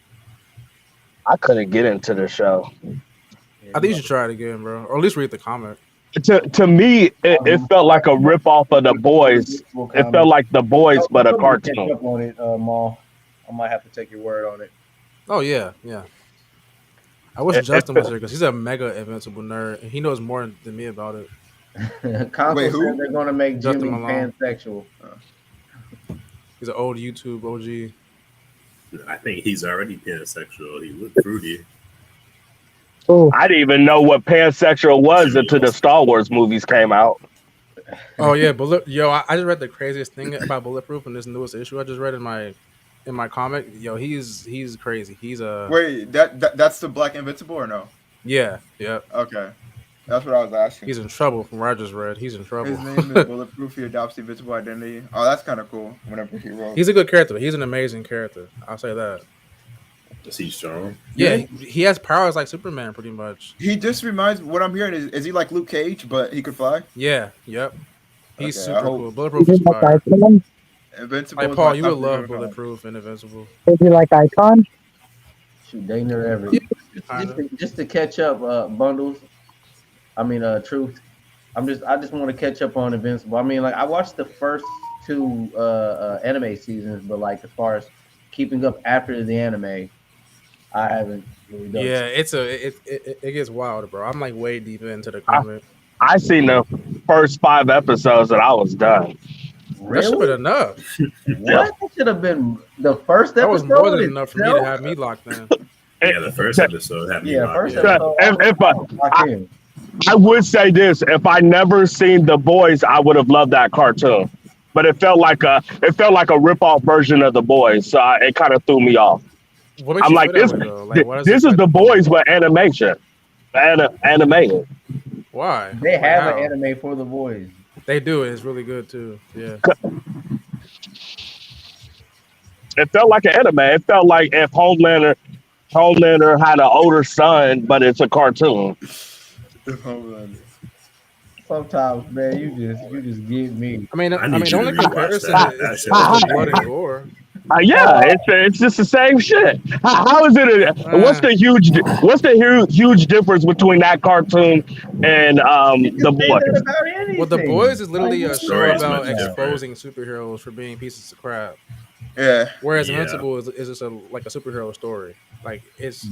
I couldn't get into the show. I think you should try it again, bro, or at least read the comic. To me, it felt like a rip off of The Boys. It felt like The Boys, but a Catch cartoon. up on it, Maul. I might have to take your word on it. Oh yeah, yeah. I wish Justin was here because he's a mega Invincible nerd and he knows more than me about it. Console Wait, who? said they're going to make Justin Jimmy Malone. pansexual. He's an old YouTube OG. I think he's already pansexual. He looked fruity. Oh, I didn't even know what pansexual was until the Star Wars movies came out. Oh yeah, I just read the craziest thing about Bulletproof in this newest issue. I just read in my comic. Yo, he's crazy. He's a Wait, that's the Black Invincible or no? yeah. Okay, that's what I was asking. He's in trouble from what I just read. He's in trouble. His name is Bulletproof. He adopts the Invincible identity. Oh, that's kind of cool. Whenever he wrote. He's a good character. He's an amazing character. I'll say that. Is he strong? Yeah, he has powers like Superman, pretty much. He just reminds. What I'm hearing is he like Luke Cage, but he could fly? Yeah, yep. He's Okay, I super hope- cool. Bulletproof is is he like fire. Icon? Invincible. Like is Paul, my you top would love favorite comic. Bulletproof and Invincible. Is he like Icon? Shoot, they never ever. Kinda. Just to catch up, bundles. I mean, truth. I just want to catch up on Invincible. I mean, like I watched the first two anime seasons, but like as far as keeping up after the anime, I haven't really done. Yeah, it gets wild, bro. I'm like way deep into the comic. I seen the first 5 episodes and I was done. That should have been enough. What? That should have been the first episode. That was more than enough for me to itself? have me locked in. Yeah, the first episode had me. Yeah, locked first in. episode. If Lock in. I would say this: if I never seen The Boys, I would have loved that cartoon. But it felt like a rip-off version of The Boys, so it kind of threw me off. What makes I'm you like, feel this that way, though? Like, what is The Boys with animation, animated. Why? They Like, have how? an anime for the boys. They do. It's really good too. Yeah. It felt like an anime. It felt like if Homelander had an older son, but it's a cartoon. Sometimes, man, you just get me. I mean, I need the you only to rewatch comparison that. is That shit the was blood and amazing. gore. Yeah, it's just the same shit. How is it? What's the huge difference between that cartoon and The Boys? Well, The Boys is literally a show story is about much different. exposing superheroes for being pieces of crap. Yeah. Whereas Yeah. Invincible is just like a superhero story. Like it's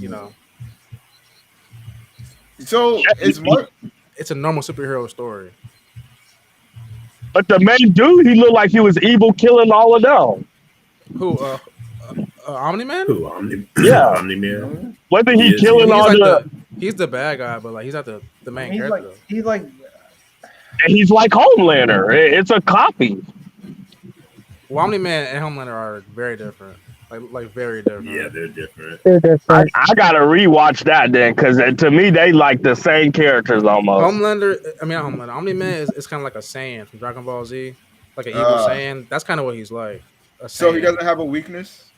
So it's more. it's a normal superhero story. But the main dude, he looked like he was evil, killing all of them. Who? Omni Man? Who? Omni? Yeah. Omni-Man? Whether He he is- killing He's all like the, he's the bad guy, but like he's not the main He's character. like he's like he's like Homelander. It's a copy. Well, Omni Man and Homelander are very different. Like very different. Yeah, they're different. They're different. I gotta rewatch that then, because to me they like the same characters almost. Homelander. I mean, not Homelander. Omni Man is kind of like a Saiyan from Dragon Ball Z, like an evil Saiyan. That's kind of what he's like. A So he Saiyan. doesn't have a weakness.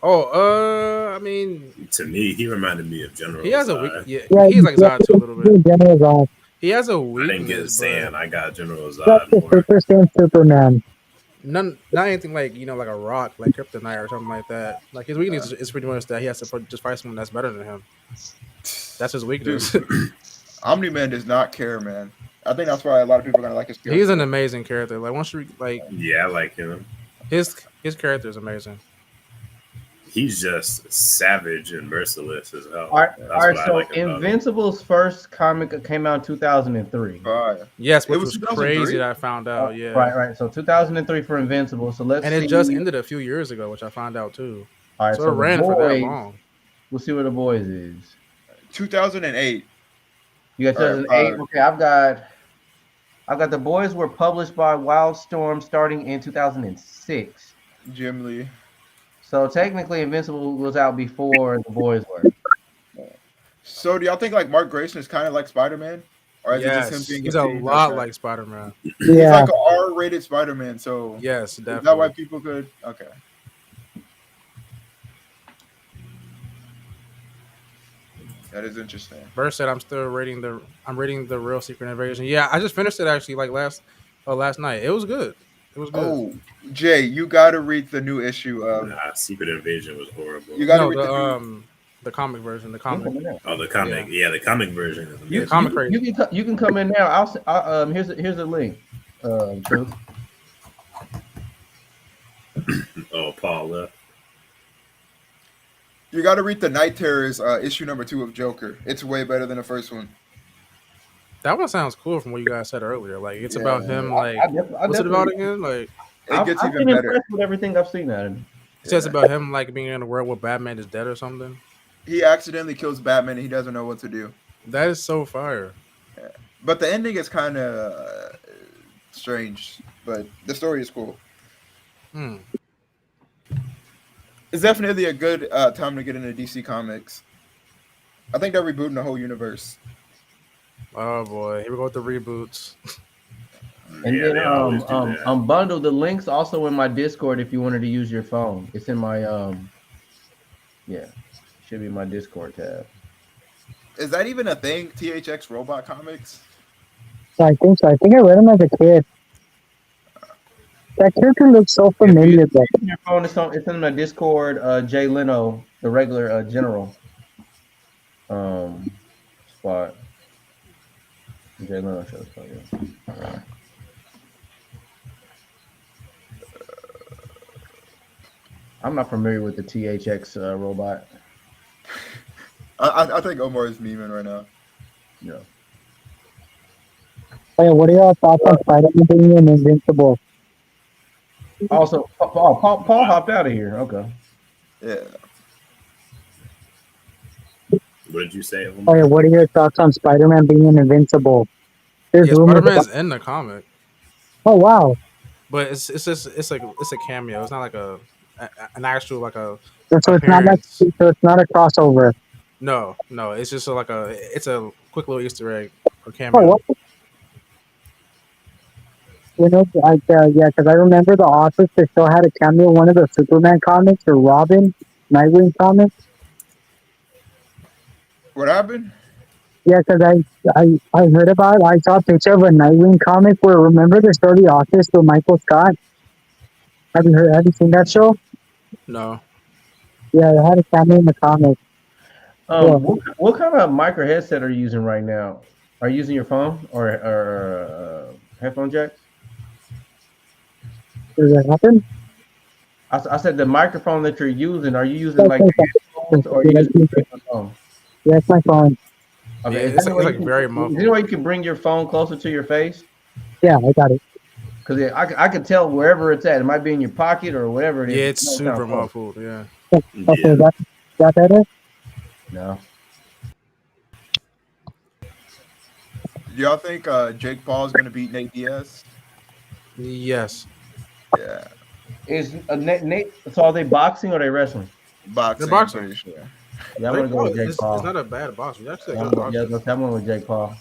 Oh, I mean, To me, he reminded me of General. he has a Zod. weak. Yeah, Yeah, he's like Zod too a little bit. General Zod. He has a I didn't get weakness, Zan. but I got General That's Zod the more. Super Saiyan Superman. not anything like like a rock, like Kryptonite or something like that. Like his weakness is pretty much that he has to just fight someone that's better than him. That's his weakness. Omni Man does not care, man. I think that's why a lot of people are gonna like his character. He's an amazing character. Like once you like Yeah, I like him. his character is amazing. He's just savage and merciless as hell. All right, That's all right. what I So like about him. Invincible's first comic came out in 2003. Yes, It which was was 2003? crazy that I found out. Yeah, Right. So 2003 for Invincible. So let's and see. it just ended a few years ago, which I found out too. All right. So So, it the ran for that boys. long. We'll see where the boys is. 2008. You got 2008. Okay, I've got the boys were published by Wildstorm starting in 2006. Jim Lee. So technically, Invincible was out before the boys were. So do y'all think like Mark Grayson is kind of like Spider-Man, or is it just him Yes, being he's a teenage lot guy? like Spider-Man. He's Yeah. like an R-rated Spider-Man. So Yes, is that why definitely. people could? Okay. That is interesting. Burst said I'm reading the real Secret Invasion. Yeah, I just finished it actually like last night. It was good. It was good. Oh, Jay, you got to read the new issue of. Nah, Secret Invasion was horrible. You got to No, read the new. the comic version, the comic. Oh, the comic. Yeah, the comic version is You, amazing. comic crazy. you can come in now. Here's a link. Truth. Oh, Paul left. You got to read the Night Terrors issue number 2 of Joker. It's way better than the first one. That one sounds cool from what you guys said earlier. Like it's Yeah. about him. Like I what's it about definitely- again? Like It gets I've even been better. impressed with everything I've seen out of him. it says about him like being in a world where Batman is dead or something. He accidentally kills Batman and he doesn't know what to do. That is so fire. But the ending is kind of strange. But the story is cool. Hmm. It's definitely a good time to get into DC Comics. I think they're rebooting the whole universe. Oh boy, here we go with the reboots. And Yeah, then they always do that. unbundle the links also in my Discord if you wanted to use your phone. It's in my should be my Discord tab. Is that even a thing? THX Robot Comics? I think so. I think I read him as a kid. That character looks so familiar. Though. Your phone it's in my Discord. Jay Leno, the regular general. Spot. Jay Leno shows. Yeah. I'm not familiar with the THX robot. I think Omar is memeing right now. Yeah. Hey, what are your thoughts on Spider-Man being invincible? Also, Paul hopped out of here. Okay. Yeah. What did you say? Hey, what are your thoughts on Spider-Man being invincible? There's Yeah, rumors Spider-Man's about- in the comic, Oh wow! but it's just it's a cameo. It's not like an actual like a So it's not like appearance. so it's not a crossover. No. It's just like it's a quick little Easter egg or Oh cameo. what? You know, yeah, because I remember the authors they still had a cameo in one of the Superman comics or Robin, Nightwing comics. What happened? Yeah, because I heard about it. I saw a picture of a Nightwing comic where remember the story authors with Michael Scott. Have you seen that show? No. Yeah, they had a cameo in the comic. Yeah. What kind of micro headset are you using right now? Are you using your phone or headphone jacks? Does that happen? I said the microphone that you're using. Are you using like headphones or are you using your phone? Yeah, it's my phone. Okay, Yeah, is it's there like a way you very can- muffled. Is there a way you can bring your phone closer to your face? Yeah, I got it. Because I could tell wherever it's at. It might be in your pocket or whatever it is. Yeah, it's not super close. muffled. Yeah. Okay, Yeah. that better? No. Do y'all think Jake Paul is going to beat Nate Diaz? Yes. Yeah. Is Nate? So are they boxing or are they wrestling? Boxing. They're boxing. I'm pretty sure. Yeah, I'm gonna go with Jake it's Paul. not a bad box. It's actually a Yeah, good box. I'm going with Jake Paul.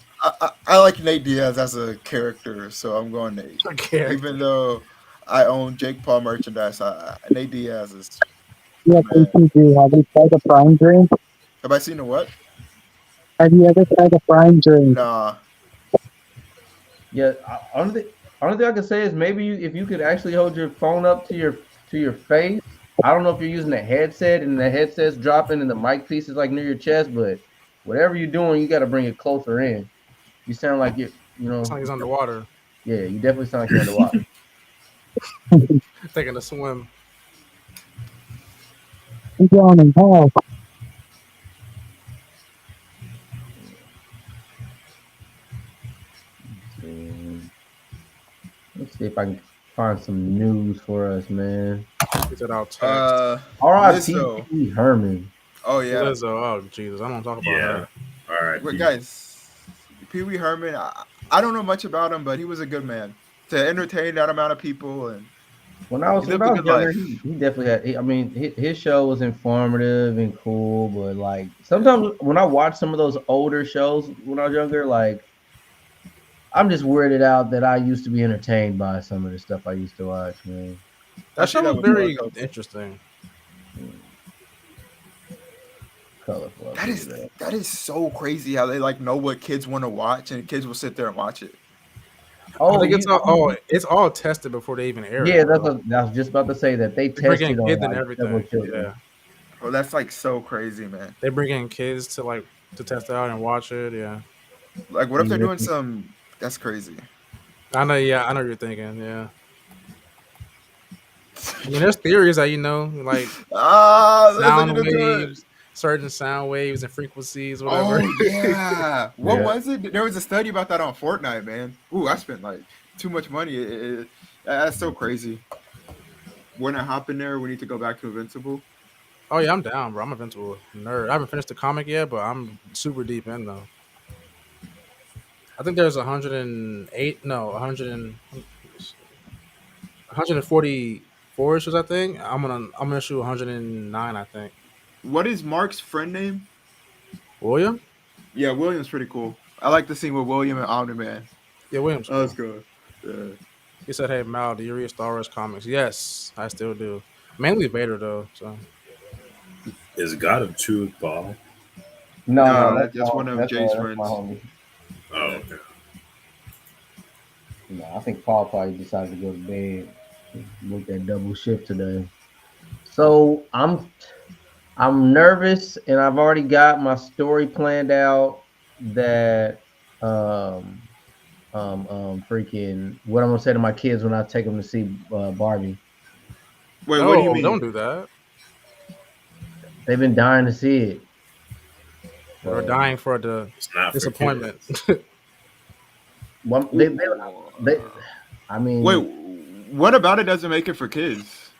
I like Nate Diaz as a character, so I'm going Nate. Okay. Even though I own Jake Paul merchandise, Nate Diaz is. Yeah, Man. thank you. Do. Have you tried the prime drink? Have I seen the what? Have you ever tried the prime drink? Nah. Yeah, only thing I can say is maybe if you could actually hold your phone up to your face. I don't know if you're using a headset and the headset's dropping and the mic piece is like near your chest, but whatever you're doing, you got to bring it closer in. You sound like know, It's like he's underwater, yeah, you definitely sound like you're underwater. taking a swim. He's going in hell. Let's see if I can find some news for us, man. He said, "I'll text." R.I.P. Lizzo. Pee Wee Herman. Oh yeah. Lizzo, oh Jesus, I don't talk about Yeah. her. All right. But guys, Pee Wee Herman, I don't know much about him, but he was a good man to entertain that amount of people. And When I was He lived a good younger, life. he definitely had. I mean, his show was informative and cool, but like sometimes when I watch some of those older shows when I was younger, like I'm just weirded out that I used to be entertained by some of the stuff I used to watch, man. That show was with very Color Purple. interesting. Colorful. That is so crazy how they like know what kids want to watch and kids will sit there and watch it. I think it's all tested before they even air yeah, it. that's what I was just about to say that they They bring tested in on kids and like several everything. children. Yeah, Well, that's like so crazy, man. they bring in kids to test it out and watch it. Yeah, Like, what if they're doing some? That's crazy. I know. Yeah, I know what you're thinking. Yeah. I mean, there's theories that like sound waves, certain sound waves and frequencies, whatever. Oh yeah. What Yeah. was it? There was a study about that on Fortnite, man. Ooh, I spent like too much money. That's so crazy. When I hop in there, we need to go back to Invincible. Oh yeah, I'm down, bro. I'm a Invincible nerd. I haven't finished the comic yet, but I'm super deep in though. I think there's 108, no, 144 issues. I think I'm gonna shoot 109. I think. What is Mark's friend name? William? Yeah, William's pretty cool. I like the scene with William and Omni-Man. Yeah, William's. Oh, that's good. Yeah. He said, "Hey Mal, do you read Star Wars comics?" Yes, I still do. Mainly Vader though. So Is God of Truth Paul? No, that's that's one of Jay's friends. my homie. Oh, okay. No, I think Paul probably decided to go to bed. Work that double shift today. So I'm nervous, and I've already got my story planned out. That freaking what I'm gonna say to my kids when I take them to see Barbie. Wait, no, what do you mean? don't do that. They've been dying to see it. We're dying for the It's not for disappointment. kids. Well, I mean, Wait, what about it doesn't make it for kids?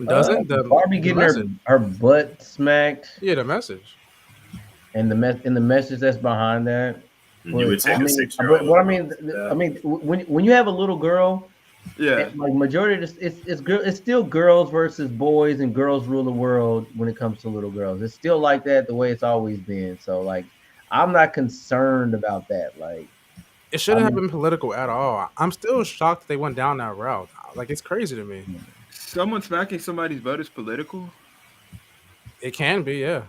Doesn't the Barbie the getting message? her butt smacked, Yeah, the message. and the message that's behind that. You would take I a mean, 6-year-old. what I mean, when you have a little girl, Yeah. like majority of this, it's still girls versus boys, and girls rule the world when it comes to little girls. It's still like that the way it's always been. So like, I'm not concerned about that. Like, It shouldn't have been political at all. I'm still shocked that they went down that route. Like, it's crazy to me. Someone smacking somebody's butt is political? It can be, yeah.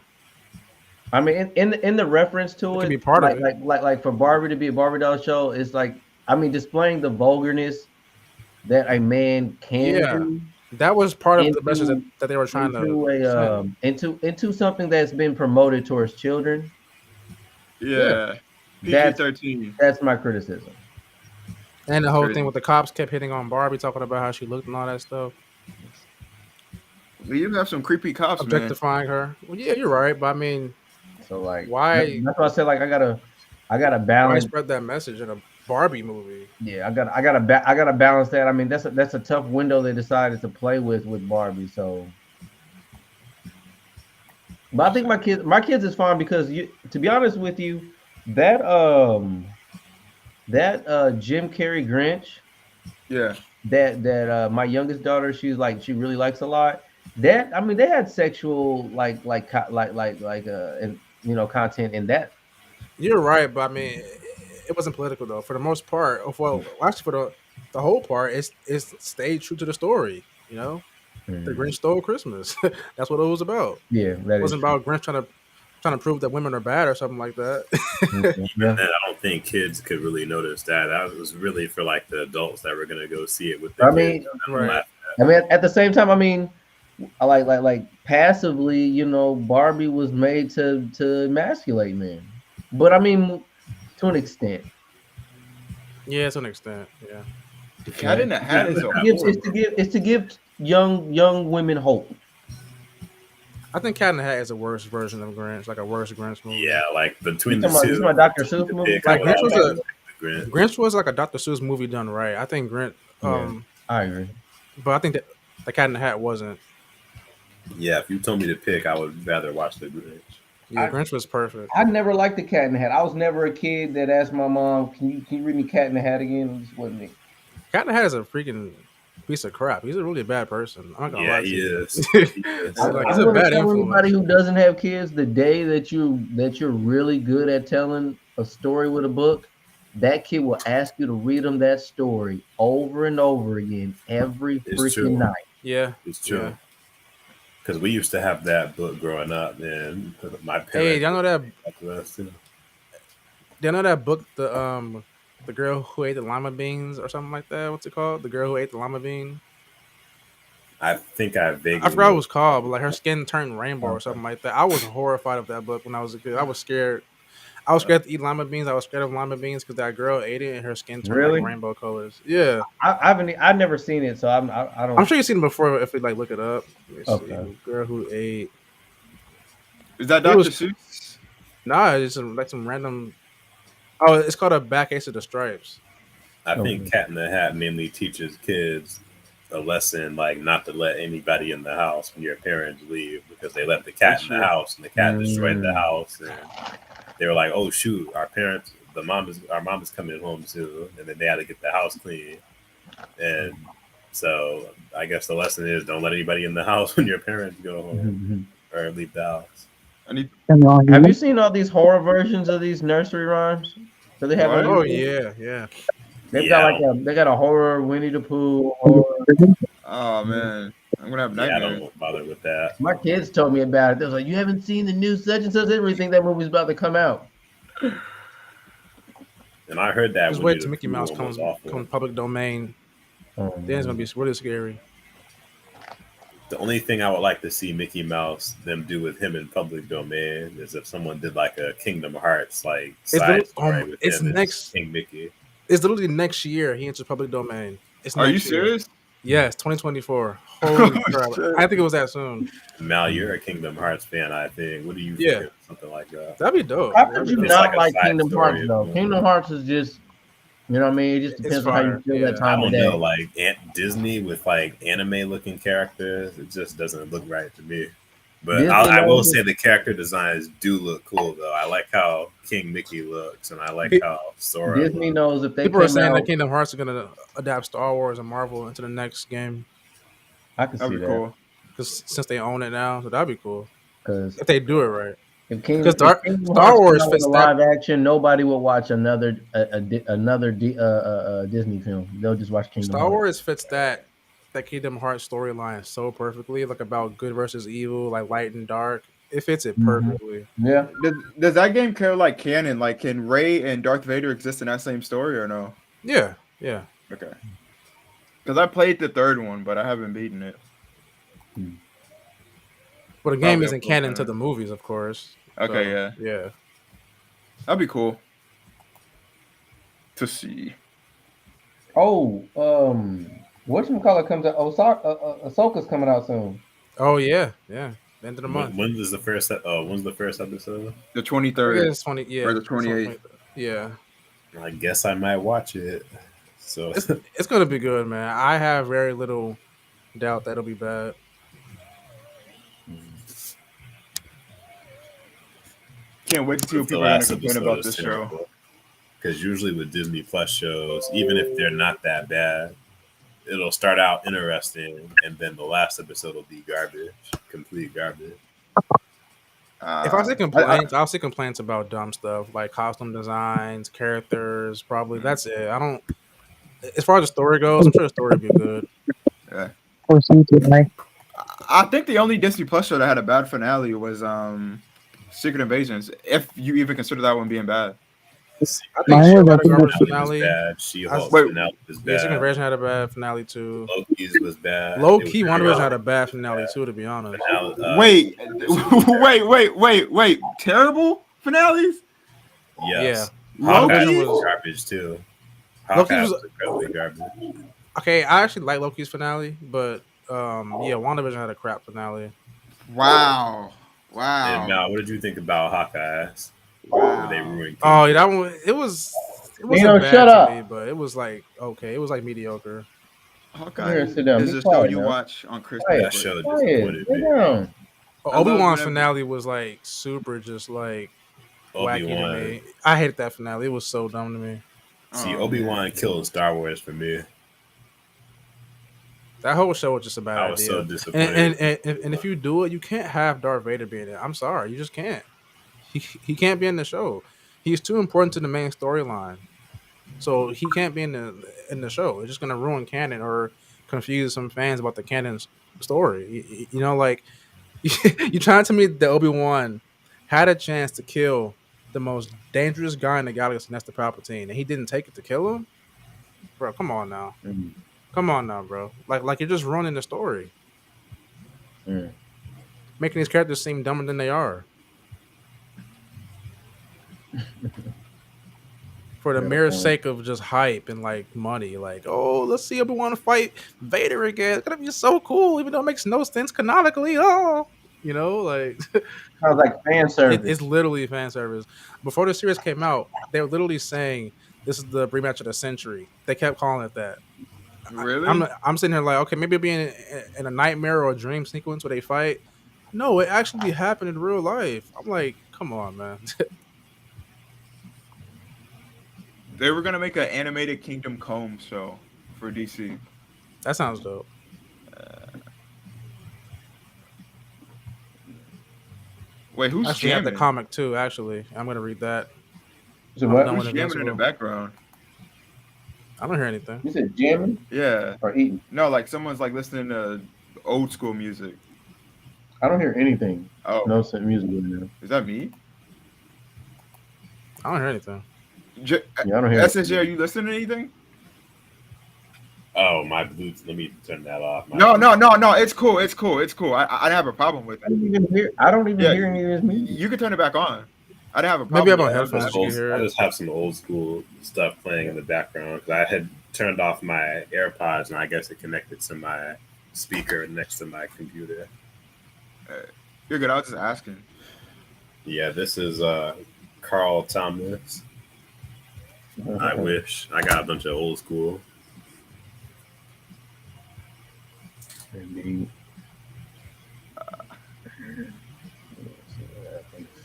I mean, in the reference to It it, can be part of like, it. like for Barbie to be a Barbie doll show, it's like, I mean, displaying the vulgarness that a man can Yeah. do That was part of the into- message that they were trying to into into something that's been promoted towards children. Yeah. That's PG-13. that's my criticism. and the whole Crazy. thing with the cops kept hitting on Barbie, talking about how she looked and all that stuff, We even have some creepy cops, man. objectifying her. Well, yeah, you're right, but I mean, So like, Why- That's why I said like I gotta why balance. spread that message in a Barbie movie? Yeah, I gotta balance that. I mean, that's a tough window they decided to play with Barbie. So, but I think my kids is fine because to be honest with you, that Jim Carrey Grinch Yeah. that my youngest daughter she really likes a lot. That I mean, they had sexual and content in that. You're right, but I mean, it wasn't political though. For the most part, well, actually for the whole part, it's stayed true to the story. You know, the Grinch stole Christmas. That's what it was about. Yeah, that It wasn't about Grinch trying to prove that women are bad or something like that. Yeah. And I don't think kids could really notice that. That was really for like the adults that were gonna go see it with the I kids. mean, Right. I mean, at the same time, I mean, I like passively, Barbie was made to emasculate men, but I mean, to an extent, Yeah, to an extent. Yeah. The Cat in the Hat is a It's to give young women hope. I think Cat in the Hat is a worse version of Grinch, like a worse Grinch movie. Yeah, like You between the talking about two. this is my Dr. Seuss the movie? pick, I Like would Grinch was always a pick the Grinch. Grinch was like a Dr. Seuss movie done right. I think Grinch. I agree. But I think that the Cat in the Hat wasn't. Yeah, if you told me to pick, I would rather watch the Grinch. Yeah, Grinch was perfect. I never liked the Cat in the Hat. I was never a kid that asked my mom, "Can you read me Cat in the Hat again?" It just wasn't me. Cat in the Hat is a freaking piece of crap. He's a really bad person. I'm not gonna Yeah, lie to he you. is. Like, I he's a want to bad tell influence. anybody who doesn't have kids, the day that you're really good at telling a story with a book, that kid will ask you to read them that story over and over again every It's freaking true. night. Yeah, It's true. yeah. Because we used to have that book growing up, man. My parents. Hey, y'all know that? like us, too. Y'all know that book, the girl who ate the lima beans or something like that. What's it called? The girl who ate the lima bean. I think I vaguely. I forgot what it was called, but like her skin turned rainbow or something like that. I was horrified of that book when I was a kid. I was scared. I was scared to eat lima beans. I was scared of lima beans because that girl ate it and her skin turned Really? like rainbow colors. Yeah, I've never seen it, so I don't. I'm sure you've seen it before if we like look it up. Let me Okay. see. Girl who ate. Is that It Dr. was- Seuss? Nah, it's just like some random. Oh, it's called A Back Ace of the Stripes. I think Cat in the Hat mainly teaches kids a lesson, like not to let anybody in the house when your parents leave, because they left the cat in the house and the cat destroyed the house, and they were like, "Oh shoot, our mom is coming home too," and then they had to get the house clean. And so I guess the lesson is don't let anybody in the house when your parents go home or leave the house. Have you seen all these horror versions of these nursery rhymes? So they have. What? Oh yeah. They've got they got a horror Winnie the Pooh. Horror. Oh man, I'm gonna have Yeah, I nightmares. don't bother with that. My kids told me about it. They was like, "You haven't seen the new such and such." They really think that movie's about to come out. And I heard that Just Winnie wait the till Mickey Pooh Mouse one was comes awful. public domain. Then it's gonna be really scary. The only thing I would like to see Mickey Mouse them do with him in public domain is if someone did like a Kingdom Hearts like side story with it's him next. as King Mickey. It's literally next year he enters public domain. It's Are you next year. serious? Yes, 2024. Holy crap! shit. I think it was that soon. Mal, you're a Kingdom Hearts fan, I think. What do you Yeah. think of something like that? That'd be dope. How could you It's not like a like side Kingdom story, Hearts though? you know. Kingdom Hearts is just, you know what I mean? It just It's depends on how you fire, feel yeah. that I time of don't day. know, like Disney with like anime looking characters, it just doesn't look right to me. But Disney I will knows- say the character designs do look cool though. I like how King Mickey looks, and I like how Sora. Disney looks. knows if they People are came saying out, that Kingdom Hearts are gonna adapt Star Wars and Marvel into the next game I can see That'd be that. cool. because since they own it now, so that'd be cool Because if they do it right. if Kingdom, Because Star- if Kingdom Star Hearts Wars came out fits with that- live action, nobody will watch another Disney film. They'll just watch Kingdom Star Hearts. Wars fits that Kingdom Hearts storyline so perfectly, like about good versus evil, like light and dark. It fits it perfectly. Yeah, Does that game care like canon? Like, can Rey and Darth Vader exist in that same story or no? Yeah. Okay. Because I played the third one, but I haven't beaten it. But the game Probably isn't a cool canon to fan. the movies, of course. Okay, So, yeah. Yeah. That'd be cool to see. Oh, whatchamacallit comes out? Ahsoka's coming out soon. Oh yeah. End of the month. When's the first episode? The I 23rd. guess 20. Yeah. Or the 28th. Yeah. I guess I might watch it. So It's gonna be good, man. I have very little doubt that it'll be bad. Can't wait to see what people are going to complain about this show. Because usually with Disney Plus shows, even if they're not that bad, it'll start out interesting, and then the last episode will be garbage, complete garbage. If I see complaints, I'll see complaints about dumb stuff like costume designs, characters. Probably that's it. I don't. As far as the story goes, I'm sure the story will be good. I think the only Disney Plus show that had a bad finale was Secret Invasions, if you even consider that one being bad. I think She-Hulk had a garbage finale. Bad. She-Hulk Wait. finale was Yeah, Secret bad. Invasion had a bad finale too. Loki's was bad. Low It was key, very WandaVision had a bad finale too. To be honest. Wait, wait. Terrible finales? Yes. Yeah. Hawkeye Loki was was- garbage too. Loki Hawkeye was was incredibly garbage. okay. I actually like Loki's finale, but yeah, WandaVision had a crap finale. Wow. And Wow. Mal, what did you think about Hawkeyes? Where they Wow. ruined Oh, yeah, Kingdom? that one. It wasn't Nino, bad shut to up. me, but it was like okay. It was like mediocre. Come Hawkeye here and sit down. is Be a show quiet you now. watch on Christmas Quiet. That break. show Quiet. disappointed Sit me. down. I Obi love Wan's whenever- finale was like super, just like wacky to Obi-Wan. me. I hated that finale. It was so dumb to me. See, Oh, Obi-Wan killed Star Wars for me. That whole show was just a bad I was idea. so And, disappointed. and if you do it, you can't have Darth Vader be in it. I'm sorry, you just can't. He can't be in the show. He's too important to the main storyline, so he can't be in the show. It's just gonna ruin canon or confuse some fans about the canon story. You know, like you trying to tell me that Obi-Wan had a chance to kill the most dangerous guy in the galaxy, and that's the Palpatine, and he didn't take it to kill him, bro. Come on now. Mm. Come on now, bro. Like you're just ruining the story. Mm. Making these characters seem dumber than they are. For the Yeah, mere point. sake of just hype and like money. Like, oh, let's see Obi-Wan fight Vader again. It's gonna be so cool, even though it makes no sense canonically. Oh, you know, like Sounds like fan service. it's literally fan service. Before the series came out, they were literally saying this is the rematch of the century. They kept calling it that. really? I'm sitting here like, okay, maybe it'll be in a nightmare or a dream sequence where they fight. No, it actually happened in real life. I'm like, come on, man. They were gonna make an animated Kingdom Come show for DC. That sounds dope. Wait, who's I actually have the jamming? comic too. Actually, I'm gonna read that. So I'm what? done Who's with jamming in the Invincible. background? I don't hear anything. You said jamming Yeah. or eating? No, like someone's like listening to old school music. I don't hear anything. Oh, No music in there. is that me? I don't hear anything. J- Yeah, I don't hear. SSJ, are you listening to anything? Oh, my Bluetooth. Let me turn that off. My No. It's cool. It's cool. It's cool. I didn't have a problem with I it. don't even hear. I don't even Yeah, hear any of this music. You can turn it back on. I didn't have a Maybe problem. I'm on with it. headphones. You can hear I it. just have some old school stuff playing in the background because I had turned off my AirPods and I guess it connected to my speaker next to my computer. You're good. I was just asking. Yeah, this is Carl Thomas. I wish I got a bunch of old school. Indeed.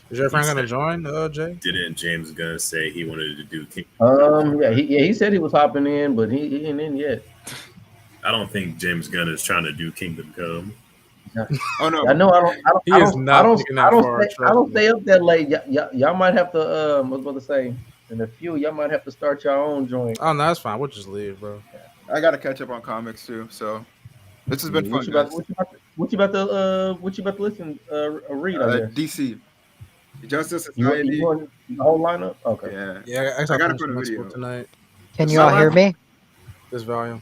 Is your friend gonna join, Jay? Didn't James Gunn say he wanted to do King? Yeah, he said he was hopping in, but he ain't in yet. I don't think James Gunn is trying to do Kingdom Come. Oh no. I know. He is not thinking that far, I trust don't me. stay up that late. Y'all might have to. I was about to say, in a few, y'all might have to start your own joint. Oh no, that's fine. We'll just leave, bro. I gotta catch up on comics too. So this has been What fun. you about? Guys. What you about to listen? Read on there. DC, Justice You Society. want the whole lineup? Okay. Yeah. Yeah, I I gotta gotta put a finish video. Invincible tonight. Can Is you all that hear right? me? This volume.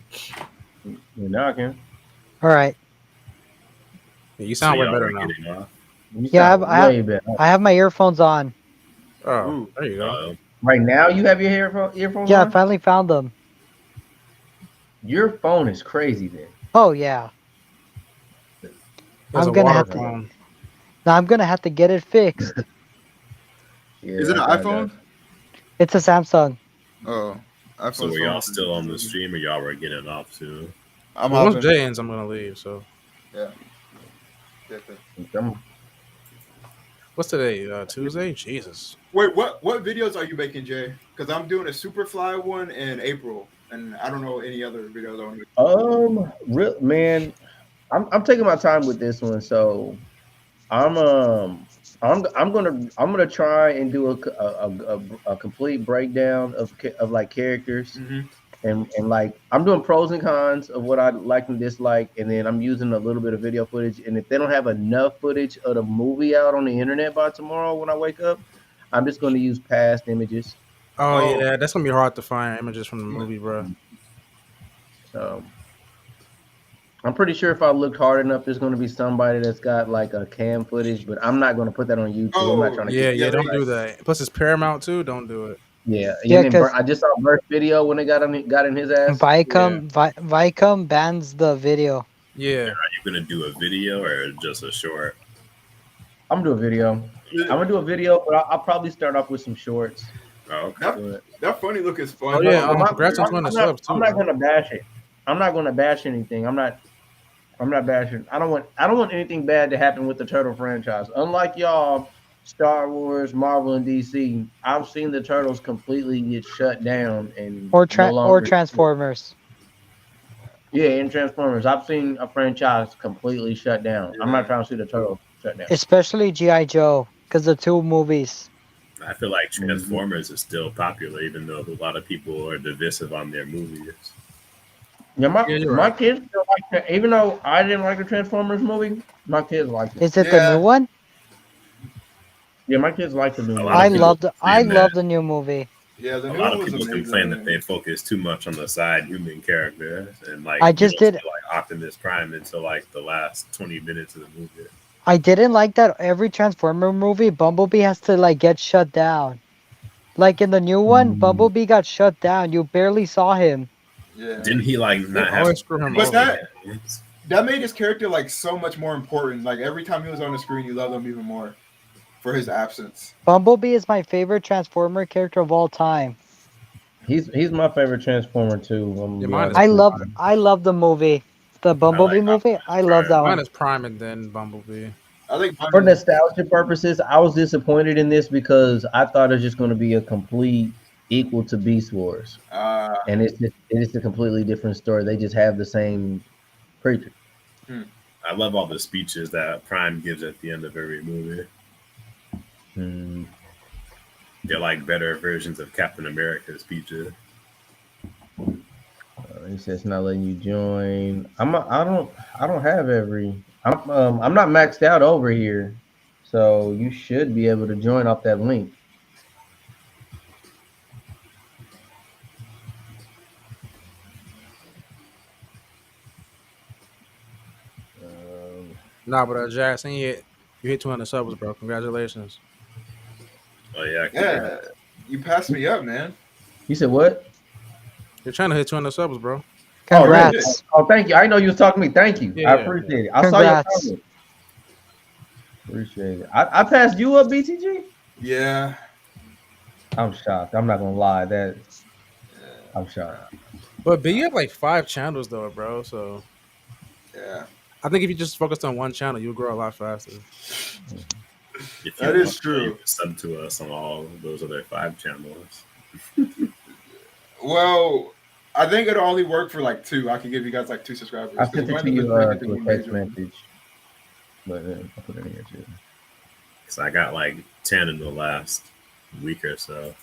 Yeah, now I can. All right. Yeah, you sound So way y'all better are now. getting off. You Yeah, sound I- way better. I have my earphones on. Oh, Ooh. there you go. Right now, you have your earphones Yeah, I on? finally found them. Your phone is crazy then. Oh yeah. There's I'm a gonna water have to- phone. Now I'm gonna have to get it fixed. Yeah, Is it an I got iPhone? It's a Samsung. Oh, iPhone's So were y'all phone. still on the stream or y'all were getting off soon? I'm Well, once hopping. Jay ends, I'm gonna leave. So Yeah. that. what's today? Tuesday? Jesus. Wait, what videos are you making, Jay? Because I'm doing a Superfly one in April, and I don't know any other videos I want to make. Real man, I'm taking my time with this one, so I'm gonna try and do a complete breakdown of like characters and like I'm doing pros and cons of what I like and dislike, and then I'm using a little bit of video footage. And if they don't have enough footage of the movie out on the internet by tomorrow when I wake up, I'm just going to use past images. Oh, yeah, that's gonna be hard to find images from the movie, bro. So I'm pretty sure if I looked hard enough, there's going to be somebody that's got like a cam footage, but I'm not going to put that on YouTube. I'm not trying to. Yeah, keep yeah, that don't like- do that. Plus, it's Paramount too. Don't do it. Yeah, Yeah, and then 'cause- I just saw Burst video when they got in his ass. Viacom bans the video. Yeah. Are you gonna do a video or just a short? I'm gonna do a video. I'm gonna do a video, but I'll probably start off with some shorts. Oh, okay. That funny look is fun. Oh yeah. But Congrats on 200 subs too. I'm not bro. gonna bash it. I'm not gonna bash anything. I'm not bashing. I don't want anything bad to happen with the Turtle franchise. Unlike y'all, Star Wars, Marvel, and DC, I've seen the Turtles completely get shut down and Or no longer- Transformers. Yeah, in Transformers, I've seen a franchise completely shut down. I'm not trying to see the Turtles shut down. Especially G.I. Joe, because the 2 movies. I feel like Transformers is still popular, even though a lot of people are divisive on their movies. Yeah, my right. kids still like that. Even though I didn't like the Transformers movie, my kids like it. Is it the new one? Yeah, my kids like the new A movie. lot I of people love saying the new movie. Yeah, the A new lot one of was people amazing. complain that they focus too much on the side human characters and like I just you don't did- see, like Optimus Prime until like the last 20 minutes of the movie. I didn't like that every Transformer movie, Bumblebee has to like get shut down. Like in the new one, Bumblebee got shut down. You barely saw him. Yeah. Didn't he like They not have always screw him But over. that made his character like so much more important. Like every time he was on the screen, you loved him even more for his absence. Bumblebee is my favorite Transformer character of all time. He's my favorite Transformer too. Yeah, mine is I love the movie. The Bumblebee movie. I love that Mine one. is Prime and then Bumblebee. I think For nostalgia purposes, I was disappointed in this because I thought it was just going to be a complete equal to Beast Wars, and it's a completely different story. They just have the same creature. I love all the speeches that Prime gives at the end of every movie. Hmm. They're like better versions of Captain America's speeches. He says not letting you join. I don't have every. I'm not maxed out over here, so you should be able to join off that link. Nah, but Jackson, you hit 200 subs, bro. Congratulations. Oh yeah, Yeah, you passed me up, man. You said what? You're trying to hit 200 subs, bro. Congrats. Oh, thank you. I know you was talking to me. Thank you. Yeah, I yeah. appreciate it. I saw your Congrats. comment. Appreciate it. I passed you up, BTG. Yeah. I'm shocked. I'm not gonna lie. I'm shocked. But you have like 5 channels though, bro. So Yeah. I think if you just focused on one channel, you'll grow a lot faster. If you That is want, true. You can sub to us on all of those other 5 channels. Well, I think it'll only work for like 2. I can give you guys like 2 subscribers. I sent it to you Because to a text message, but I'll put it in here too. So I got like 10 in the last week or so.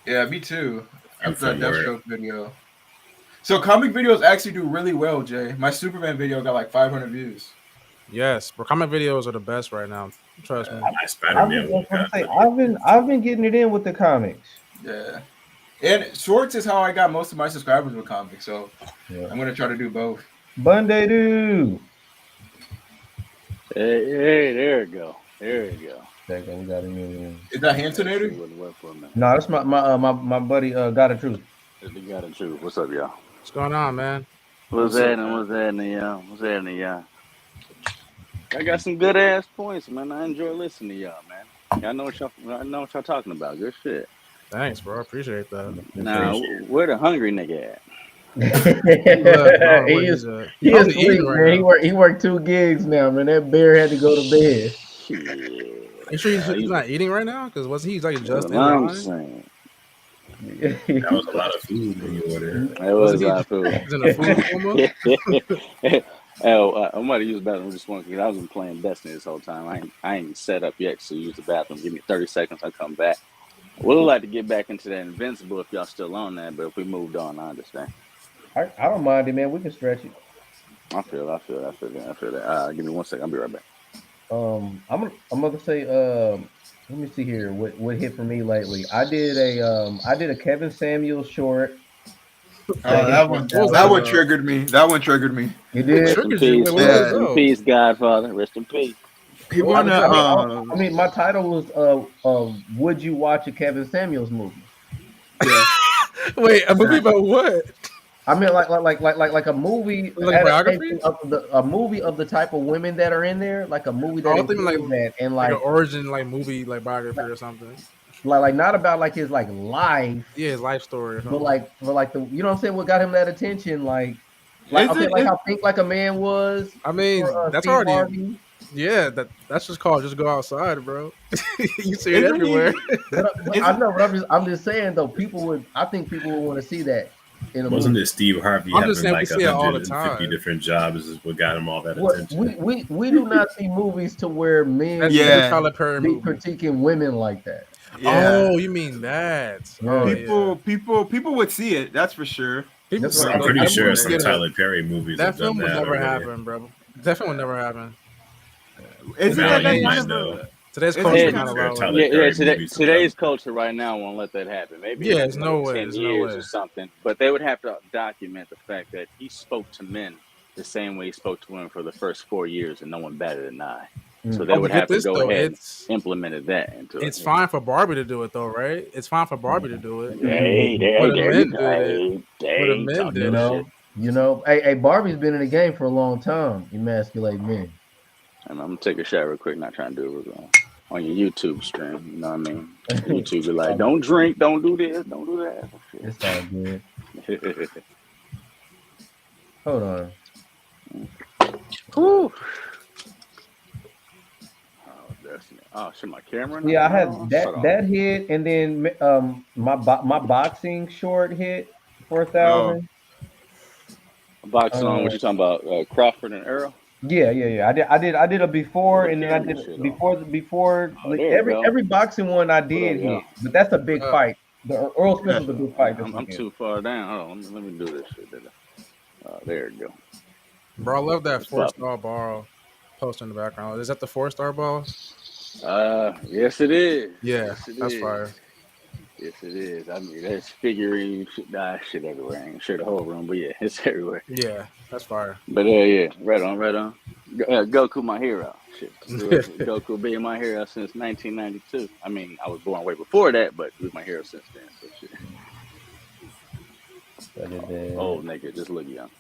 Yeah, me too. I'm After that from work. Deathstroke video. So comic videos actually do really well, Jay. My Superman video got like 500 views. Yes, bro. Comment videos are the best right now. Trust me. My Spider-Man one got I've been getting it in with the comics. Yeah. And shorts is how I got most of my subscribers with comics. So Yeah. I'm gonna try to do both. Bunday do. Hey, there we go. There we go. Second, we got a new one. Is that Hansonator? Wouldn't work for me. No, that's my buddy. Got a truth. They got it too. What's up, y'all? What's going on, man? What's happening? What's happening, y'all? What's happening, y'all? I got some good ass points, man. I enjoy listening to y'all, man. I know what y'all talking about. Good shit. Thanks, bro. I appreciate that. Now, where the hungry nigga at? he is asleep, man. He worked 2 gigs now, man. That bear had to go to bed. You sure he's not eating right now? Because was he like just in I'm line? saying. That was a lot of food when you ordered. That was a lot of food. He's in a food coma? I'm about to use the bathroom just one because I was playing Destiny this whole time. I ain't set up yet, so use the bathroom. Give me 30 seconds, I'll come back. Would like to get back into that Invincible if y'all still on that, but if we moved on, I understand. I don't mind it, man. We can stretch it. I feel that. Give me 1 second. I'll be right back. I'm gonna say let me see here what hit for me lately. I did a Kevin Samuels short. That one triggered me. That one triggered me. You did. Rest in peace. Rest in peace, Godfather. Rest in peace. He wanna. I mean, my title was "Would you watch a Kevin Samuels movie?" Yeah. Wait, a movie about what? I mean, like a movie Like a biography? adaptation of a movie of the type of women that are in there, like a movie Oh, that I think includes that, and like an origin like movie like biography or something. like not about like his like life, Yeah, his life story or but something. like the you know what I'm saying, what got him that attention, like Is okay, it? like how Think Like a Man was I mean, for that's Steve already Harvey. yeah. That's just called just go outside, bro. You see it Isn't everywhere. he? But Is I it? know, but I'm just saying though, I think people would want to see that in a Wasn't movie. it Steve Harvey I'm just having saying we like see it all the 150 time. different jobs is what got him all that What attention? we do not see movies to where men That's Yeah. the Tyler Perry be movie. critiquing women like that. Yeah. Oh, you mean that? Yeah. Oh, yeah. People would see it. That's for sure. People, That's what I'm pretty I sure wouldn't some get it. Tyler Perry movies that have done film would that never already. happen, bro. That film would never happen. Isn't Now that you kind might of know. a? Today's Isn't culture it not kind of Fair allow Tyler it. Perry Today, movies have today's done. culture right now won't let that happen. Maybe Yeah, in there's no way. 10 There's no years way. or something. But they would have to document the fact that he spoke to men the same way he spoke to women for the first 4 years, and no one batted an eye. So they Oh, would but get have to this go though, ahead and it's implemented that into it. fine for Barbie to do it though, right? It's fine for Barbie to do it. Hey, But if there you men go. did it, but if Hey, men talk did your it, shit. You know, hey, Barbie's been in the game for a long time, emasculate men. And I'm gonna take a shot real quick. Not trying to do it on your YouTube stream. You know what I mean? YouTube be like, don't drink, don't do this, don't do that. It's all good. Hold on. Whew. Oh, Destiny. Oh, shit, my camera. Yeah, I Hold had on. that hit, and then my boxing short hit for Oh, 1,000. Boxing on. What you talking about? Crawford and Earl. Yeah. I did a before, Put and the then I camera did shit on. before Oh, there you go. every boxing one I There did you go. hit, but that's a big fight. The Earl Smith was a big fight this I'm weekend. too far down. Hold on. Let me do this shit. There you go. bro, I love that What's up? 4-star ball post in the background. Is that the 4-star ball? Yes, it is. Yeah, Yes, it that's is. fire. Yes, it is. I mean, that's figurine shit everywhere. I ain't sure the whole room, but yeah, it's everywhere. Yeah, that's fire. But yeah, right on. Goku, my hero. Shit, Goku being my hero since 1992. I mean, I was born way before that, but he was my hero since then. So shit. Old nigga, just look young.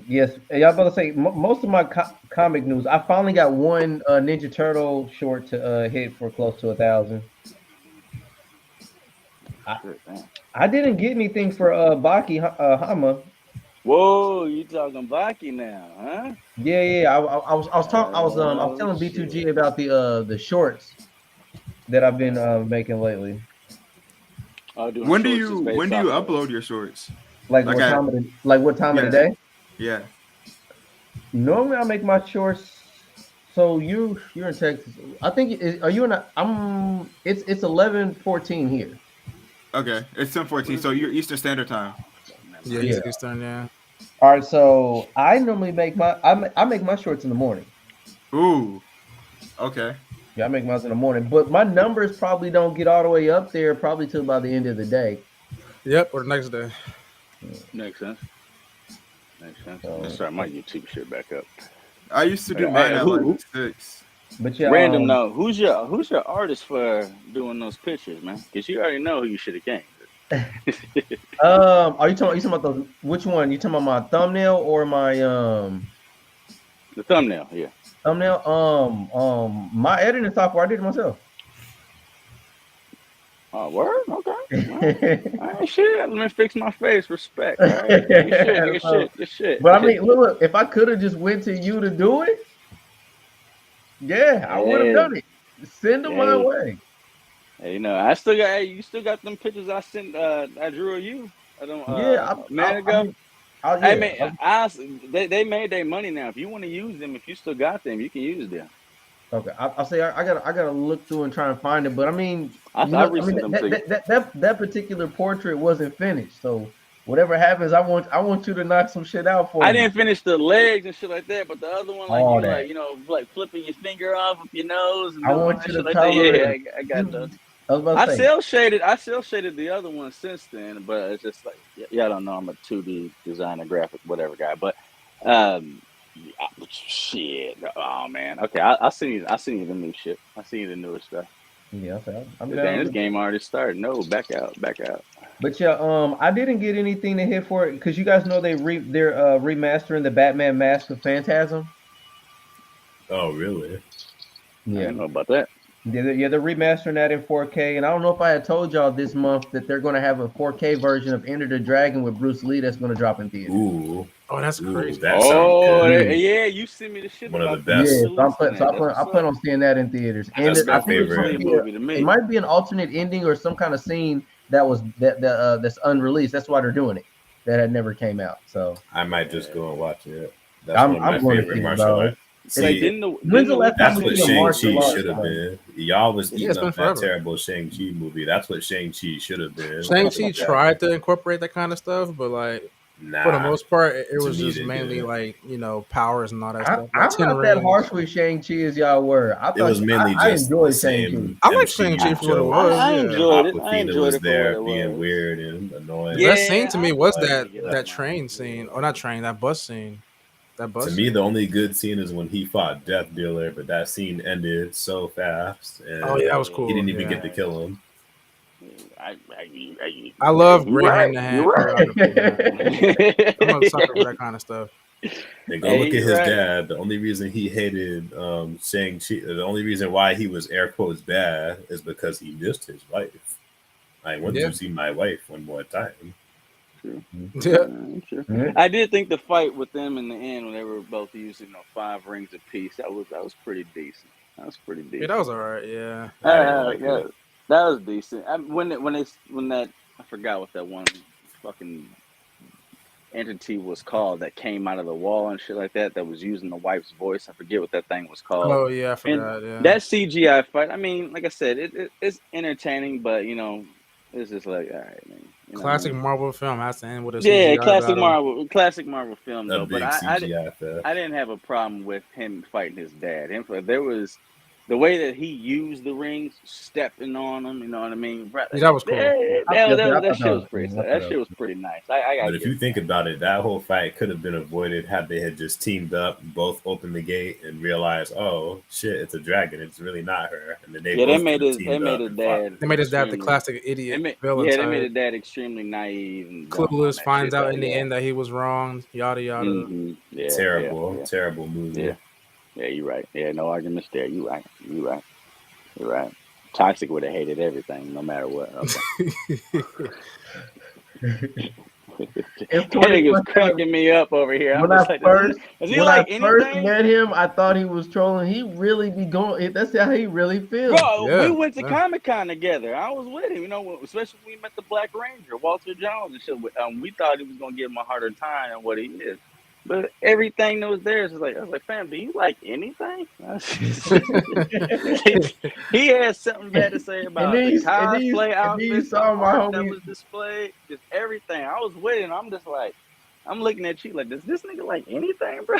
Yes, y'all about to say most of my comic news. I finally got one Ninja Turtle short to hit for close to 1,000. I didn't get anything for Baki Hama. Whoa, you talking Baki now, huh? Yeah. I was telling B2G about the shorts that I've been making lately. When do you upload your shorts? Like what time of the day? Yeah. Normally I make my shorts. So you're in Texas. I think are you in? It's 11:14 here. Okay, it's 10:14. So you're Eastern Standard Time. Yeah, Eastern. Yeah. All right, so I normally make I make my shorts in the morning. Ooh. Okay. Yeah, I make mine in the morning, but my numbers probably don't get all the way up there probably till by the end of the day. Yep, or the next day. Makes sense. Let's start my YouTube shit back up. I used to do mine at like 6. But yeah, random though, who's your artist for doing those pictures, man? Because you already know who you should have came. Are you talking about those? Which one? You talking about my thumbnail or my The thumbnail, yeah. Thumbnail. My editing software, I did it myself. Oh, word? Okay. All right, shit. Let me fix my face. Respect. All right. Good shit. But I mean, look, if I could have just went to you to do it, yeah, I would have done it. Send them my way. Hey, you know, you still got them pictures I sent. I drew of you. A man ago. Hey man, they made their money now. If you want to use them, if you still got them, you can use them. Okay, I'll say I gotta look through and try and find it. But I mean, that particular portrait wasn't finished. So whatever happens, I want you to knock some shit out for me. I didn't finish the legs and shit like that, but the other one, like flipping your finger off of your nose. And I want you to like color that. it. Yeah, I got those. I cell shaded the other one since then, but it's just like y'all don't know I'm a 2D designer, graphic, whatever guy. But shit, oh man, okay, I seen you the new shit. I seen you the newer stuff. Yeah, so I'm Damn, down. this game already started. No, back out. But yeah, I didn't get anything to hit for it because you guys know they're remastering the Batman Mask of Phantasm. Oh, really? I Yeah, didn't know about that. they're remastering that in 4K. And I don't know if I had told y'all this month that they're going to have a 4K version of Enter the Dragon with Bruce Lee that's going to drop in theaters. Ooh. Oh, that's crazy. That sounds good. Yeah, you sent me the shit One of about the best. Yeah, releasing that. I plan on seeing that in theaters. And That's my I think it's favorite. gonna be movie to me. it might be an alternate ending or some kind of scene that's unreleased. That's why they're doing it. That had never came out. So I might just go and watch it. That's I'm one of my going to favorite see it, martial bro. arts. Like, See, when's the last time that's we what seen a martial Shang-Chi arts should have film? been. Y'all was Yeah, it's eating been up that forever. terrible Shang-Chi movie. That's what Shang-Chi should have been. Shang-Chi tried to incorporate that kind of stuff, but like Nah, for the most part, it to was me just they mainly did. like powers and all that I'm stuff. Like not that harsh with Shang-Chi as y'all were. I It thought was mainly I just enjoyed the same. Shang-Chi. I like MCU Shang-Chi for what it joke. was. I yeah. enjoyed it. I Awkwafina enjoyed was it for there what it being was. weird and annoying. The best scene to me was I that get it. that train scene, or not train, that bus scene. That bus. To scene. me, the only good scene is when he fought Death Dealer, but that scene ended so fast, and Oh yeah, that was cool. he didn't even yeah. get to kill him. I love You great right, hand-to-hand you right. choreography, man. I'm a sucker for that kind of stuff. And go Hey, look at his right. dad. The only reason he hated Shang-Chi, the only reason why he was air quotes bad is because he missed his wife. Like, when did Yeah. you see my wife one more time? Yeah. Sure. Yeah. I did think the fight with them in the end when they were both using 5 rings apiece, that was pretty decent. That was pretty decent. Yeah, that was alright. Yeah. I didn't like it. That was decent. When that I forgot what that one fucking entity was called that came out of the wall and shit like that was using the wife's voice. I forget what that thing was called. Oh yeah, I forgot. Yeah. That CGI fight, I mean, like I said, it's entertaining, but it's just like, all right, man. Classic Marvel film has to end with a Yeah, CGI classic Marvel film A though. big But CGI fest. I didn't have a problem with him fighting his dad. There was the way that he used the rings, stepping on them. You know what I mean? Yeah, that was cool. That shit was pretty. That shit was pretty nice. I But if you think about it, that whole fight could have been avoided had they had just teamed up, both opened the gate, and realized, oh shit, it's a dragon. It's really not her. And then they made his dad. They made his dad the classic idiot villain. They made his dad extremely naive and clueless. Finds out in the end that he was wrong. Yada yada. Mm-hmm. Yeah, terrible movie. Yeah, you're right. Yeah, no arguments there. You're right. Toxic would have hated everything, no matter what. Okay. That nigga's cracking me up over here. When I first anything? met him, I thought he was trolling. He really be going. That's how he really feels. Bro, we went to Comic-Con together. I was with him, especially when we met the Black Ranger, Walter Jones and shit. We thought he was gonna give him a harder time than what he is. But everything that was there is like, I was like, fam, do you like anything? He had something bad to say about the cosplay outfits, the art that was displayed, just everything. I was with him. I'm just like, I'm looking at you like, does this nigga like anything, bro?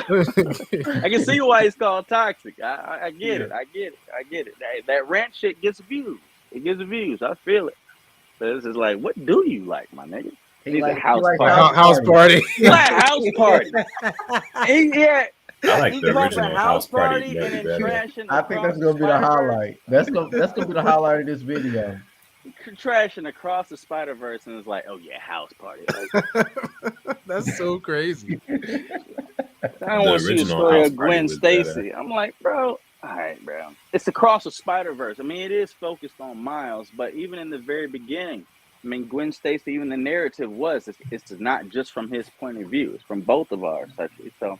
I can see why he's called toxic. I get it. I get it. That rant shit gets views. It gets views. I feel it. But it's just like, what do you like, my nigga? He's like house party. House party. He like house party. I like the original house party. I think that's gonna be the highlight. That's gonna be the highlight of this video. Trashing across the Spider-Verse and it's like, oh yeah, house party. That's so crazy. I don't want to see the story of Gwen Stacy. I'm like, bro, all right, bro. It's across the Spider-Verse. I mean, it is focused on Miles, but even in the very beginning, I mean, Gwen Stacy, even the narrative it's not just from his point of view. It's from both of ours, actually. So,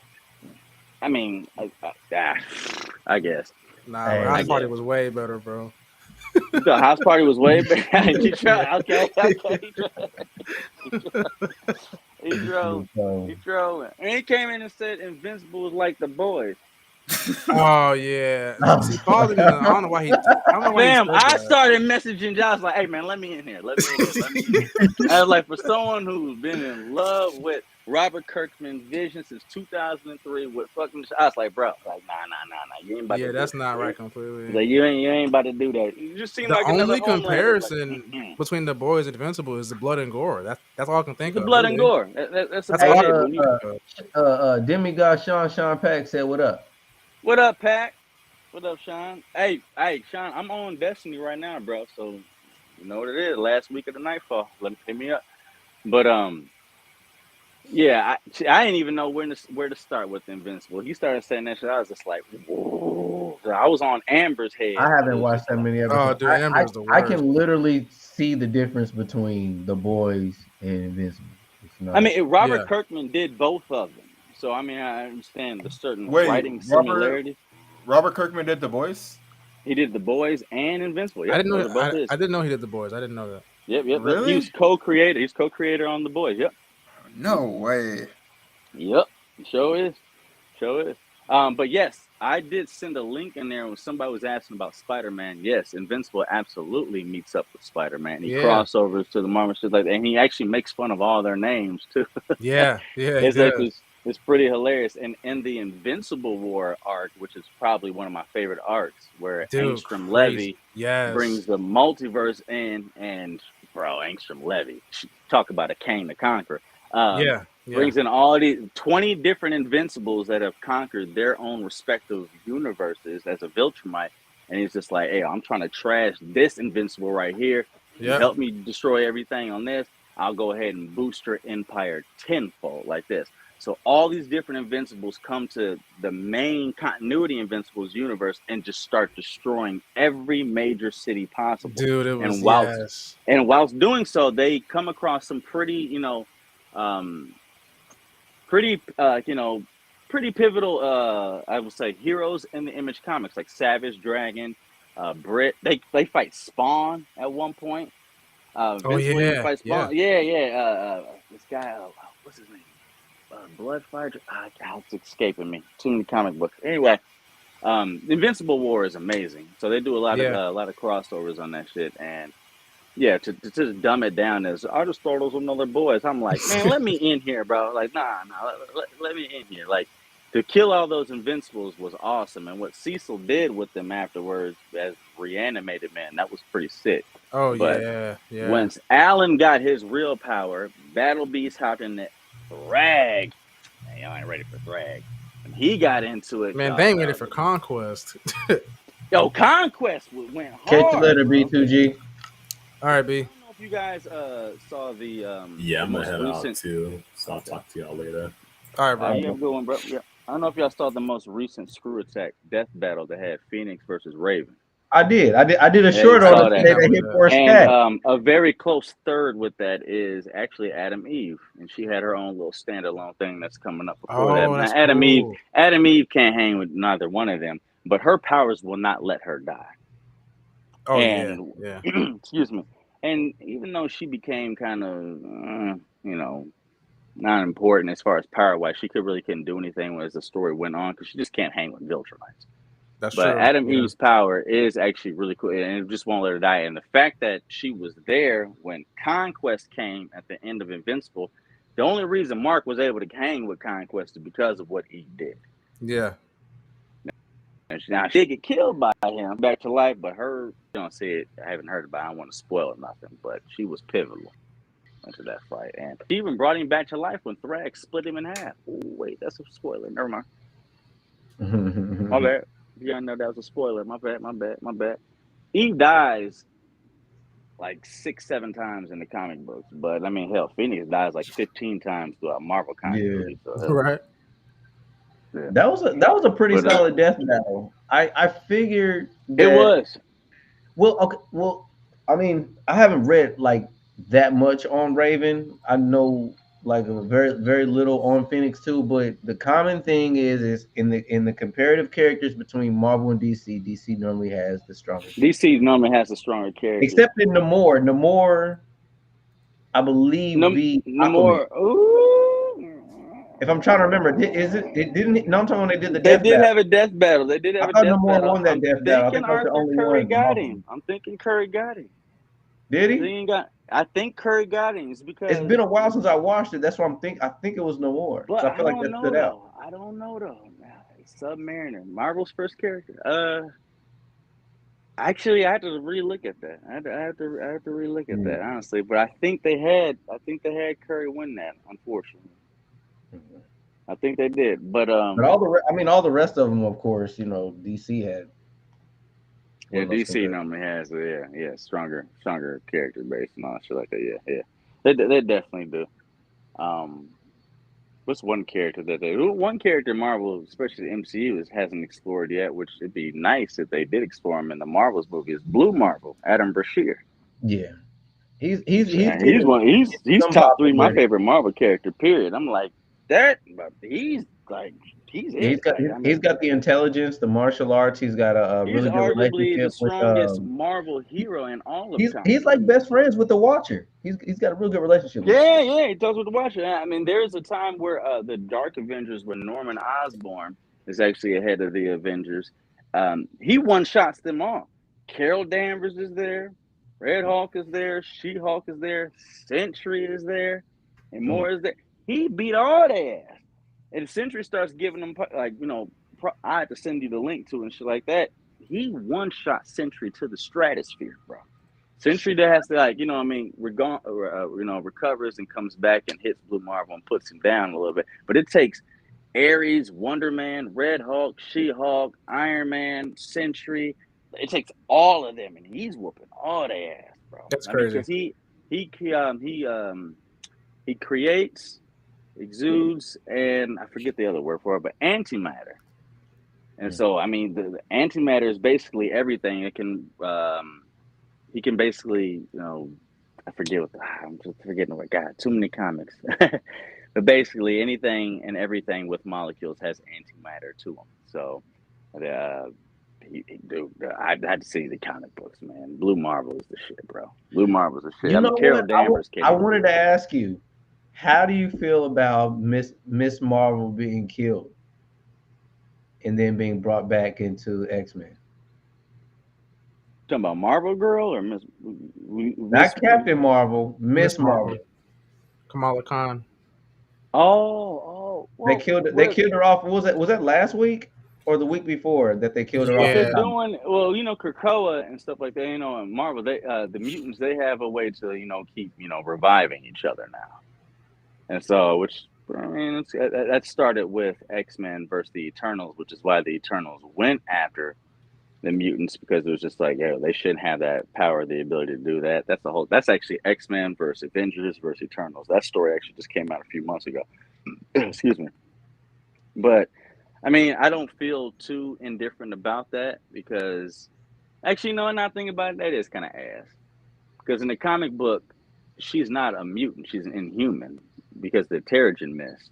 I mean, I guess. Nah, House Party was way better, bro. The House Party was way better. You try, okay. He drove. And he came in and said Invincible was like The Boys. Oh yeah. See, I don't know why he. Damn, I started messaging Josh like, "Hey man, let me in here. Let me in here." I was like, for someone who's been in love with Robert Kirkman's vision since 2003, with fucking, I was like, bro, like, nah, you ain't about to. Yeah, that's not right completely. Like, you ain't about to do that. You just seem like the only another comparison between The Boys and Invincible is the blood and gore. That's all I can think of. The blood and gore. That's about it. Demigod Sean Pack said, "What up?" What up, Pack? What up, Sean? Hey, Sean, I'm on Destiny right now, bro. So you know what it is. Last week of the Nightfall. Hit me up. But yeah, I didn't even know where to start with Invincible. He started saying that shit. I was just like, whoa. I was on Amber's head. I It haven't was watched just that like, many Oh, episodes. dude, Amber's the I worst. can literally see the difference between The Boys and Invincible. It's I not. mean, Robert Yeah. Kirkman did both of them. So I mean, I understand the certain Wait, writing Robert similarity. Robert Kirkman did The Boys? He did The Boys and Invincible. I Yep, didn't know. those are both his. I didn't know he did The Boys. I didn't know that. Yep. He Really? was co-creator. He's co-creator on The Boys. Yep. No way. Yep. Show is. But yes, I did send a link in there when somebody was asking about Spider-Man. Yes, Invincible absolutely meets up with Spider-Man. He Yeah. crossovers to the Marvel shit like that, and he actually makes fun of all their names too. Yeah. Yeah. He It's does. actually it's pretty hilarious. And in the Invincible War arc, which is probably one of my favorite arcs, where Dude, Angstrom crazy. Levy Yes. brings the multiverse in, and bro, Angstrom Levy, talk about a Kang the Conqueror. Yeah. Brings in all these 20 different Invincibles that have conquered their own respective universes as a Viltrumite, and he's just like, hey, I'm trying to trash this Invincible right here. You Yep. help me destroy everything on this. I'll go ahead and boost your empire tenfold like this. So all these different Invincibles come to the main continuity Invincibles universe and just start destroying every major city possible. Dude, it was And whilst doing so, they come across some pretty, pretty pivotal, I would say, heroes in the Image comics, like Savage Dragon, Brit. They fight Spawn at one point. Vince Williams fights Spawn. Yeah. This guy, what's his name? Bloodfire. It's escaping me. Too many comic books. Anyway, Invincible War is amazing. So they do a lot of crossovers on that shit, and yeah, to just dumb it down as I just thought it was another Boys. I'm like, man, let me in here, bro. Like, nah, let me in here. Like, to kill all those Invincibles was awesome, and what Cecil did with them afterwards as reanimated man, that was pretty sick. Oh, but yeah. Once Alan got his real power, Battle Beast hopped in that Thrag. Man, y'all ain't ready for Thrag. And he got into it. Man, they ain't ready for Conquest. Yo, Conquest went hard. Catch you later, B2G. All right, B. I don't know if you guys saw the yeah, I'm gonna head recent... out too, so I'll talk to y'all later. All right, bro. You have a good one, bro. Yeah. I don't know if y'all saw the most recent Screw Attack death battle that had Phoenix versus Raven. I did a short on it. They hit for a stat. And a very close third with that is actually Adam Eve, and she had her own little standalone thing that's coming up before that. Now, Adam Eve can't hang with neither one of them, but her powers will not let her die. Oh, yeah. Excuse me. And even though she became kind of, not important as far as power-wise, she couldn't do anything as the story went on because she just can't hang with Viltrumites. That's but true. Adam Eve's power is actually really cool, and it just won't let her die. And the fact that she was there when Conquest came at the end of Invincible, the only reason Mark was able to hang with Conquest is because of what Eve did. Yeah. Now she did get killed by him back to life, but her, you don't see it. I haven't heard about it. I don't want to spoil it, nothing, but she was pivotal into that fight. And she even brought him back to life when Thrag split him in half. Oh, wait, that's a spoiler. Never mind. My bad. You know that was a spoiler. My bad. Eve dies like 6-7 times in the comic books, but I mean, hell, Phoenix dies like 15 times throughout Marvel continuity. Yeah. So, right. Yeah. That was a pretty solid death battle. I figured that, it was. Well, okay. Well, I mean, I haven't read like that much on Raven. I know like a very, very little on Phoenix too. But the common thing is in the comparative characters between Marvel and DC, DC normally has the strongest. DC normally has the stronger characters, except in Namor. Namor, I believe Namor. If I'm trying to remember, I'm talking when they did the death battle. They did battle. have a death battle. They did have a death battle. Won that death battle. I think Arthur Curry got him. I'm thinking Curry got him. Did he? I think Curry got him. Because it's been a while since I watched it. That's why I think it was Namor. But so I feel like that stood out. I don't know though. Submariner, Marvel's first character. Actually, I had to relook at that. I had to relook at that honestly. But I think they had Curry win that. Unfortunately. I think they did, but all the rest of them, of course, DC had Yeah, One of those DC comparisons. normally has stronger character base and all that shit like that. Yeah. They definitely do. What's one character one character Marvel, especially the MCU, hasn't explored yet, which it'd be nice if they did explore him in the Marvels movie, is Blue Marvel, Adam Brashear. Yeah, he's Yeah, getting he's some top 3 my popularity. favorite Marvel character, period. I'm like that, but he's He's it. got Like, I he's mean, got the intelligence, the martial arts. He's got a he's really good arguably the relationship with strongest Marvel hero in all of comic he's like books. best friends with the Watcher. He's got a real good relationship with him. Yeah, he does with the Watcher. I mean, there's a time where the Dark Avengers, when Norman Osborn is actually ahead of the Avengers, he one-shots them all. Carol Danvers is there, Red Hulk is there, She-Hulk is there, Sentry is there, and more is there. He beat all their ass. And Sentry starts giving them, like, you know, I have to send you the link to it and shit like that. He one-shot Sentry to the stratosphere, bro. Sentry that has to, like, you know what I mean, recovers and comes back and hits Blue Marvel and puts him down a little bit. But it takes Ares, Wonder Man, Red Hulk, She-Hulk, Iron Man, Sentry. It takes all of them, and he's whooping all their ass, bro. That's crazy. Because he creates, exudes, and I forget the other word for it, but antimatter. And so, I mean, the antimatter is basically everything. It can he can basically, you know, I'm just forgetting the word. God, too many comics. But basically, anything and everything with molecules has antimatter to them. So, I had to see the comic books, man. Blue Marvel is the shit, bro. Blue Marvel is the shit. You know Carol what? Danvers I wanted to ask you, how do you feel about Miss Marvel being killed and then being brought back into X-Men? Talking about Marvel Girl or Not Captain Marvel, Miss Marvel. Kamala Khan. Well, they killed her off. Was that last week or the week before that they killed her off? They're doing, well, you know, Krakoa and stuff like that. You know, in Marvel, the mutants, they have a way to, you know, keep, you know, reviving each other now. And so, which, I mean, that started with X-Men versus the Eternals, which is why the Eternals went after the mutants, because it was just like, yeah, they shouldn't have that power, the ability to do that. That's actually X-Men versus Avengers versus Eternals. That story actually just came out a few months ago. Excuse me. But I mean, I don't feel too indifferent about that, because actually, no, not thinking about it, that is kind of ass. Because in the comic book, she's not a mutant, she's an Inhuman, because the Terrigen mist.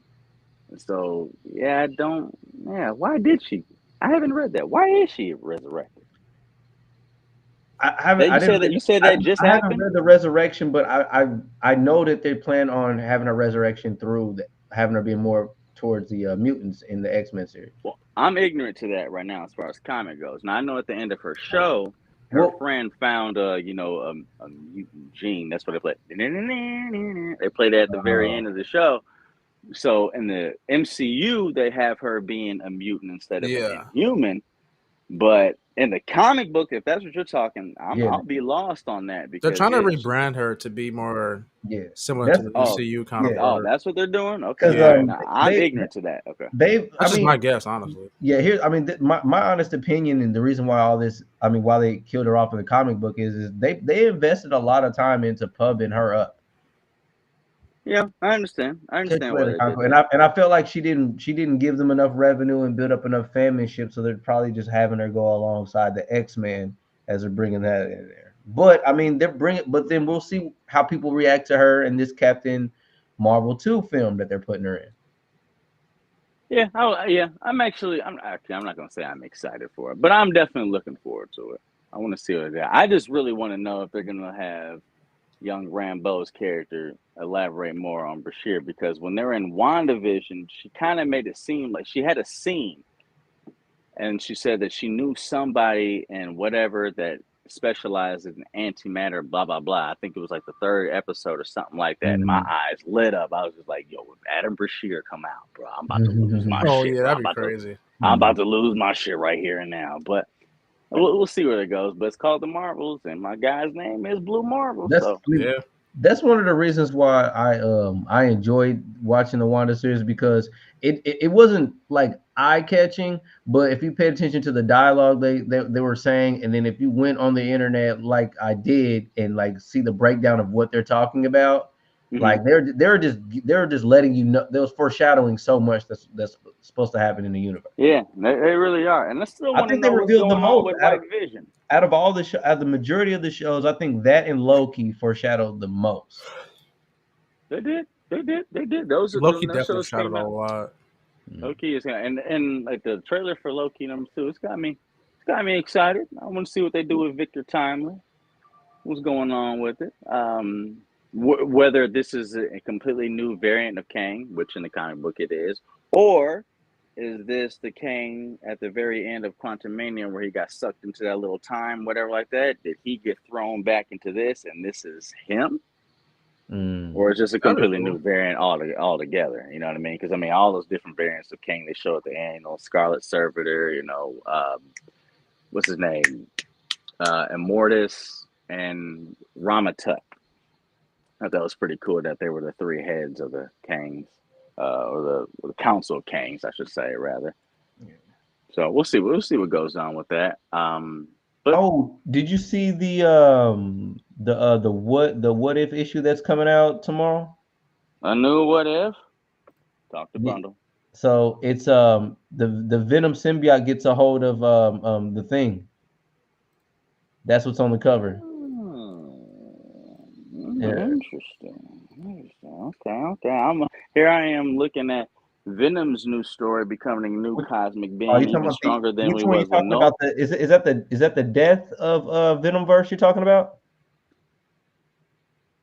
And so, why did she? I haven't read that. Why is she resurrected? I haven't. You said that just happened. I haven't read the resurrection, but I know that they plan on having a resurrection through having her be more towards the mutants in the X-Men series. Well, I'm ignorant to that right now as far as comic goes. Now I know at the end of her show, her friend found a mutant gene. That's what they played. They played that at the very end of the show. So in the MCU, they have her being a mutant instead of an Inhuman. But in the comic book, if that's what you're talking, I'll be lost on that, because they're trying to rebrand her to be more similar to the MCU comic. Oh, that's what they're doing. Okay, I'm ignorant to that. Okay, that's just my guess, honestly. Yeah, my honest opinion, and the reason why why they killed her off in the comic book is they invested a lot of time into pubbing her up. Yeah, I understand. And I felt like she didn't give them enough revenue and build up enough fanship, so they're probably just having her go alongside the X-Men as they're bringing that in there. But I mean, but then we'll see how people react to her in this Captain Marvel 2 film that they're putting her in. Yeah, I'm not gonna say I'm excited for it, but I'm definitely looking forward to it. I want to see what they. I just really want to know if they're gonna have young Rambeau's character elaborate more on Brashear, because when they're in WandaVision, she kind of made it seem like she had a scene, and she said that she knew somebody and whatever that specialized in antimatter, blah blah blah. I think it was like the 3rd episode or something like that. Mm-hmm. My eyes lit up. I was just like, yo, if Adam Brashear come out, bro, I'm about to lose my shit. Oh yeah, that'd be crazy. I'm about to lose my shit right here and now. But we'll see where it goes. But it's called The Marvels, and my guy's name is Blue Marvel. That's one of the reasons why I enjoyed watching the Wanda series, because it wasn't like eye-catching, but if you pay attention to the dialogue they were saying, and then if you went on the internet like I did and like see the breakdown of what they're talking about, like they're just letting you know, there was foreshadowing so much that's supposed to happen in the universe. Yeah, they really are, and I still I want to think they know what's revealed the going on most with White Vision. out of all the out of the majority of the shows. I think that and Loki foreshadowed the most. They did. Those Loki those definitely shows shot it came a out. lot. Loki is and like the trailer for Loki #2, it's got me excited. I want to see what they do with Victor Timely. What's going on with it? Whether this is a completely new variant of Kang, which in the comic book it is, or is this the Kang at the very end of Quantumania where he got sucked into that little time, whatever like that? Did he get thrown back into this, and this is him? Or is this a completely new variant altogether? You know what I mean? Because I mean, all those different variants of Kang they show at the end. You know, Scarlet Servitor. You know, what's his name? Immortus and Ramatut. I thought that was pretty cool that they were the three heads of the Kangs, or the Council of Kangs, I should say, rather. Yeah. So we'll see what goes on with that. But did you see the what if issue that's coming out tomorrow? A new what if? Talk to Bundle. So it's the Venom symbiote gets a hold of the Thing. That's what's on the cover. Interesting. Okay. Here I am looking at Venom's new story becoming a new cosmic being, even stronger than we was in about is that the death of Venomverse you're talking about?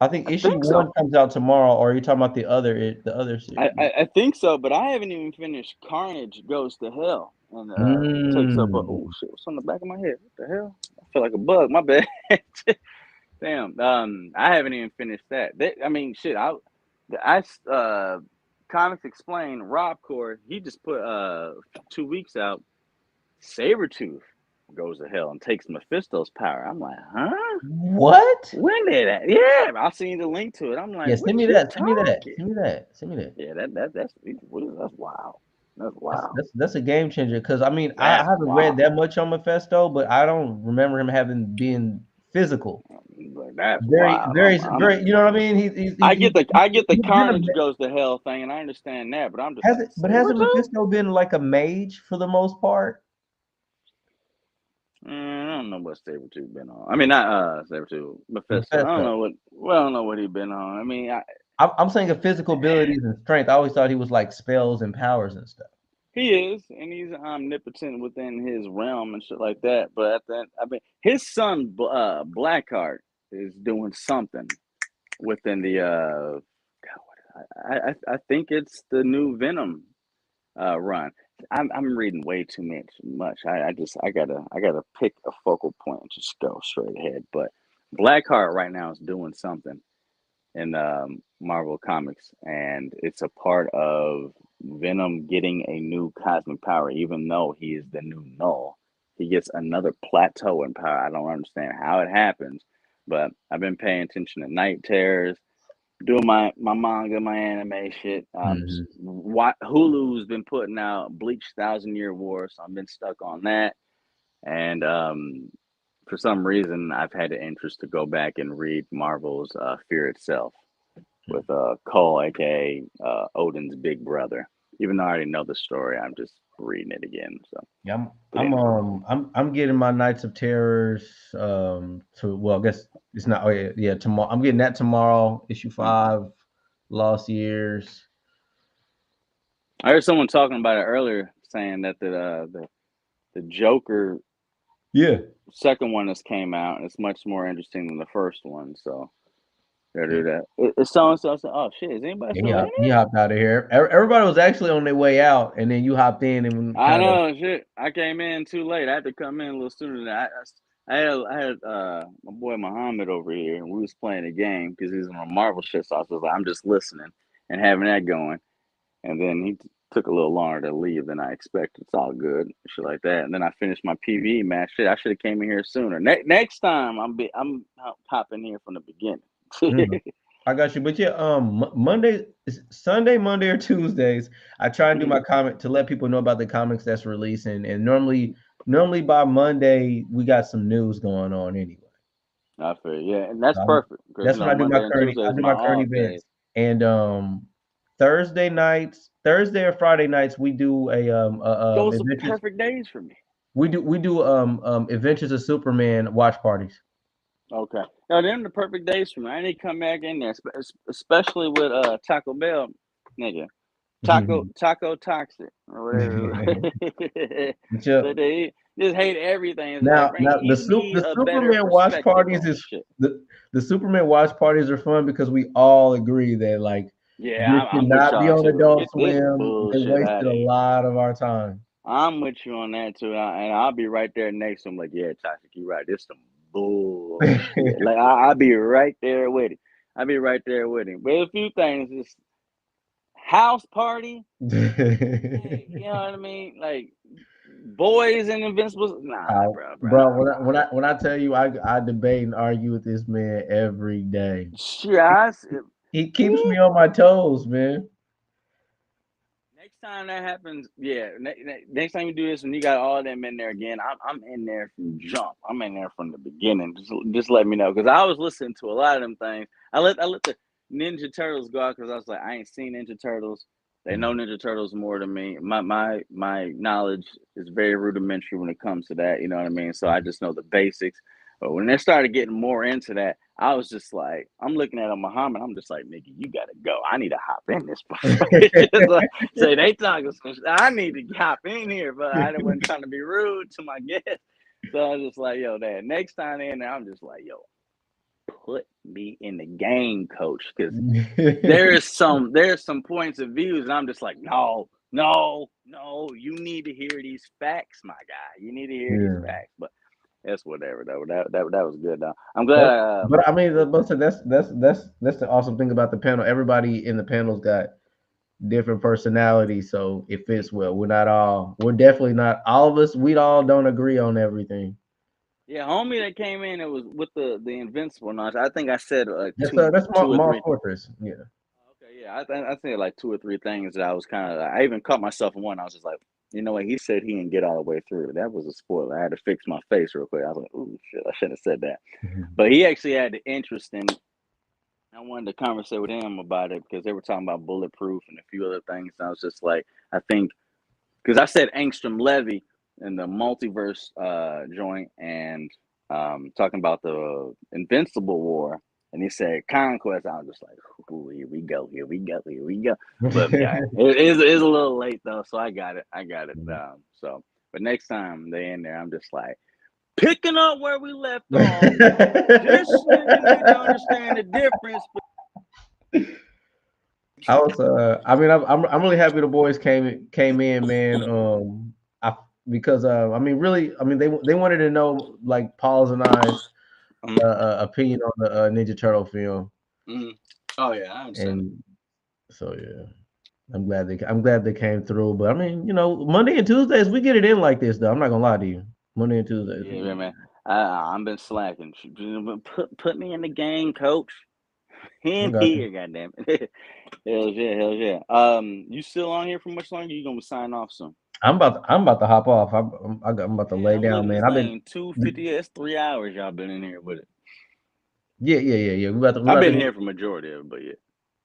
I think issue 1 comes out tomorrow, or are you talking about the other series? I think so, but I haven't even finished Carnage Goes to Hell and takes up oh shit, what's on the back of my head? What the hell? I feel like a bug, my bad. Damn. I haven't even finished that. I mean shit, Comics Explained, Rob Cord, he just put 2 weeks out. Sabretooth goes to hell and takes Mephisto's power. I'm like, huh? What? When did that? Yeah, I seen the link to it. I'm like, yeah, send me that. Send me that. Yeah, that's wild. That's wild. That's a game changer, because I mean I haven't read that much on Mephisto, but I don't remember him being physical. That's very, wild. very. You know what I mean? I get the Carnage Goes to Hell thing, and I understand that, but I'm just. Hasn't Mephisto been like a mage for the most part? I don't know what Sabretooth been on. I mean, not Sabretooth, Mephisto. I don't know what. Well, I don't know what he been on. I mean, I'm saying of physical abilities and strength. I always thought he was like spells and powers and stuff. He is, and he's omnipotent within his realm and shit like that. But I mean, his son Blackheart is doing something within the I think it's the new Venom run. I'm reading way too much. I gotta pick a focal point and just go straight ahead. But Blackheart right now is doing something in Marvel Comics, and it's a part of Venom getting a new cosmic power. Even though he is the new Null, he gets another plateau in power. I don't understand how it happens, but I've been paying attention to Night Terrors, doing my manga, my anime shit. Hulu's been putting out Bleach 1,000 Year War, so I've been stuck on that. And for some reason, I've had the interest to go back and read Marvel's Fear Itself with Cole, aka Odin's big brother. Even though I already know the story, I'm just reading it again. So yeah, I'm getting my Knights of Terrors I guess it's not. Oh yeah, tomorrow. I'm getting that tomorrow. Issue 5, Lost Years. I heard someone talking about it earlier, saying that the Joker, second one that's came out, and it's much more interesting than the first one. So gotta do that. It's so oh shit, is anybody still in it? You hopped out of here. Everybody was actually on their way out, and then you hopped in and I know shit. I came in too late. I had to come in a little sooner than that. I had my boy Muhammad over here, and we was playing a game because he's on Marvel shit. So I was like, I'm just listening and having that going. And then he took a little longer to leave than I expected. It's all good, shit like that. And then I finished my PvE match. Shit, I should have came in here sooner. Next time, I'm hopping here from the beginning. I got you. But yeah, Monday, Sunday, Monday, or Tuesdays, I try and do my comment to let people know about the comics that's releasing. And normally by Monday, we got some news going on anyway. I feel yeah, and that's So perfect because that's when I do Monday my and current Tuesday I is do my my current off days. events. And Thursday or Friday nights, we do Those are adventures. perfect days for me. We do Adventures of Superman watch parties. Okay. Now, them the perfect days for me. I need to come back in there, especially with Taco Bell, nigga. Taco Toxic or whatever. But But they just hate everything. It's like, now Frankie, you need the a better Superman watch perspective parties on is shit. the Superman watch parties are fun because we all agree that like Yeah, this should I'm with not be y'all on too. Adult Get this Swim. They bullshit wasted out a of here. lot of our time. I'm with you on that too, and I'll be right there next to him. Like, yeah, Toxic, you right. This some bullshit. Like, I'll be right there with him. I'll be right there with him. But a few things, just house party. Hey, you know what I mean? Like, boys and Invincibles. Nah, bro. When I tell you I debate and argue with this man every day. Sure, He keeps me on my toes, man. next time that happens, yeah. Next time you do this, when you got all them in there again, I'm in there from jump. I'm in there from the beginning. Just let me know because I was listening to a lot of them things. I let the Ninja Turtles go out because I was like, I ain't seen Ninja Turtles. They know Ninja Turtles more than me. My knowledge is very rudimentary when it comes to that. You know what I mean? So I just know the basics. But when they started getting more into that, I was just like, I'm looking at Muhammad. I'm just like, nigga, you gotta go. I need to hop in this. Like, say they talking some shit. I need to hop in here, but I wasn't trying to be rude to my guests. So I was just like, yo, Dad, next time they in there, I'm just like, yo, put me in the game, coach, because there's some points of views, and I'm just like, no, you need to hear these facts, my guy. You need to hear these facts, but. That's whatever though. That was good though. I'm glad. But I mean, that's the awesome thing about the panel. Everybody in the panel's got different personalities, so it fits well. We're definitely not all of us. We all don't agree on everything. Yeah, homie that came in, it was with the Invincible notch. I think I said That's two or Mars three. Fortress. Yeah. Okay, yeah, I think like 2 or 3 things that I was kind of. I even caught myself in one. I was just like, you know what? He said he didn't get all the way through. That was a spoiler. I had to fix my face real quick. I was like, ooh, shit, I shouldn't have said that. But he actually had the interest in. I wanted to conversate with him about it because they were talking about Bulletproof and a few other things. And I was just like, I think because I said Angstrom Levy in the multiverse joint and talking about the Invincible War. And he said Conquest. I was just like, ooh, here we go. But yeah, it is a little late though, so I got it. So, but next time they in there, I'm just like picking up where we left off. Just so you need to understand the difference. I was I mean I'm really happy the boys came in, man. Because I mean really they wanted to know like Paul's and I's opinion on the Ninja Turtle film. Mm-hmm. Oh yeah, I understand. And so yeah, I'm glad they came through. But I mean, Monday and Tuesdays we get it in like this though. I'm not gonna lie to you. Monday and Tuesdays. Yeah, man. I've been slacking. Put me in the game, coach. In here, goddamn it. Hell yeah. You still on here for much longer? You gonna sign off soon? I'm about to hop off. I'm about to lay down, man. I've been 2:50. That's 3 hours. Y'all been in here with it. Yeah. I've been here for majority of it, but yeah.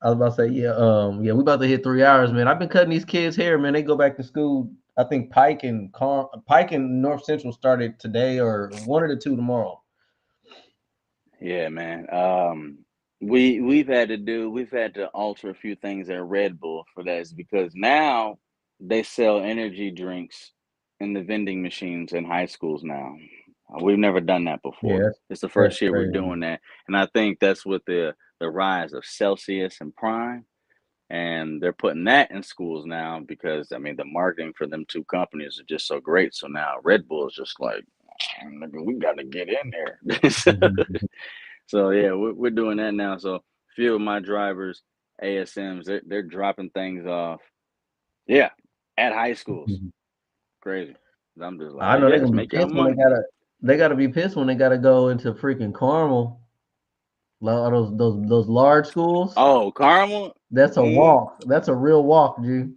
I was about to say, we about to hit 3 hours, man. I've been cutting these kids' hair, man. They go back to school. I think Pike and North Central started today, or one of the two tomorrow. Yeah, man. We've had to alter a few things at Red Bull for that, because now they sell energy drinks in the vending machines in high schools now. We've never done that before. Yeah, it's the first year we're doing that, and I think that's with the rise of Celsius and Prime, and they're putting that in schools now because I mean the marketing for them two companies are just so great. So now Red Bull is just like, we got to get in there. So yeah, we're doing that now. So a few of my drivers, ASMs, they're dropping things off. Yeah, at high schools. Crazy. I'm just like, I know they're gonna be make your pissed when money. they gotta be pissed when they gotta go into freaking Carmel. Those large schools. Oh, Carmel. That's a walk. That's a real walk, G.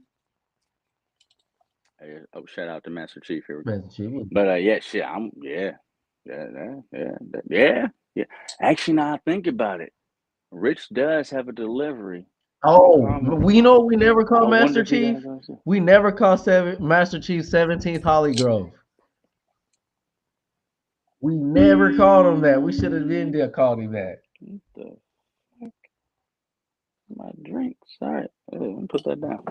Oh, shout out to Master Chief here. Master Chief. But yeah, shit, yeah. Actually, now I think about it, Rich does have a delivery. Oh, we know we never call I Master wonder if he Chief. got those. We never call Master Chief 17th Holly Grove. We never called him that. We should have been there called him that. What the fuck? My drink. Sorry, let me put that down.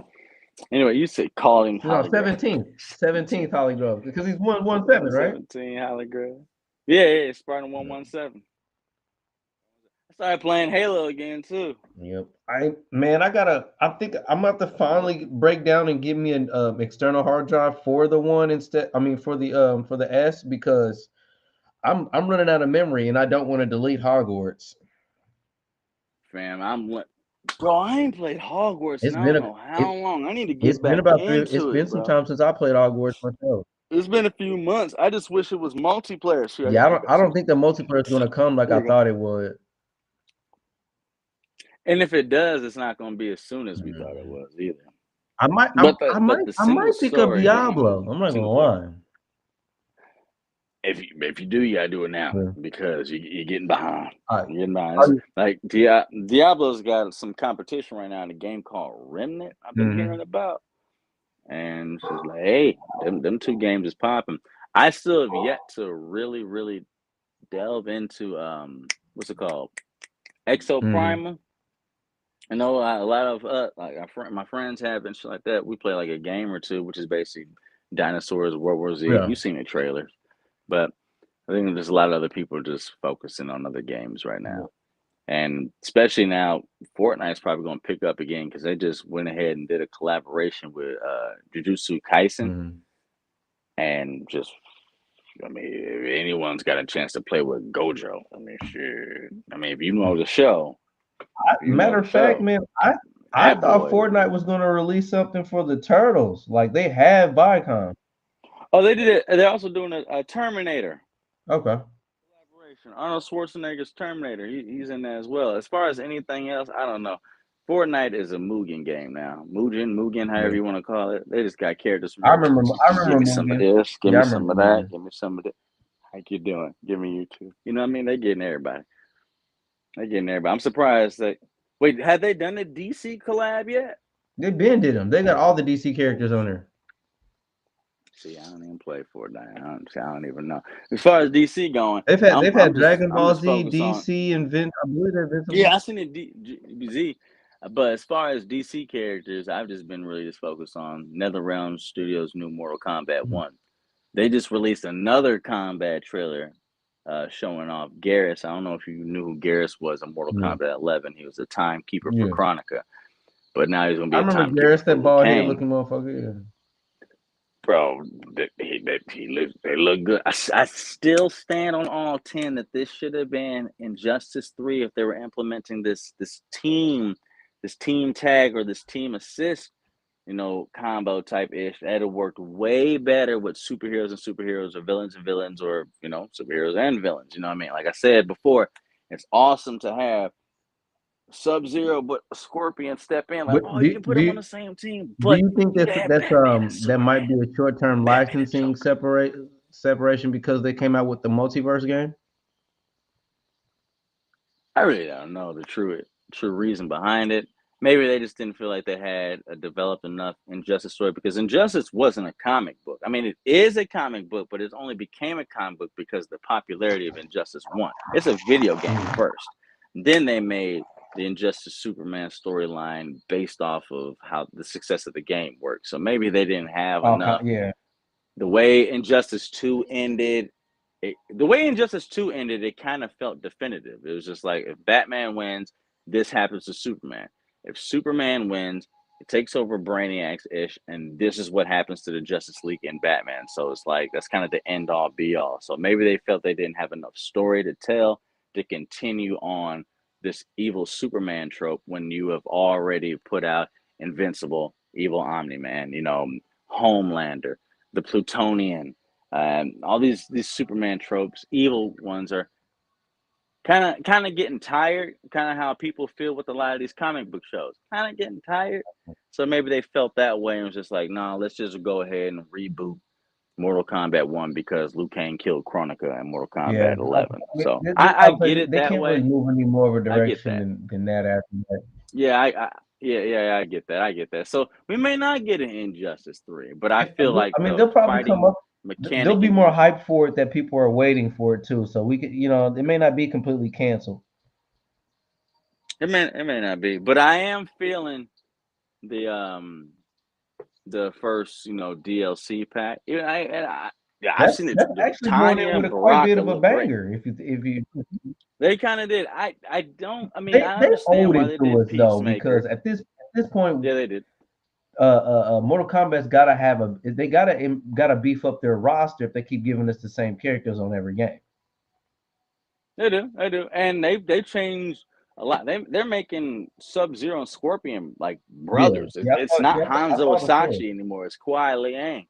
Anyway, you said call him No, Holly Grove. 17th Holly Grove because he's 117, right? 17 Holly Grove. Yeah, Spartan 117. I started playing Halo again too. Yep. I think I'm gonna have to finally break down and give me an external hard drive for the one instead. I mean for the S because I'm running out of memory and I don't want to delete Hogwarts. Fam, bro, I ain't played Hogwarts It's in been I don't know how long. I need to get back It's been some time since I played Hogwarts myself. It's been a few months. I just wish it was multiplayer. Shoot, Yeah, I don't think the multiplayer is gonna come like I thought it would. And if it does, it's not gonna be as soon as we thought it was either. I might pick up Diablo. I'm not gonna lie. If you do, you gotta do it now because you're getting behind. Right. You're getting behind. Like Diablo's got some competition right now in a game called Remnant. I've been hearing about, and she's like, "Hey, them two games is popping." I still have yet to really, really delve into what's it called, Exo Primal. I know a lot of like my friends have and shit like that. We play like a game or two, which is basically dinosaurs, World War Z. Yeah. You've seen the trailers, but I think there's a lot of other people just focusing on other games right now, and especially now, Fortnite's probably going to pick up again because they just went ahead and did a collaboration with Jujutsu Kaisen, and just. I mean, if anyone's got a chance to play with Gojo, I mean, shit. I mean, if you know the show. Matter of fact, man, I thought Fortnite was going to release something for the Turtles. Like they have Viacom. Oh, they did it. They're also doing a Terminator. Okay. Collaboration. Arnold Schwarzenegger's Terminator. He's in there as well. As far as anything else, I don't know. Fortnite is a Mugen game now. Mugen, however you want to call it. They just got characters. From I remember. Give me some of this. Give me some of that. Mugen. Give me some of that. How you doing? Give me you too. You know what I mean? They getting everybody. I'm surprised that. Wait, have they done the DC collab yet? They did them. They got all the DC characters on there. See, I don't even play Fortnite. I don't even know. As far as DC going, they've had Dragon Ball Z, DC, and Vince. I believe they're Vince. Yeah, I seen it Z. But as far as DC characters, I've just been really just focused on NetherRealm Studios' new Mortal Kombat 1. They just released another combat trailer showing off Garrus. I don't know if you knew who Garrus was in Mortal Kombat 11. He was a timekeeper for Kronika. But now he's going to be a timekeeper. I remember Garrus, that bald head looking motherfucker. Yeah. Bro, they look good. I still stand on all 10 that this should have been Injustice 3 if they were implementing this team tag or this team assist, combo type ish. That'd have worked way better with superheroes or villains and villains, or superheroes and villains. You know what I mean? Like I said before, it's awesome to have Sub-Zero but Scorpion step in. Like, you can put them on the same team. But do you think that might be a short-term licensing separation because they came out with the multiverse game? I really don't know the true reason behind it. Maybe they just didn't feel like they had a developed enough Injustice story, because Injustice wasn't a comic book. I mean, it is a comic book, but it only became a comic book because of the popularity of Injustice 1. It's a video game first. Then they made the Injustice Superman storyline based off of how the success of the game worked. So maybe they didn't have enough. Yeah. The way Injustice 2 ended, it kind of felt definitive. It was just like, if Batman wins, this happens to Superman. If Superman wins, it takes over Brainiacs-ish, and this is what happens to the Justice League and Batman. So it's like, that's kind of the end-all, be-all. So maybe they felt they didn't have enough story to tell to continue on this evil Superman trope when you have already put out Invincible, evil Omni-Man, Homelander, the Plutonian, all these Superman tropes. Evil ones are kind of getting tired, kind of how people feel with a lot of these comic book shows. Kind of getting tired. So maybe they felt that way and was just like, nah, let's just go ahead and reboot Mortal Kombat 1 because Liu Kang killed Kronika in Mortal Kombat 11. So I get it they that can't way. really move any more of a I get direction than that after that. Yeah, I get that. I get that. So we may not get an Injustice 3, but I feel like they'll probably come fighting up. mechanic. There'll be more hype for it that people are waiting for it too. So we could, it may not be completely canceled. It may not be, but I am feeling the first DLC pack. I've seen it. That's actually going in with quite a bit of a banger. If you they kind of did. I don't. I mean, they I understand owed why it they to did us though, Peacemaker. because at this point, yeah, they did. Mortal Kombat's gotta beef up their roster if they keep giving us the same characters on every game. They do, and they changed a lot. They're making Sub-Zero and Scorpion like brothers. It's not Hanzo Asashi anymore. It's Kuai Liang,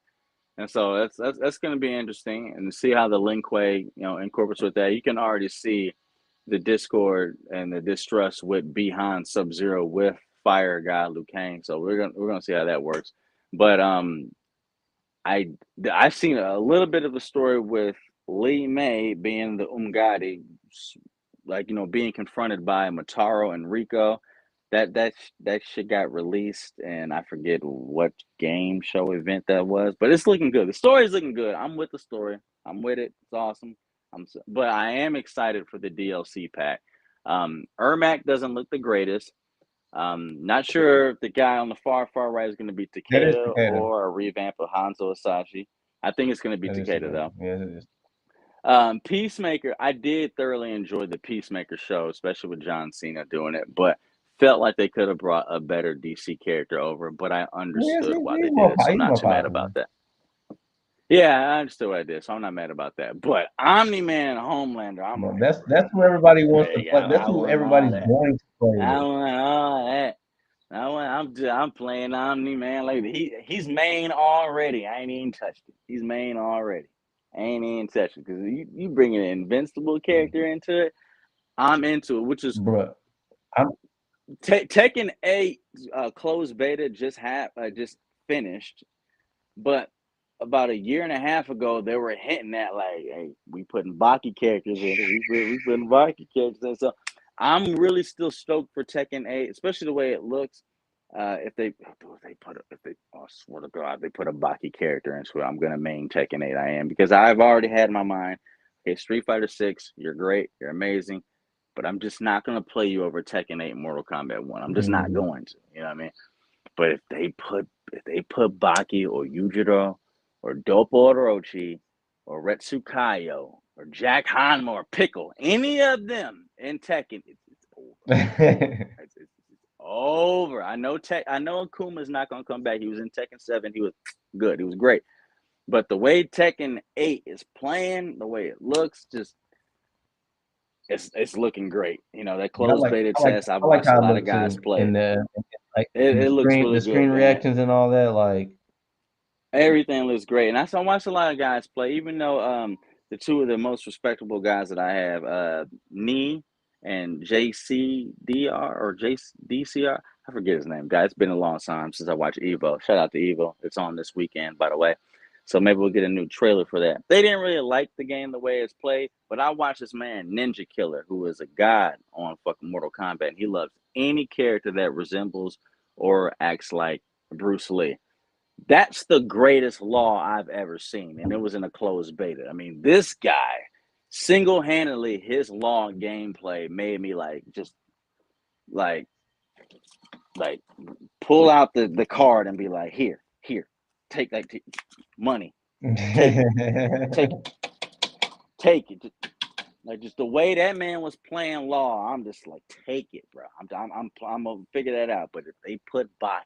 and so that's going to be interesting and to see how the Lin Kuei incorporates with that. You can already see the discord and the distrust with behind Sub-Zero with Fire God Liu Kang. So we're gonna see how that works. But I've seen a little bit of the story with Li Mei being the Umgadi, being confronted by Motaro and Rico. That shit got released, and I forget what game show event that was, but it's looking good. The story is looking good. I'm with the story. I'm with it. It's awesome. But I am excited for the DLC pack. Ermac doesn't look the greatest. Not sure if the guy on the far right is going to be Takeda or a revamp of Hanzo Asashi. I think it's going to be Takeda though. Yeah, it is. Peacemaker, I did thoroughly enjoy the Peacemaker show, especially with John Cena doing it, but felt like they could have brought a better DC character over, but I understood why they did it, so I'm not too mad about that. Yeah, I understood what I did, so I'm not mad about that. But Omni-Man and Homelander, that's who everybody wants to play. That's who everybody's going to play. I want all that. I'm playing Omni-Man like he's main already. I ain't even touched it. He's main already. I ain't even touched it because you bring an invincible character into it. I'm into it, which is Tekken 8 closed beta just finished, but about a year and a half ago, they were hinting at like, hey, we putting Baki characters in it. We putting Baki characters in. So I'm really still stoked for Tekken 8, especially the way it looks. If they swear to God, they put a Baki character into it, I'm gonna main Tekken 8. I am, because I've already had in my mind, okay, Street Fighter 6, you're great, you're amazing, but I'm just not gonna play you over Tekken 8 and Mortal Kombat 1. I'm just not going to. You know what I mean? But if they put Baki or Yujiro or Dopo Orochi or Retsukayo or Jack Hanma or Pickle, any of them in Tekken, it's over. It's over. I know Akuma's not gonna come back. He was in Tekken 7. He was good. He was great. But the way Tekken 8 is playing, the way it looks, just it's looking great. That closed beta test. I've watched a lot of guys play. It looks really good. The screen reactions and all that, like everything looks great. And I watched a lot of guys play, even though the two of the most respectable guys that I have, Nee and JCDR or JDCR, I forget his name, guys. It's been a long time since I watched Evo. Shout out to Evo. It's on this weekend, by the way. So maybe we'll get a new trailer for that. They didn't really like the game the way it's played, but I watched this man, Ninja Killer, who is a god on fucking Mortal Kombat, and he loves any character that resembles or acts like Bruce Lee. That's the greatest law I've ever seen, and it was in a closed beta. I mean, this guy, single-handedly, his law gameplay made me pull out the card and be like, here, take that money, take it. Like, just the way that man was playing law, I'm just like, take it, bro. I'm gonna figure that out. But if they put Baki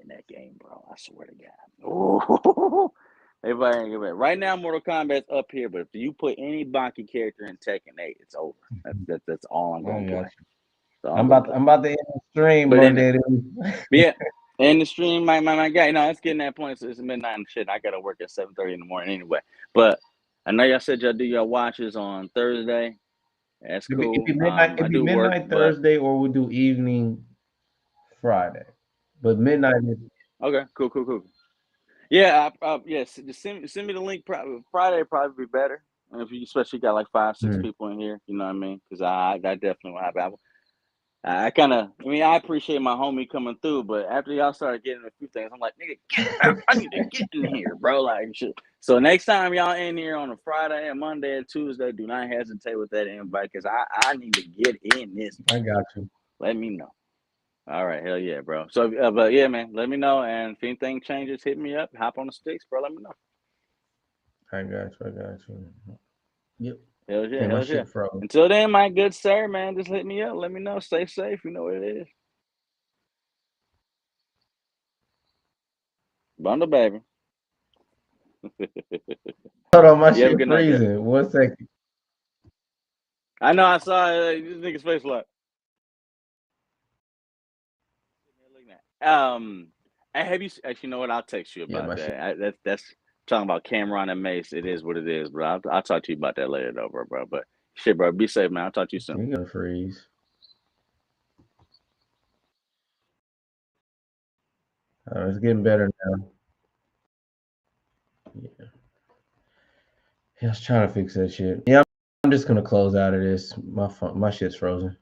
in that game, bro, I swear to God. Ooh. Everybody ain't get back. Right now, Mortal Kombat's up here, but if you put any Baki character in Tekken 8, it's over. That's all I'm gonna play. I'm about to end the stream Monday. Yeah, end the stream, my guy. It's getting that point. So it's midnight and shit. I gotta work at 7:30 in the morning anyway. But I know y'all said y'all do your watches on Thursday. That's cool. It'd be midnight. I It'd be do work, midnight but Thursday, or we'll do evening Friday. But midnight is okay, cool. Yeah, yes. Just send me the link. Friday probably be better. If you especially got like 5-6 people in here, you know what I mean? Because I definitely will have. I appreciate my homie coming through, but after y'all started getting a few things, I'm like, nigga, I need to get in here, bro. Like shit. So next time y'all in here on a Friday, a Monday, or Tuesday, do not hesitate with that invite, because I need to get in this. I got you. Let me know. All right, hell yeah, bro. So, but yeah, man, let me know, and if anything changes, hit me up. Hop on the sticks, bro. Let me know. I got you. Yep. Hell yeah, my hell yeah. shit froze. Until then, my good sir, man, just hit me up. Let me know. Stay safe. You know what it is. Bundle, baby. Hold on, my You have a shit good night, Jeff. freezing. 1 second. I know. I saw this nigga's face like. Have you? Actually, you know what? I'll text you Yeah, about my that. That's talking about Cameron and Mace. It is what it is, bro. I'll talk to you about that later, though, bro. But shit, bro. Be safe, man. I'll talk to you soon. You're gonna freeze. It's getting better now. Yeah. I was trying to fix that shit. Yeah, I'm just gonna close out of this. My shit's frozen.